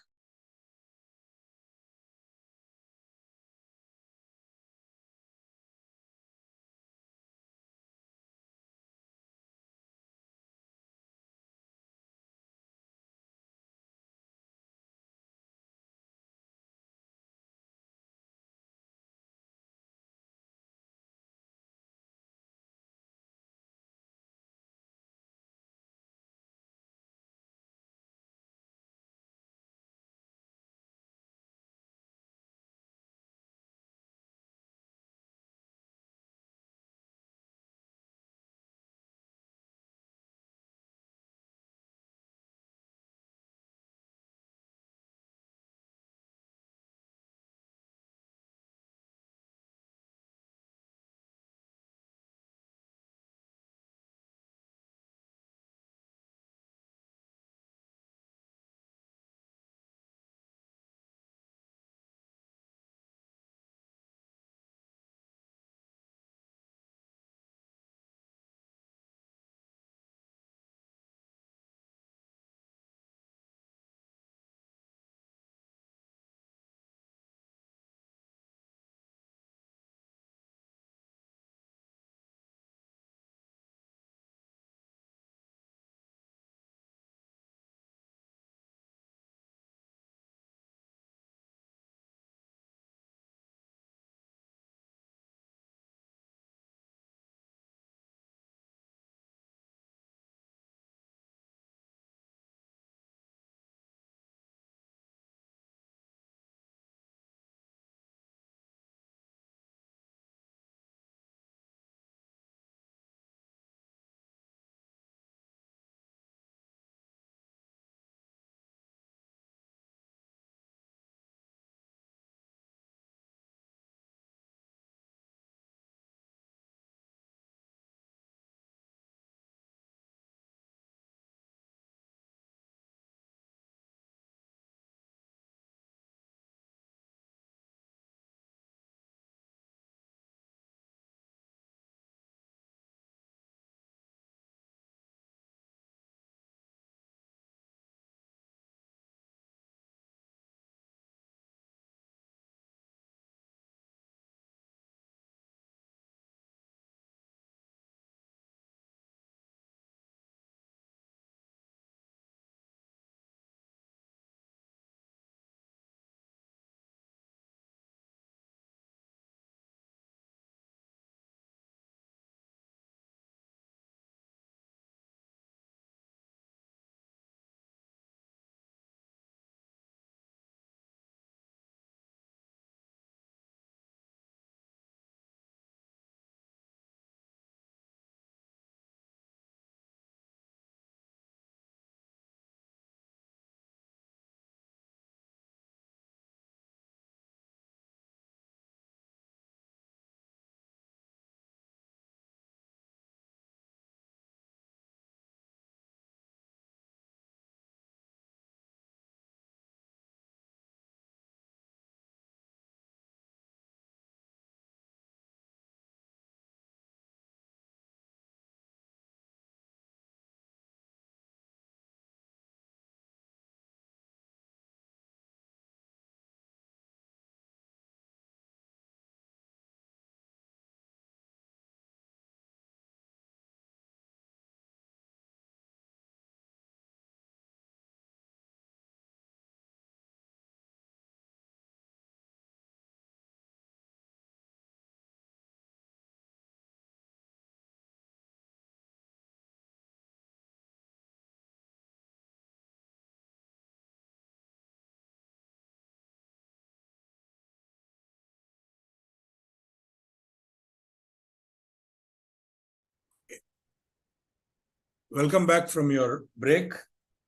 Welcome back from your break.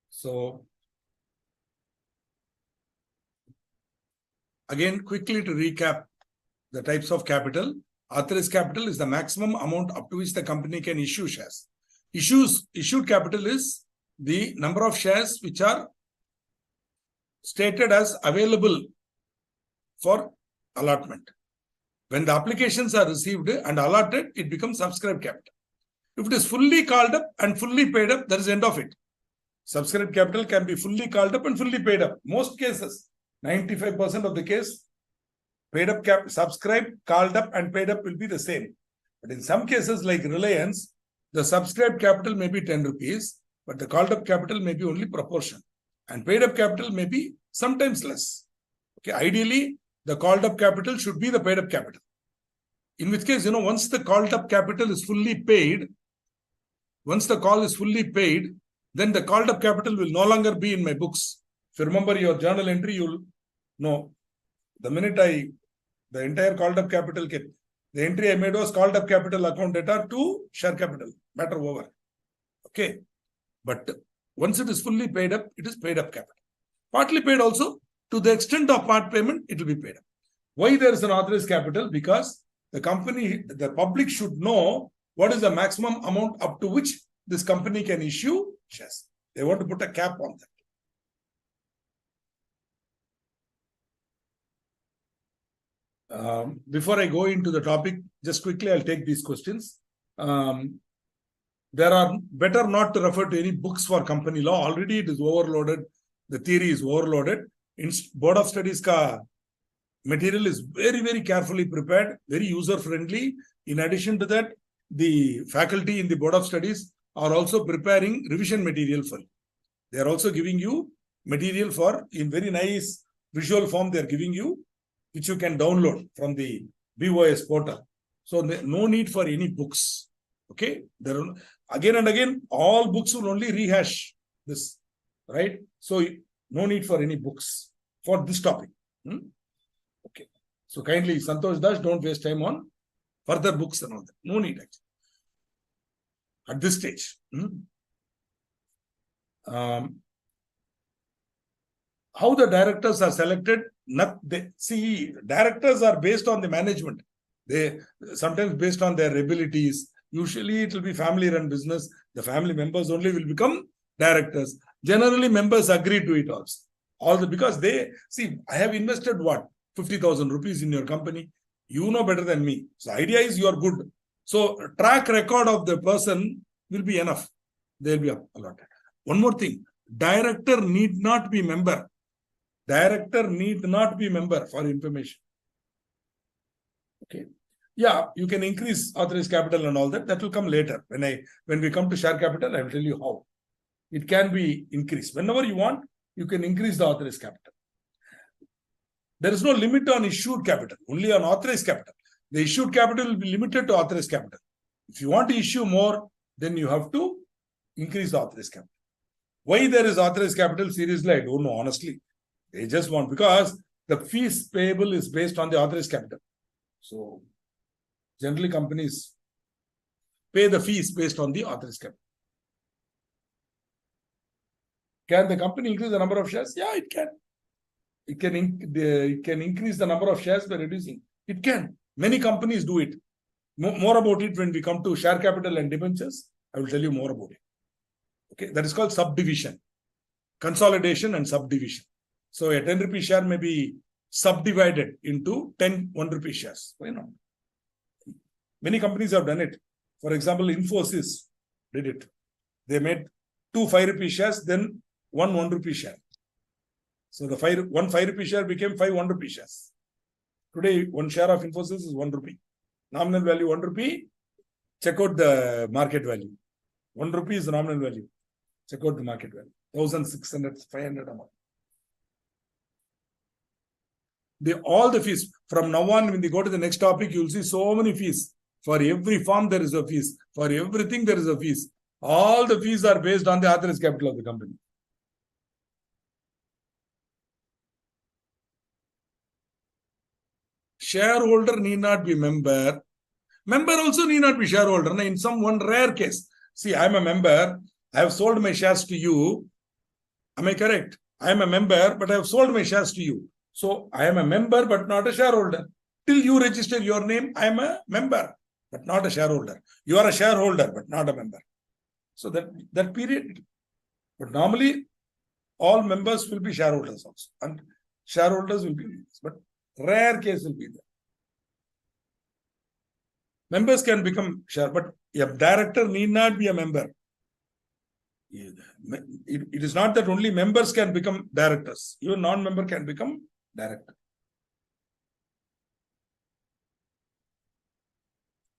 So, again, quickly to recap the types of capital. Authorized capital is the maximum amount up to which the company can issue shares. Issued capital is the number of shares which are stated as available for allotment. When the applications are received and allotted, it becomes subscribed capital. If it is fully called up and fully paid up, that is the end of it. Subscribed capital can be fully called up and fully paid up. Most cases, 95% of the case, paid up cap, subscribed, called up and paid up will be the same. But in some cases like Reliance, the subscribed capital may be 10 rupees, but the called up capital may be only proportion. And paid up capital may be sometimes less. Okay, ideally, the called up capital should be the paid up capital. In which case, once the called up capital is fully paid, once the call is fully paid, then the called up capital will no longer be in my books. If you remember your journal entry, you'll know the minute the entire called up capital, the entry I made was called up capital account data to share capital, matter over. Okay. But once it is fully paid up, it is paid up capital. Partly paid also, to the extent of part payment, it will be paid up. Why there is an authorized capital? Because the public should know what is the maximum amount up to which this company can issue shares. They want to put a cap on that. Before I go into the topic, just quickly, I'll take these questions. There are better not to refer to any books for company law. Already it is overloaded. The theory is overloaded. In Board of Studies ka material is very, very carefully prepared, very user-friendly. In addition to that, the faculty in the Board of Studies are also preparing revision material for you. They are also giving you material in very nice visual form they are giving you, which you can download from the BOS portal. So no need for any books. Okay. Again and again, all books will only rehash this, right? So no need for any books for this topic. Okay. So kindly, Santosh Das, don't waste time on further books and all that. No need actually. At this stage. How the directors are selected? Directors are based on the management. They sometimes based on their abilities. Usually it will be family-run business. The family members only will become directors. Generally, members agree to it also. Because I have invested 50,000 rupees in your company. You know better than me. So idea is you are good. So track record of the person will be enough. They'll be allotted. One more thing. Director need not be member. Director need not be member for information. Okay. Yeah, you can increase authorized capital and all that. That will come later. When we come to share capital, I will tell you how. It can be increased. Whenever you want, you can increase the authorized capital. There is no limit on issued capital, only on authorized capital. The issued capital will be limited to authorized capital. If you want to issue more, then you have to increase the authorized capital. Why there is authorized capital? Seriously, I don't know, honestly. They just want, because the fees payable is based on the authorized capital. So, generally companies pay the fees based on the authorized capital. Can the company increase the number of shares? Yeah, it can. It can increase the number of shares by reducing. It can. Many companies do it. More about it when we come to share capital and debentures. I will tell you more about it. Okay, that is called subdivision, consolidation and subdivision. So a 10 rupee share may be subdivided into 10 1 rupee shares. Why not? Many companies have done it. For example, Infosys did it. They made 2 5 rupee shares, then 1 1 rupee share. So the 1 5 rupee share became 5 1 rupee shares. Today, 1 share of Infosys is 1 rupee. Nominal value 1 rupee. Check out the market value. 1 rupee is the nominal value. Check out the market value. 1,600, 500 amount. All the fees. From now on, when they go to the next topic, you will see so many fees. For every form, there is a fees. For everything, there is a fees. All the fees are based on the authorized capital of the company. Shareholder need not be member. Member also need not be shareholder. In some one rare case. See, I am a member. I have sold my shares to you. Am I correct? I am a member, but I have sold my shares to you. So, I am a member, but not a shareholder. Till you register your name, I am a member, but not a shareholder. You are a shareholder, but not a member. So, that period. But normally, all members will be shareholders also. And shareholders will be members. But rare case will be there. Members can become share, but a director need not be a member. It is not that only members can become directors. Even non-member can become director.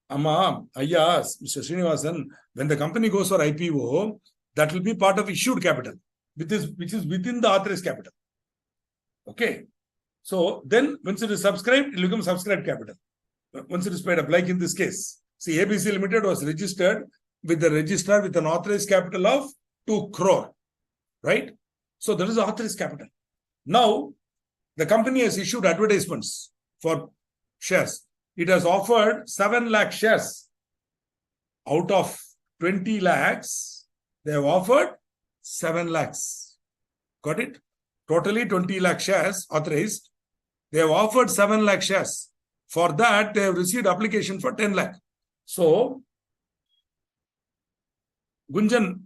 Amma, yes, Mr. Srinivasan, when the company goes for IPO, that will be part of issued capital, which is within the authorized capital. Okay. So then once it is subscribed, it will become subscribed capital. Once it is paid up, like in this case. See, ABC Limited was registered with the registrar with an authorized capital of 2 crore. Right? So that is authorized capital. Now, the company has issued advertisements for shares. It has offered 7 lakh shares. Out of 20 lakhs, they have offered 7 lakhs. Got it? Totally 20 lakh shares authorized. They have offered 7 lakh shares. For that, they have received application for 10 lakh. So, Gunjan,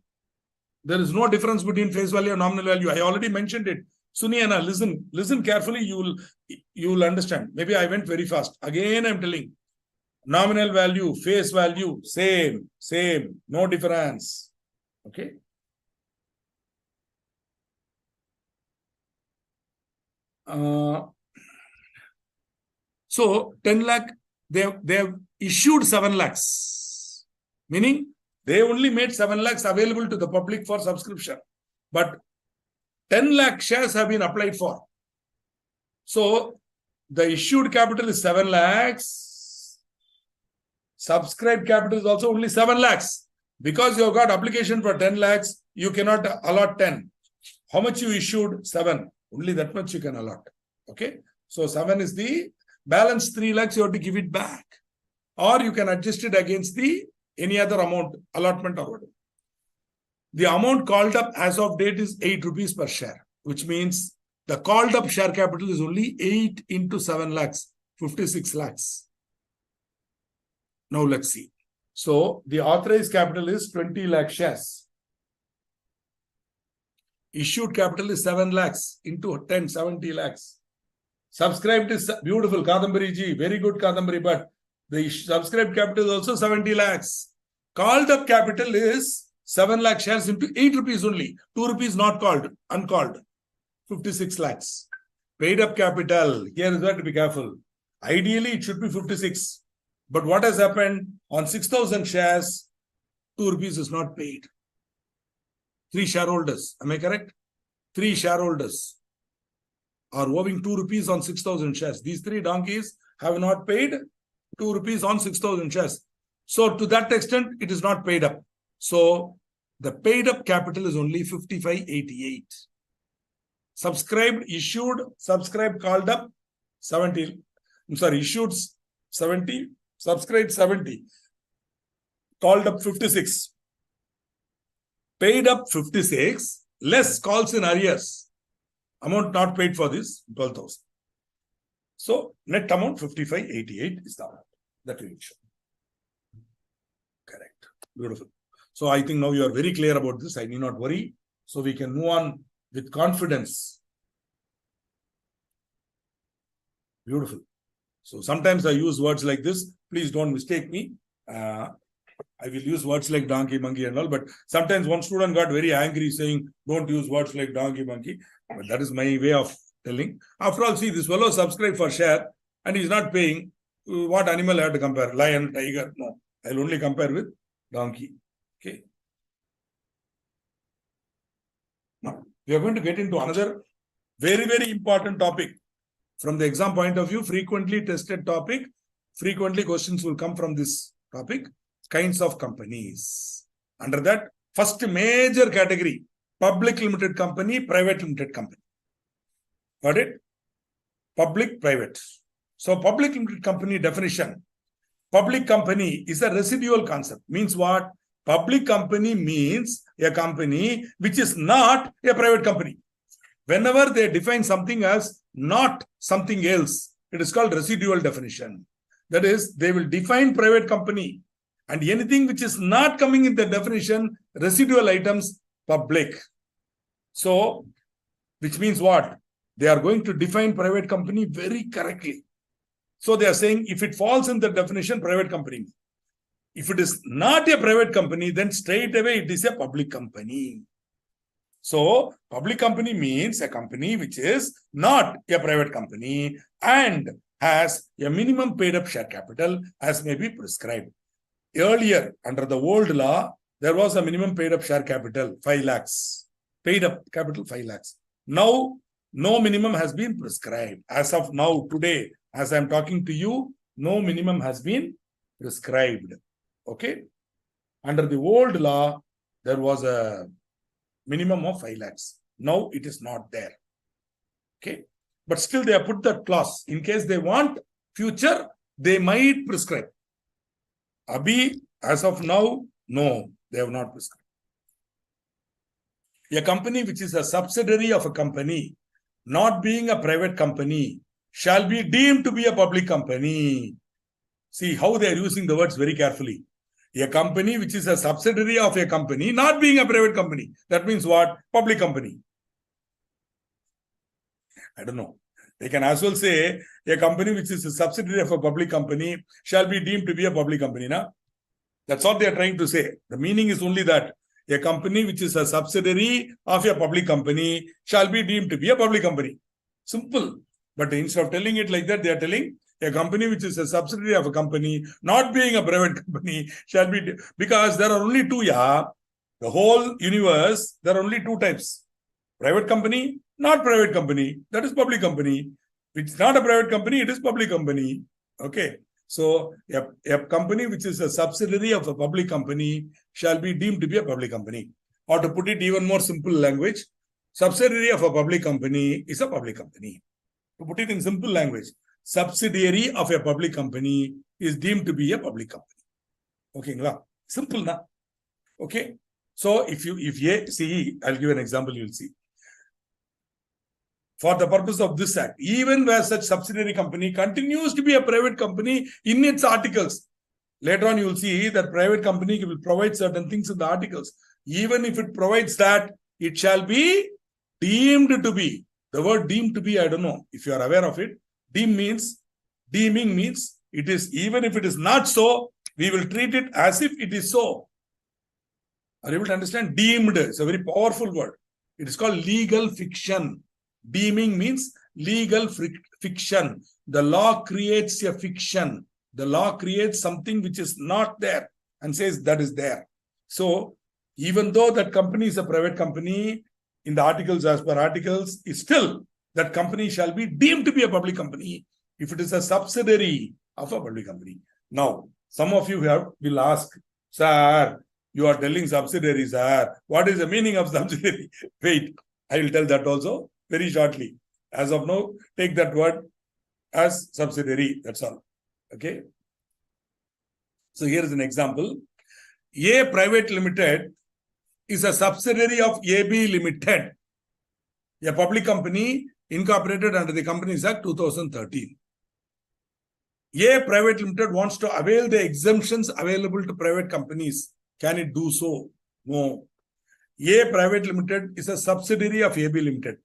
there is no difference between face value and nominal value. I already mentioned it. Suniana, listen carefully. You will understand. Maybe I went very fast. Again, I'm telling. Nominal value, face value, same, no difference. Okay. So 10 lakh, they have issued 7 lakhs, meaning they only made 7 lakhs available to the public for subscription. But 10 lakh shares have been applied for. So the issued capital is 7 lakhs. Subscribed capital is also only 7 lakhs. Because you have got application for 10 lakhs, you cannot allot 10. How much you issued? 7. Only that much you can allot. Okay. So 7 is the balance 3 lakhs, you have to give it back. Or you can adjust it against the any other amount, allotment or whatever. The amount called up as of date is 8 rupees per share, which means the called up share capital is only 8 into 7 lakhs, 56 lakhs. Now let's see. So the authorized capital is 20 lakh shares. Issued capital is 7 lakhs into 10, 70 lakhs. Subscribed is beautiful, Kadambari ji, very good Kadambari, but the subscribed capital is also 70 lakhs. Called up capital is 7 lakh shares into 8 rupees only. 2 rupees not called, uncalled. 56 lakhs. Paid up capital, here is where to be careful. Ideally, it should be 56. But what has happened? On 6,000 shares, 2 rupees is not paid. 3 shareholders, am I correct? 3 shareholders are owing 2 rupees on 6,000 shares. These 3 donkeys have not paid 2 rupees on 6,000 shares. So to that extent, it is not paid up. So the paid up capital is only 5588. Subscribed, issued, subscribed, called up 70. I'm sorry, issued 70, subscribed 70, called up 56. Paid up 56, less calls in arrears. Amount not paid for this, 12,000. So net amount 5588 is the amount that we will show. Correct. Beautiful. So I think now you are very clear about this. I need not worry. So we can move on with confidence. Beautiful. So sometimes I use words like this. Please don't mistake me. I will use words like donkey, monkey and all. But sometimes one student got very angry saying, don't use words like donkey, monkey. But that is my way of telling. After all, see, this fellow subscribed for share and he's not paying. What animal I have to compare? Lion, tiger? No. I'll only compare with donkey. Okay. Now, we are going to get into another very, very important topic. From the exam point of view, frequently tested topic. Frequently questions will come from this topic. Kinds of companies. Under that, first major category, public limited company, private limited company. Got it? Public, private. So public limited company definition. Public company is a residual concept. Means what? Public company means a company which is not a private company. Whenever they define something as not something else, it is called residual definition. That is, they will define private company and anything which is not coming in the definition, residual items, public. So, which means what? They are going to define private company very correctly. So they are saying if it falls in the definition, private company. If it is not a private company, then straight away it is a public company. So public company means a company which is not a private company and has a minimum paid up share capital as may be prescribed. Earlier, under the old law, there was a minimum paid up share capital, 5 lakhs. Paid up capital, 5 lakhs. Now, no minimum has been prescribed. As of now, today, as I am talking to you, no minimum has been prescribed. Okay? Under the old law, there was a minimum of 5 lakhs. Now, it is not there. Okay? But still, they have put that clause. In case they want future, they might prescribe. Abhi, as of now, no, they have not prescribed. A company which is a subsidiary of a company, not being a private company, shall be deemed to be a public company. See how they are using the words very carefully. A company which is a subsidiary of a company, not being a private company. That means what? Public company. I don't know. They can as well say a company which is a subsidiary of a public company shall be deemed to be a public company. Na? That's what they are trying to say. The meaning is only that a company which is a subsidiary of a public company shall be deemed to be a public company. Simple. But instead of telling it like that, they are telling a company which is a subsidiary of a company, not being a private company, shall be, because there are only two, yeah. The whole universe, there are only two types. Private company, not private company, that is public company. If it's not a private company, it is public company. Okay. So a company which is a subsidiary of a public company shall be deemed to be a public company. Or to put it even more simple language, subsidiary of a public company is a public company. To put it in simple language, subsidiary of a public company is deemed to be a public company. Okay, simple na? Okay. So if you see, I'll give an example, you'll see. For the purpose of this act, even where such subsidiary company continues to be a private company in its articles. Later on, you will see that private company will provide certain things in the articles. Even if it provides that, it shall be deemed to be. The word deemed to be, I don't know if you are aware of it. Deeming means it is, even if it is not so, we will treat it as if it is so. Are you able to understand? Deemed is a very powerful word. It is called legal fiction. Deeming means legal fiction. The law creates a fiction. The law creates something which is not there and says that is there. So, even though that company is a private company, in the articles, as per articles, is still that company shall be deemed to be a public company if it is a subsidiary of a public company. Now, some of you will ask, sir, you are telling subsidiary, sir. What is the meaning of subsidiary? Wait, I will tell that also very shortly. As of now, take that word as subsidiary. That's all. Okay. So here is an example. A Private Limited is a subsidiary of AB Limited, a public company incorporated under the Companies Act 2013. A Private Limited wants to avail the exemptions available to private companies. Can it do so? No. A Private Limited is a subsidiary of AB Limited.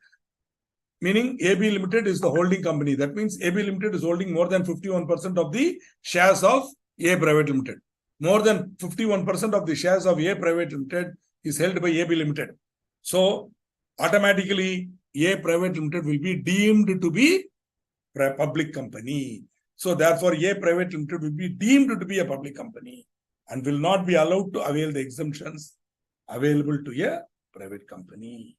Meaning AB Limited is the holding company. That means AB Limited is holding more than 51% of the shares of A Private Limited. More than 51% of the shares of A Private Limited is held by AB Limited. So, automatically, A Private Limited will be deemed to be a public company. So, therefore, A Private Limited will be deemed to be a public company and will not be allowed to avail the exemptions available to a private company.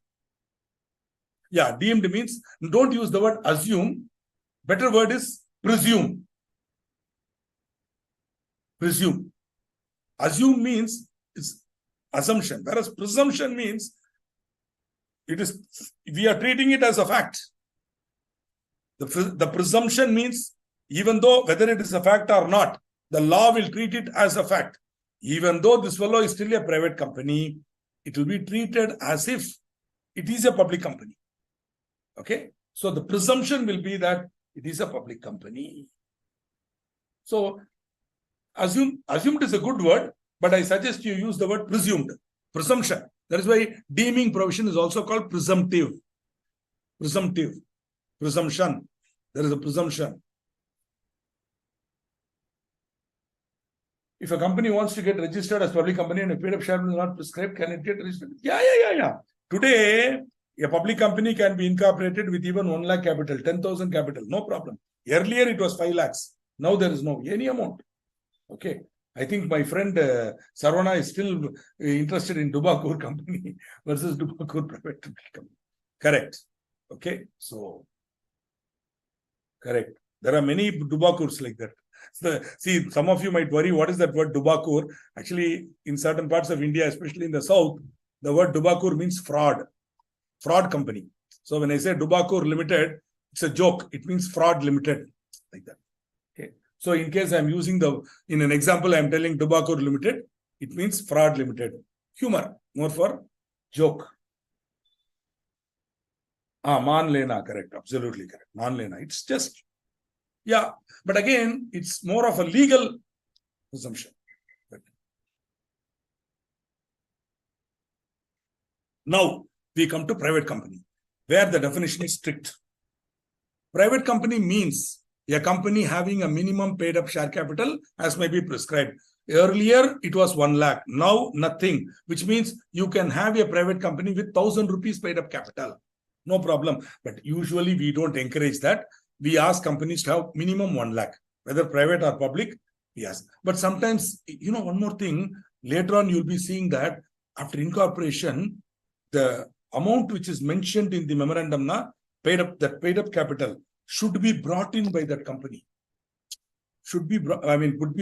Yeah, deemed means, don't use the word assume. Better word is presume. Presume. Assume means it's assumption, whereas presumption means it is, we are treating it as a fact. The presumption means even though whether it is a fact or not, the law will treat it as a fact. Even though this fellow is still a private company, it will be treated as if it is a public company. Okay. So the presumption will be that it is a public company. So assumed is a good word, but I suggest you use the word presumed. Presumption. That is why deeming provision is also called presumptive. Presumptive. Presumption. There is a presumption. If a company wants to get registered as public company and a paid up share is not prescribed, can it get registered? Yeah. Today, a public company can be incorporated with even 1 lakh capital, 10,000 capital, no problem. Earlier, it was 5 lakhs. Now there is no any amount. Okay. I think my friend Sarvana is still interested in Dubakur company versus Dubakur private company. Correct. Okay. So, correct. There are many Dubakurs like that. So, see, some of you might worry, what is that word Dubakur? Actually, in certain parts of India, especially in the south, the word Dubakur means fraud company. So when I say Dubakur Limited, it's a joke. It means fraud limited, like that. Okay. So in case I'm using in an example, I'm telling Dubakur Limited, it means fraud limited. Humor, more for joke. Man lena, correct. Absolutely correct. Man lena. It's just, yeah. But again, it's more of a legal assumption. Now, we come to private company, where the definition is strict. Private company means a company having a minimum paid up share capital as may be prescribed. Earlier, it was 1 lakh. Now, nothing, which means you can have a private company with 1,000 rupees paid up capital. No problem. But usually, we don't encourage that. We ask companies to have minimum 1 lakh, whether private or public. Yes. But sometimes, one more thing, later on, you'll be seeing that after incorporation, the amount which is mentioned in the memorandum, paid up capital should be brought in by that company. Would be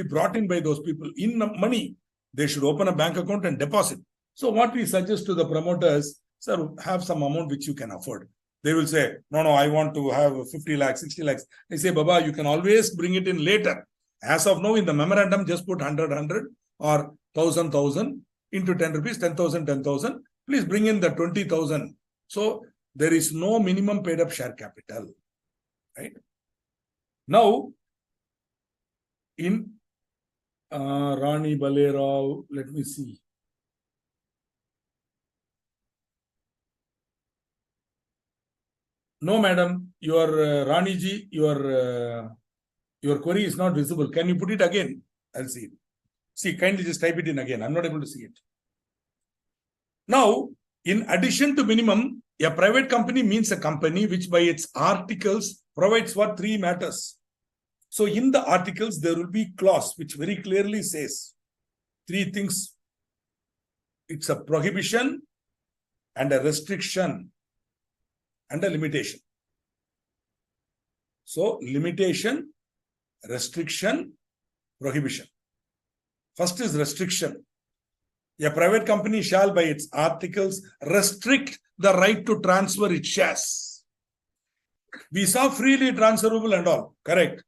brought in by those people in money. They should open a bank account and deposit. So what we suggest to the promoters, sir, have some amount which you can afford. They will say, no, I want to have 50 lakhs, 60 lakhs. I say, Baba, you can always bring it in later. As of now, in the memorandum, just put 100 or 1,000 into 10 rupees, 10,000, 10,000. Please bring in the 20,000. So there is no minimum paid up share capital. Right? Now, in Rani Balerao, let me see. No, madam, your Rani ji, your query is not visible. Can you put it again? I'll see it. See, kindly just type it in again. I'm not able to see it. Now, in addition to minimum, a private company means a company which by its articles provides for 3 matters. So in the articles, there will be clause which very clearly says 3 things. It's a prohibition and a restriction and a limitation. So limitation, restriction, prohibition. First is restriction. A private company shall by its articles restrict the right to transfer its shares. We saw freely transferable and all, correct?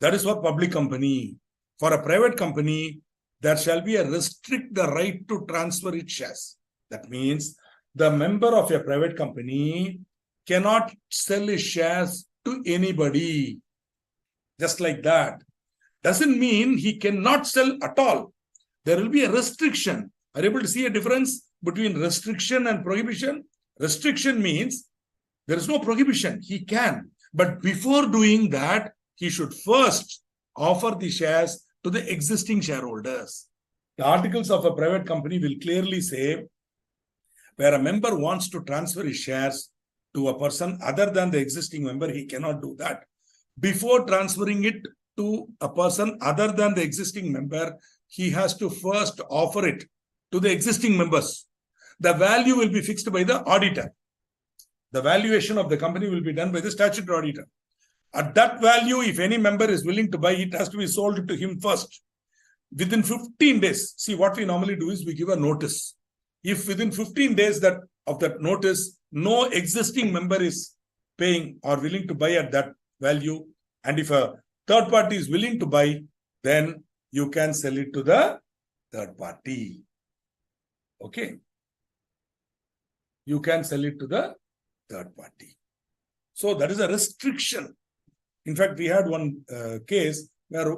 That is for public company. For a private company, there shall be a restrict the right to transfer its shares. That means the member of a private company cannot sell his shares to anybody. Just like that. Doesn't mean he cannot sell at all. There will be a restriction. Are you able to see a difference between restriction and prohibition? Restriction means there is no prohibition. He can. But before doing that, he should first offer the shares to the existing shareholders. The articles of a private company will clearly say where a member wants to transfer his shares to a person other than the existing member, he cannot do that. Before transferring it to a person other than the existing member, he has to first offer it to the existing members. The value will be fixed by the auditor. The valuation of the company will be done by the statutory auditor. At that value, if any member is willing to buy, it has to be sold to him first. Within 15 days, see what we normally do is we give a notice. If within 15 days of that notice, no existing member is paying or willing to buy at that value, and if a third party is willing to buy, then you can sell it to the third party. Okay. You can sell it to the third party. So that is a restriction. In fact, we had one case where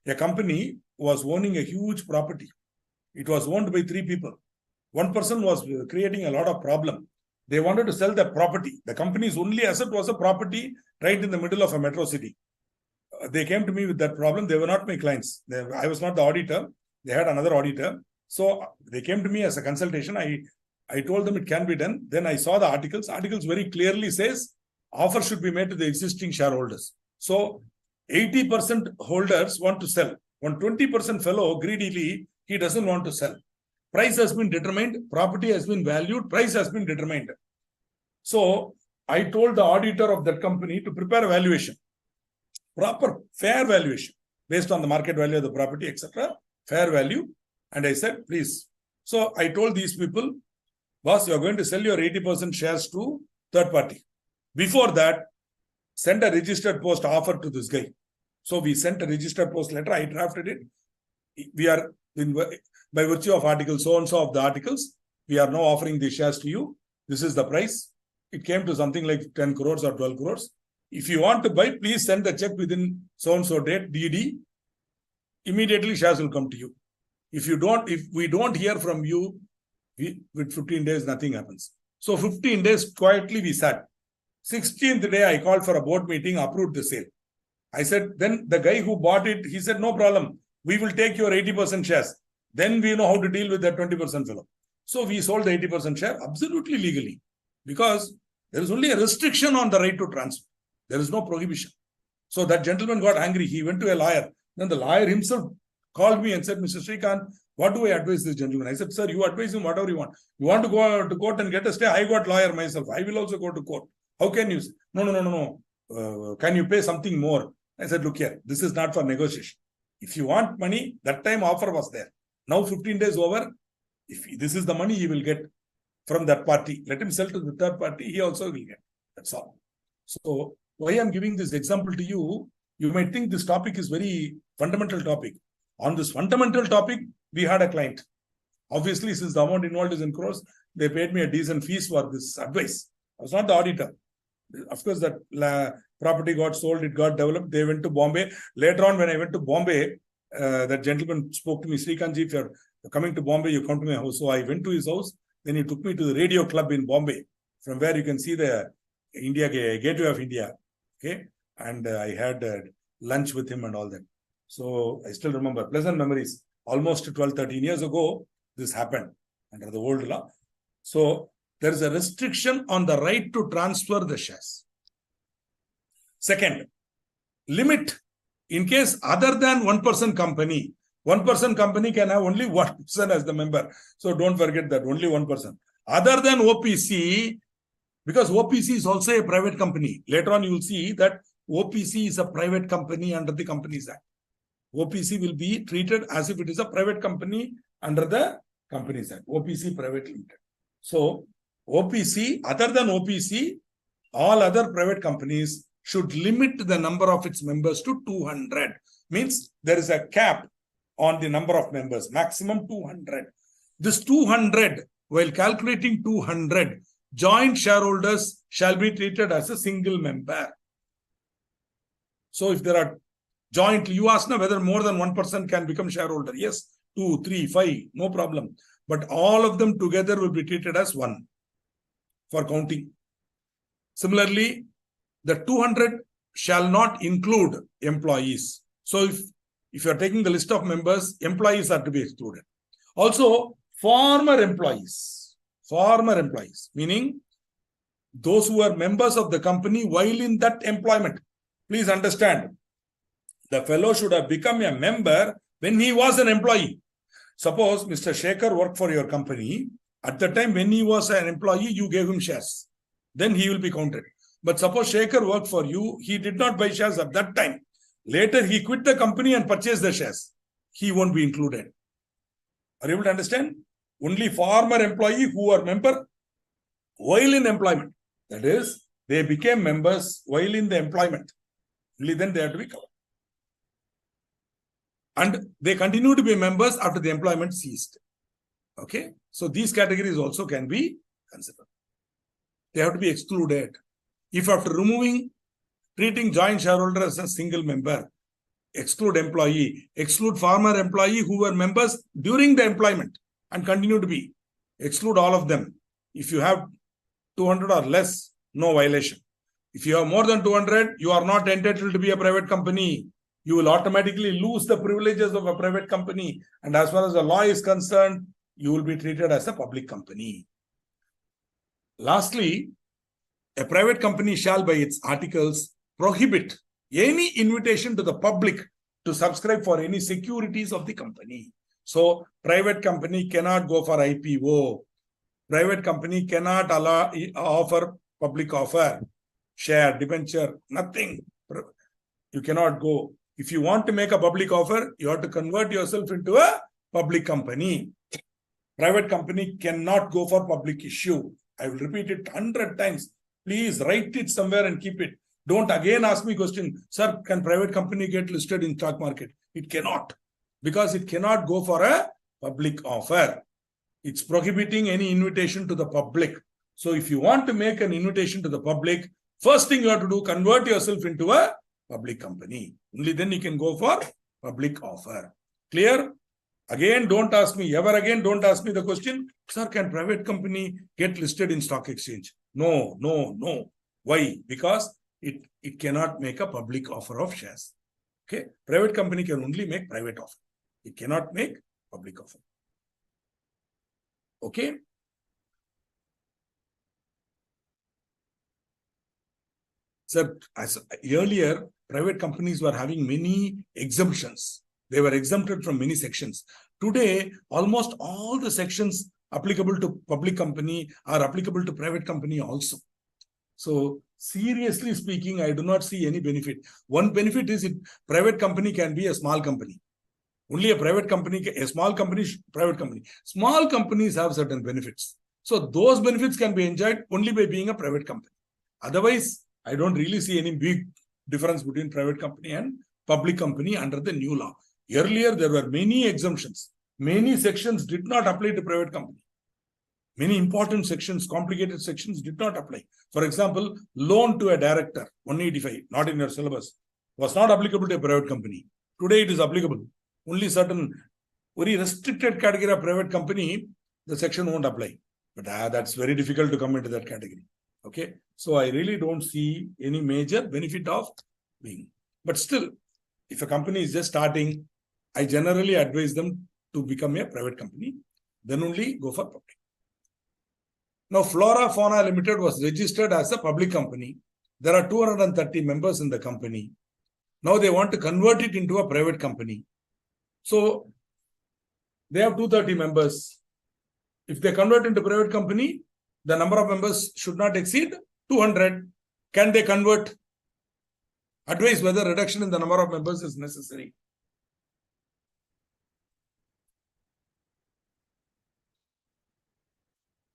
a company was owning a huge property. It was owned by 3 people. One person was creating a lot of problem. They wanted to sell the property. The company's only asset was a property right in the middle of a metro city. they came to me with that problem. They were not my clients. I was not the auditor. They had another auditor. So they came to me as a consultation. I told them it can be done. Then I saw the articles. Articles very clearly says offer should be made to the existing shareholders. So 80% holders want to sell. 20% fellow greedily, he doesn't want to sell. Price has been determined. Property has been valued. Price has been determined. So I told the auditor of that company to prepare a valuation. Proper, fair valuation based on the market value of the property, etc. Fair value. And I said, please. So I told these people, boss, you are going to sell your 80% shares to third party. Before that, send a registered post offer to this guy. So we sent a registered post letter. I drafted it. We are, by virtue of article so-and-so of the articles, we are now offering the shares to you. This is the price. It came to something like 10 crores or 12 crores. If you want to buy, please send the check within so-and-so date, DD. Immediately shares will come to you. If we don't hear from you, with 15 days, nothing happens. So 15 days, quietly we sat. 16th day, I called for a board meeting, approved the sale. I said, then the guy who bought it, he said, no problem. We will take your 80% shares. Then we know how to deal with that 20% fellow. So we sold the 80% share absolutely legally, because there is only a restriction on the right to transfer. There is no prohibition. So that gentleman got angry. He went to a lawyer. Then the lawyer himself called me and said, Mr. Srikanth, what do I advise this gentleman? I said, sir, you advise him whatever you want. You want to go to court and get a stay? I got lawyer myself. I will also go to court. How can you say? No. Can you pay something more? I said, look here, this is not for negotiation. If you want money, that time offer was there. Now 15 days over. If this is the money he will get from that party, let him sell to the third party. He also will get. That's all. So why I'm giving this example to you, you might think this topic is very fundamental topic. On this fundamental topic, we had a client. Obviously, since the amount involved is in crores, they paid me a decent fees for this advice. I was not the auditor. Of course, that property got sold, it got developed. They went to Bombay. Later on, when I went to Bombay, that gentleman spoke to me, Srikanth, if you're coming to Bombay, you come to my house. So I went to his house. Then he took me to the radio club in Bombay, from where you can see the Gateway of India. Okay. And I had lunch with him and all that. So I still remember pleasant memories. Almost 12, 13 years ago, this happened under the old law. So there is a restriction on the right to transfer the shares. Second, limit in case other than 1% company. 1% company can have only one person as the member. So don't forget that, only 1%. Other than OPC, because OPC is also a private company. Later on, you will see that OPC is a private company under the Companies Act. OPC will be treated as if it is a private company under the Companies Act. OPC private limited. So OPC, other than OPC, all other private companies should limit the number of its members to 200. Means there is a cap on the number of members, maximum 200. This 200, while calculating 200, joint shareholders shall be treated as a single member. So if there are jointly, you ask now whether more than 1% can become shareholder. Yes, 2, 3, 5, no problem. But all of them together will be treated as one for counting. Similarly, the 200 shall not include employees. So if you are taking the list of members, employees are to be excluded. Also, former employees, meaning those who are members of the company while in that employment. Please understand, the fellow should have become a member when he was an employee. Suppose Mr. Shekhar worked for your company. At the time when he was an employee, you gave him shares. Then he will be counted. But suppose Shekhar worked for you, he did not buy shares at that time. Later, he quit the company and purchased the shares. He won't be included. Are you able to understand? Only former employee who are member while in employment. That is, they became members while in the employment. Only then they have to be covered. And they continue to be members after the employment ceased. Okay. So these categories also can be considered. They have to be excluded. If after treating joint shareholder as a single member, exclude employee, exclude former employee who were members during the employment and continue to be, exclude all of them. If you have 200 or less, no violation. If you have more than 200, you are not entitled to be a private company. You will automatically lose the privileges of a private company. And as far as the law is concerned, you will be treated as a public company. Lastly, a private company shall by its articles prohibit any invitation to the public to subscribe for any securities of the company. So, private company cannot go for IPO. Private company cannot offer public offer, share, debenture, nothing. You cannot go. If you want to make a public offer, you have to convert yourself into a public company. Private company cannot go for public issue. I will repeat it 100 times. Please write it somewhere and keep it. Don't again ask me question, sir, can private company get listed in stock market? It cannot, because it cannot go for a public offer. It's prohibiting any invitation to the public. So if you want to make an invitation to the public, first thing you have to do, convert yourself into a public company. Only then you can go for public offer. Clear? Again, don't ask me, ever again, don't ask me the question, sir, can private company get listed in stock exchange? No, no, no. Why? Because it cannot make a public offer of shares. Okay? Private company can only make private offer. It cannot make public offer. Okay? So, as earlier, private companies were having many exemptions. They were exempted from many sections. Today, almost all the sections applicable to public company are applicable to private company also. So, seriously speaking, I do not see any benefit. One benefit is private company can be a small company. Only a private company, a small company, private company. Small companies have certain benefits. So, those benefits can be enjoyed only by being a private company. Otherwise, I don't really see any big difference between private company and public company under the new law. Earlier, there were many exemptions. Many sections did not apply to private company. Many important sections, complicated sections did not apply. For example, loan to a director, 185, not in your syllabus, was not applicable to a private company. Today, it is applicable. Only certain very restricted category of private company, the section won't apply. But that's very difficult to come into that category. Okay. So I really don't see any major benefit of being. But still, if a company is just starting, I generally advise them to become a private company. Then only go for public. Now, Flora Fauna Limited was registered as a public company. There are 230 members in the company. Now they want to convert it into a private company. So they have 230 members. If they convert into private company, the number of members should not exceed 200. Can they convert? Advise whether reduction in the number of members is necessary.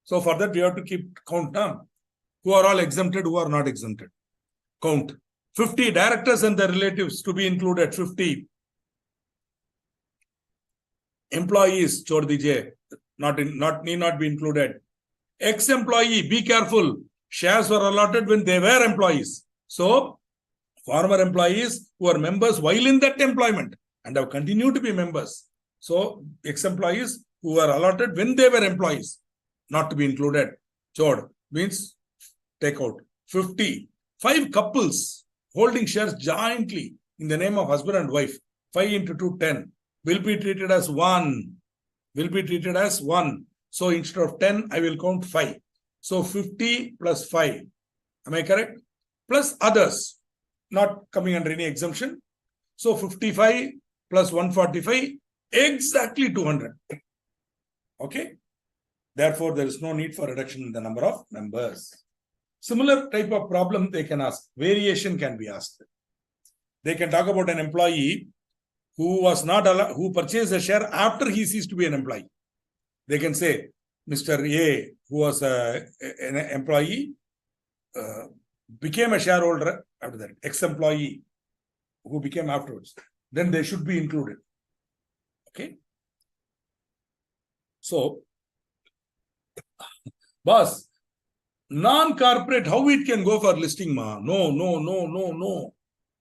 So for that, we have to keep count now. Who are all exempted, who are not exempted. Count. 50 directors and their relatives to be included. 50 employees, chhod dijiye, need not be included. Ex-employee, be careful. Shares were allotted when they were employees. So, former employees who are members while in that employment and have continued to be members. So, ex-employees who were allotted when they were employees, not to be included. Chhod means take out. 50. 5 couples holding shares jointly in the name of husband and wife. 5 into 2, 10. Will be treated as 1. Will be treated as 1. So instead of 10, I will count 5. So 50 plus 5. Am I correct? Plus others, not coming under any exemption. So 55 plus 145, exactly 200. Okay? Therefore, there is no need for reduction in the number of members. Similar type of problem they can ask. Variation can be asked. They can talk about an employee who was not allowed, who purchased a share after he ceased to be an employee. They can say, Mr. A, who was an employee, became a shareholder after that, ex-employee who became afterwards. Then they should be included. Okay. So, boss, non-corporate, how it can go for listing, ma? No, no, no, no, no.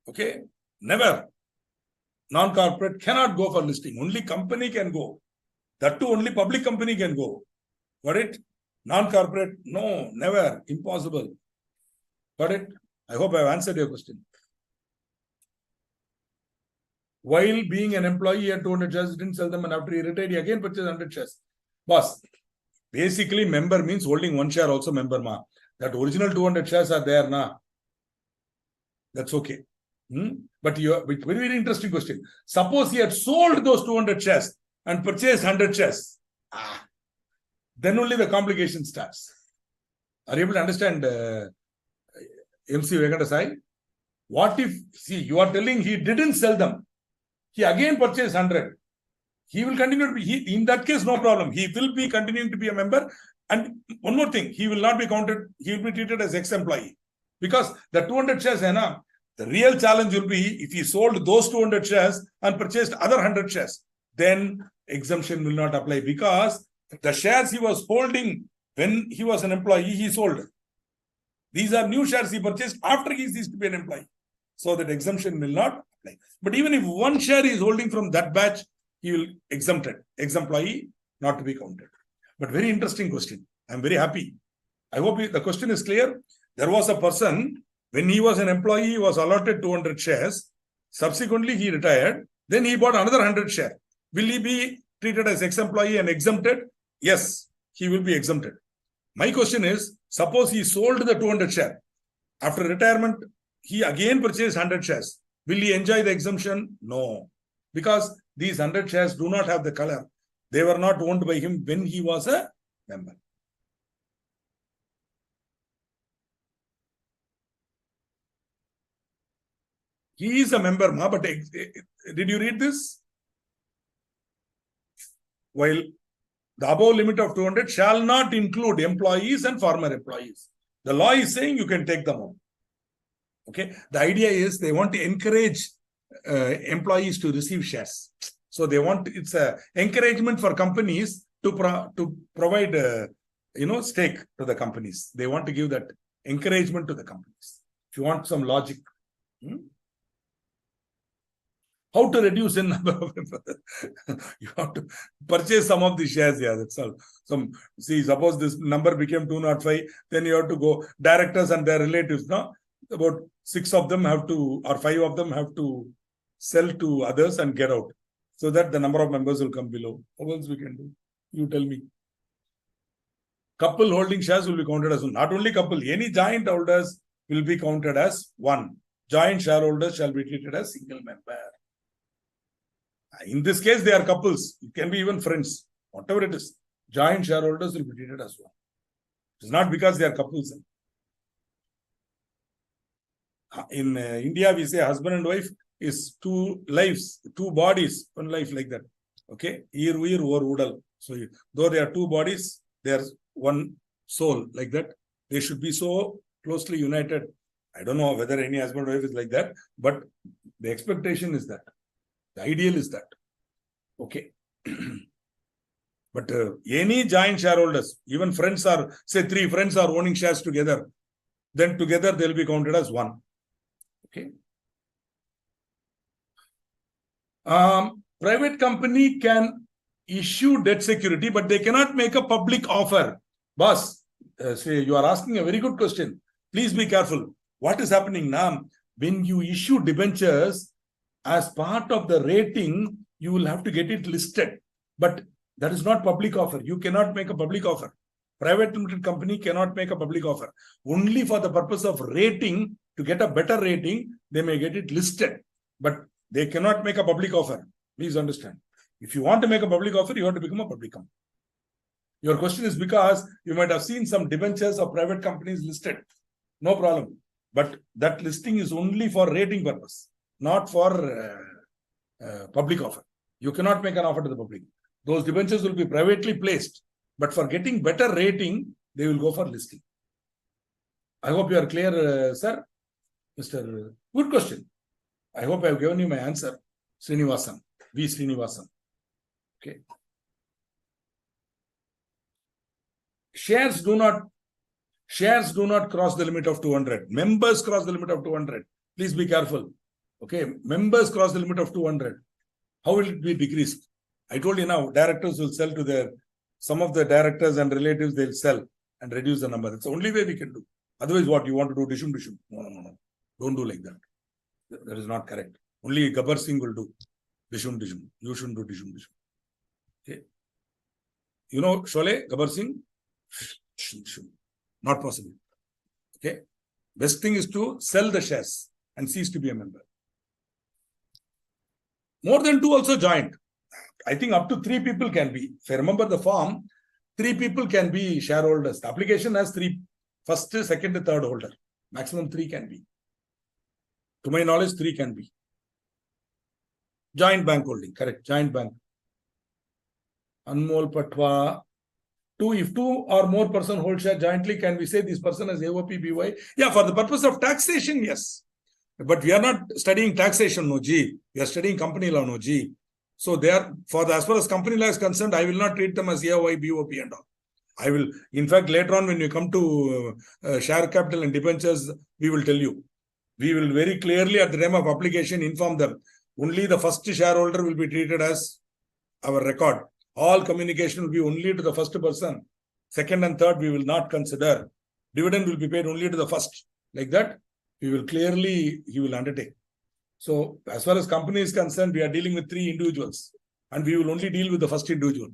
Okay. Never. Non-corporate cannot go for listing. Only company can go. That too, only public company can go. Got it? Non-corporate, no, never, impossible. Got it? I hope I have answered your question. While being an employee, he had 200 shares, didn't sell them, and after he retired, he again purchased 100 shares. Boss, basically, member means holding one share also member, ma. That original 200 shares are there, na. That's okay. But very, very interesting question. Suppose he had sold those 200 shares and purchased 100 shares. Then only the complication starts. Are you able to understand, MC Venkata? What if, see, you are telling he didn't sell them. He again purchased 100. He will continue to be, in that case, no problem. He will be continuing to be a member. And one more thing, he will not be counted, he will be treated as ex-employee. Because the 200 shares, the real challenge will be if he sold those 200 shares and purchased other 100 shares, then exemption will not apply because the shares he was holding when he was an employee, he sold. These are new shares he purchased after he ceased to be an employee. So that exemption will not apply. But even if one share he is holding from that batch, he will exempt it. Ex-employee not to be counted. But very interesting question. I'm very happy. I hope the question is clear. There was a person, when he was an employee, he was allotted 200 shares. Subsequently, he retired. Then he bought another 100 shares. Will he be treated as ex-employee and exempted? Yes, he will be exempted. My question is, suppose he sold the 200 shares. After retirement, he again purchased 100 shares. Will he enjoy the exemption? No. Because these 100 shares do not have the color. They were not owned by him when he was a member. He is a member, but did you read this? While the above limit of 200 shall not include employees and former employees. The law is saying you can take them home. Okay. The idea is they want to encourage employees to receive shares. So they want, it's a encouragement for companies to provide, stake to the companies. They want to give that encouragement to the companies. If you want some logic. How to reduce in number of members? You have to purchase some of the shares. Yeah, that's all. Suppose this number became 205, then you have to go directors and their relatives. No, about 6 of them have to, or 5 of them have to sell to others and get out, so that the number of members will come below. How else we can do? You tell me. Couple holding shares will be counted as one. Not only couple, any joint holders will be counted as one. Joint shareholders shall be treated as single member. In this case, they are couples. It can be even friends. Whatever it is, joint shareholders will be treated as one. It is not because they are couples. In India, we say husband and wife is 2 lives, 2 bodies, 1 life, like that. Okay? Ir, vir, or, udal. So, though they are 2 bodies, they are 1 soul, like that. They should be so closely united. I don't know whether any husband and wife is like that, but the expectation is that. The ideal is that. Okay. But any joint shareholders, even friends are, say 3 friends are owning shares together, then together they'll be counted as 1. Okay. Private company can issue debt security, but they cannot make a public offer. Boss, you are asking a very good question. Please be careful. What is happening now? When you issue debentures, as part of the rating, you will have to get it listed. But that is not public offer. You cannot make a public offer. Private limited company cannot make a public offer. Only for the purpose of rating, to get a better rating, they may get it listed. But they cannot make a public offer. Please understand. If you want to make a public offer, you have to become a public company. Your question is because you might have seen some debentures of private companies listed. No problem. But that listing is only for rating purpose, not for public offer. You cannot make an offer to the public. Those debentures will be privately placed, but for getting better rating, they will go for listing. I hope you are clear, sir. Mr. Good question. I hope I have given you my answer. Srinivasan, V. Srinivasan. Okay. Shares do not cross the limit of 200. Members cross the limit of 200. Please be careful. Okay, members cross the limit of 200. How will it be decreased? I told you now, directors will sell to some of the directors and relatives, they'll sell and reduce the number. That's the only way we can do. Otherwise, what you want to do? Dishum. No. Don't do like that. That is not correct. Only Gabbar Singh will do dishum. You shouldn't do dishum. Okay. You know Sholay, Gabbar Singh? Not possible. Okay. Best thing is to sell the shares and cease to be a member. More than 2 also joined. I think up to 3 people can be. If I remember the form, 3 people can be shareholders. The application has 3, first, second, third holder. Maximum 3 can be. To my knowledge, 3 can be. Joint bank holding, correct. Joint bank. Anmol Patwa. 2, if 2 or more person hold share jointly, can we say this person as AOP BY? Yeah, for the purpose of taxation, yes. But we are not studying taxation, no G. We are studying company law, no G. So they are, as far as company law is concerned, I will not treat them as AOI, BOP and all. I will, in fact, later on when you come to share capital and debentures, we will tell you. We will very clearly at the time of application inform them. Only the first shareholder will be treated as our record. All communication will be only to the first person. Second and third, we will not consider. Dividend will be paid only to the first. Like that, we will clearly, he will undertake. So, as far as company is concerned, we are dealing with 3 individuals. And we will only deal with the first individual.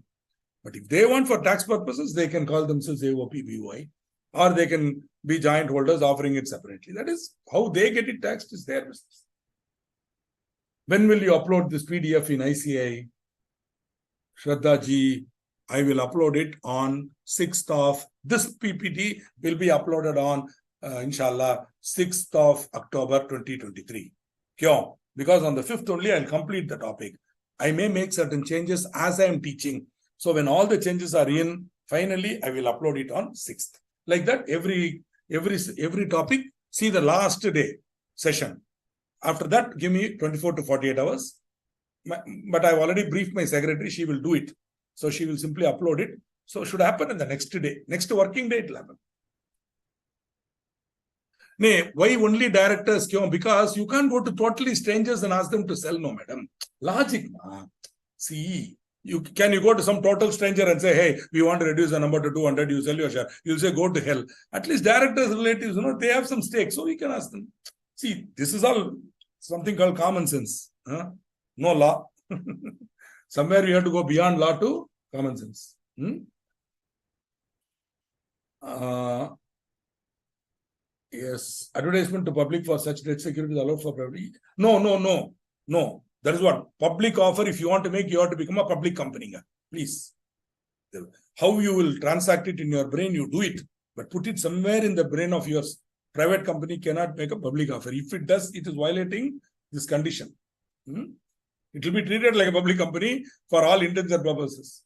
But if they want for tax purposes, they can call themselves AOP, BOI. Or they can be joint holders offering it separately. That is how they get it taxed is their business. When will you upload this PDF in ICAI? Shraddha ji, I will upload it on 6th of, this PPT will be uploaded on, inshallah, 6th of October 2023. Kyun? Because on the 5th only, I'll complete the topic. I may make certain changes as I am teaching. So when all the changes are in, finally, I will upload it on 6th. Like that, every topic, see the last day session. After that, give me 24 to 48 hours. But I've already briefed my secretary, she will do it. So she will simply upload it. So it should happen in the next day. Next working day, it will happen. Nay, why only directors? Because you can't go to totally strangers and ask them to sell, no, madam. Logic, ma. See, can you go to some total stranger and say, hey, we want to reduce the number to 200, you sell your share. You'll say, go to hell. At least directors, relatives, they have some stake. So we can ask them. See, this is all something called common sense. Huh? No law. Somewhere you have to go beyond law to common sense. Yes. Advertisement to public for such debt securities allowed for private. No. That is what? Public offer, if you want to make, you have to become a public company. Please. How you will transact it in your brain, you do it. But put it somewhere in the brain of yours. Private company cannot make a public offer. If it does, it is violating this condition. It will be treated like a public company for all intents and purposes.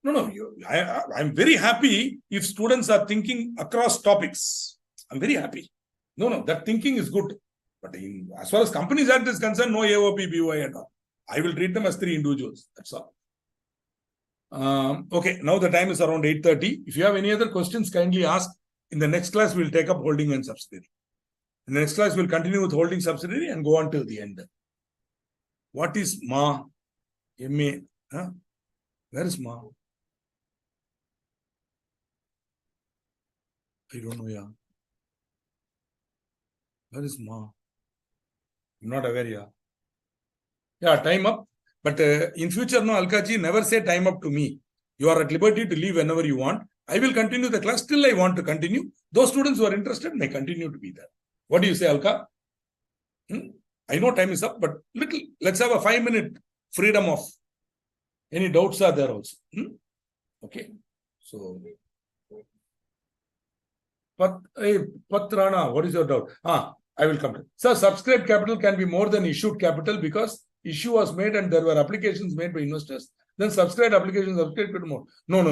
No. I'm very happy if students are thinking across topics. I'm very happy. No, that thinking is good. But as far as Companies Act is concerned, no AOP, BOI and all. I will treat them as 3 individuals. That's all. Okay, now the time is around 8:30. If you have any other questions, kindly ask. In the next class, we'll take up holding and subsidiary. In the next class, we'll continue with holding subsidiary and go on till the end. What is Ma? MA? Huh? Where is Ma? I don't know, yeah. Where is Ma? I'm not aware, yeah. Yeah, time up. But in future, no, Alkaji, never say time up to me. You are at liberty to leave whenever you want. I will continue the class till I want to continue. Those students who are interested may continue to be there. What do you say, Alka? I know time is up, but let's have a 5-minute freedom of any doubts are there also. Okay. So, Patrana, what is your doubt? I will come to. Sir, subscribed capital can be more than issued capital because issue was made and there were applications made by investors. Then subscribed applications subscribed more. No.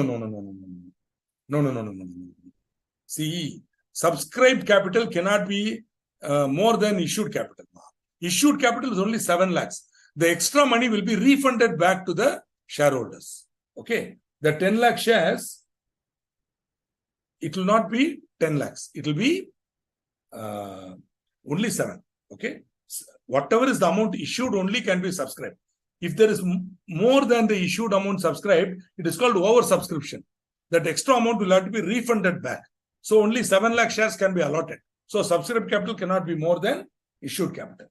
See, subscribed capital cannot be more than issued capital. Issued capital is only 7 lakhs. The extra money will be refunded back to the shareholders. Okay. The 10 lakh shares, it will not be 10 lakhs. It will be only 7. Okay. Whatever is the amount issued only can be subscribed. If there is more than the issued amount subscribed, it is called oversubscription. that extra amount will have to be refunded back. So only 7 lakh shares can be allotted. So subscribed capital cannot be more than issued capital.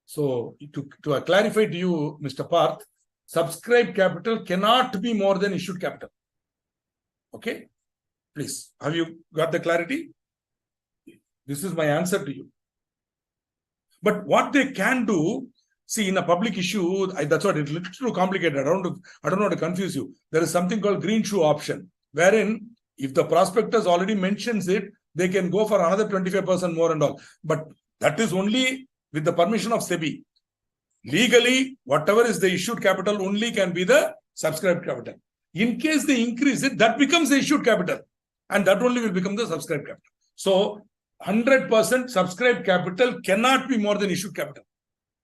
So to clarify to you, Mr. Parth, subscribed capital cannot be more than issued capital. Okay? Please, have you got the clarity? This is my answer to you. But what they can do, see, in a public issue, that's what it's a little too complicated. I don't know how to confuse you. There is something called green shoe option, wherein if the prospectus already mentions it, they can go for another 25% more and all. But that is only with the permission of SEBI. Legally, whatever is the issued capital only can be the subscribed capital. In case they increase it, that becomes the issued capital. And that only will become the subscribed capital. So 100% subscribed capital cannot be more than issued capital.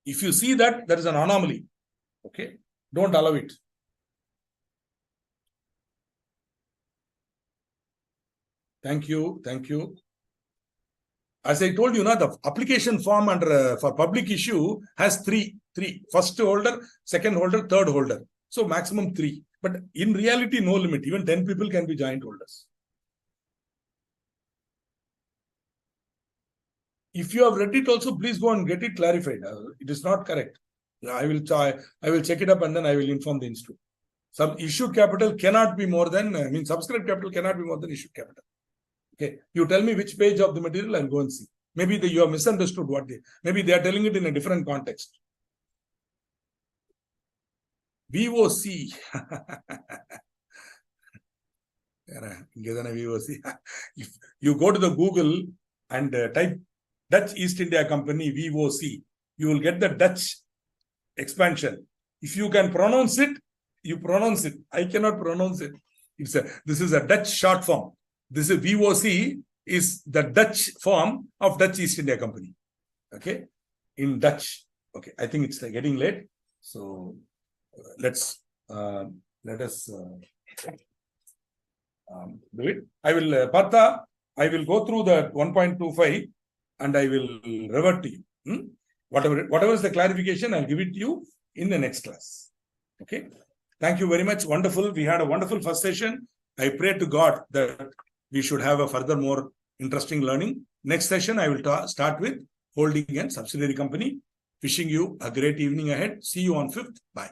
If you see that, there is an anomaly. Okay? Don't allow it. Thank you. Thank you. As I told you, the application form under for public issue has three. First holder, second holder, third holder. So maximum 3. But in reality, no limit. Even 10 people can be joint holders. If you have read it also, please go and get it clarified. It is not correct. I will check it up and then I will inform the institute. Some issued capital cannot be more than, subscribed capital cannot be more than issued capital. Okay, you tell me which page of the material, I'll go and see. Maybe you have misunderstood maybe they are telling it in a different context. VOC. If you go to the Google and type Dutch East India Company, VOC, you will get the Dutch expansion. If you can pronounce it, you pronounce it. I cannot pronounce it. This is a Dutch short form. This is VOC is the Dutch form of Dutch East India Company. Okay, in Dutch. Okay, I think it's getting late, so let us do it. I will Partha. I will go through the 1.25 and I will revert to you. Whatever is the clarification, I'll give it to you in the next class. Okay. Thank you very much. Wonderful. We had a wonderful first session. I pray to God that we should have a further more interesting learning. Next session, I will start with holding and subsidiary company. Wishing you a great evening ahead. See you on 5th. Bye.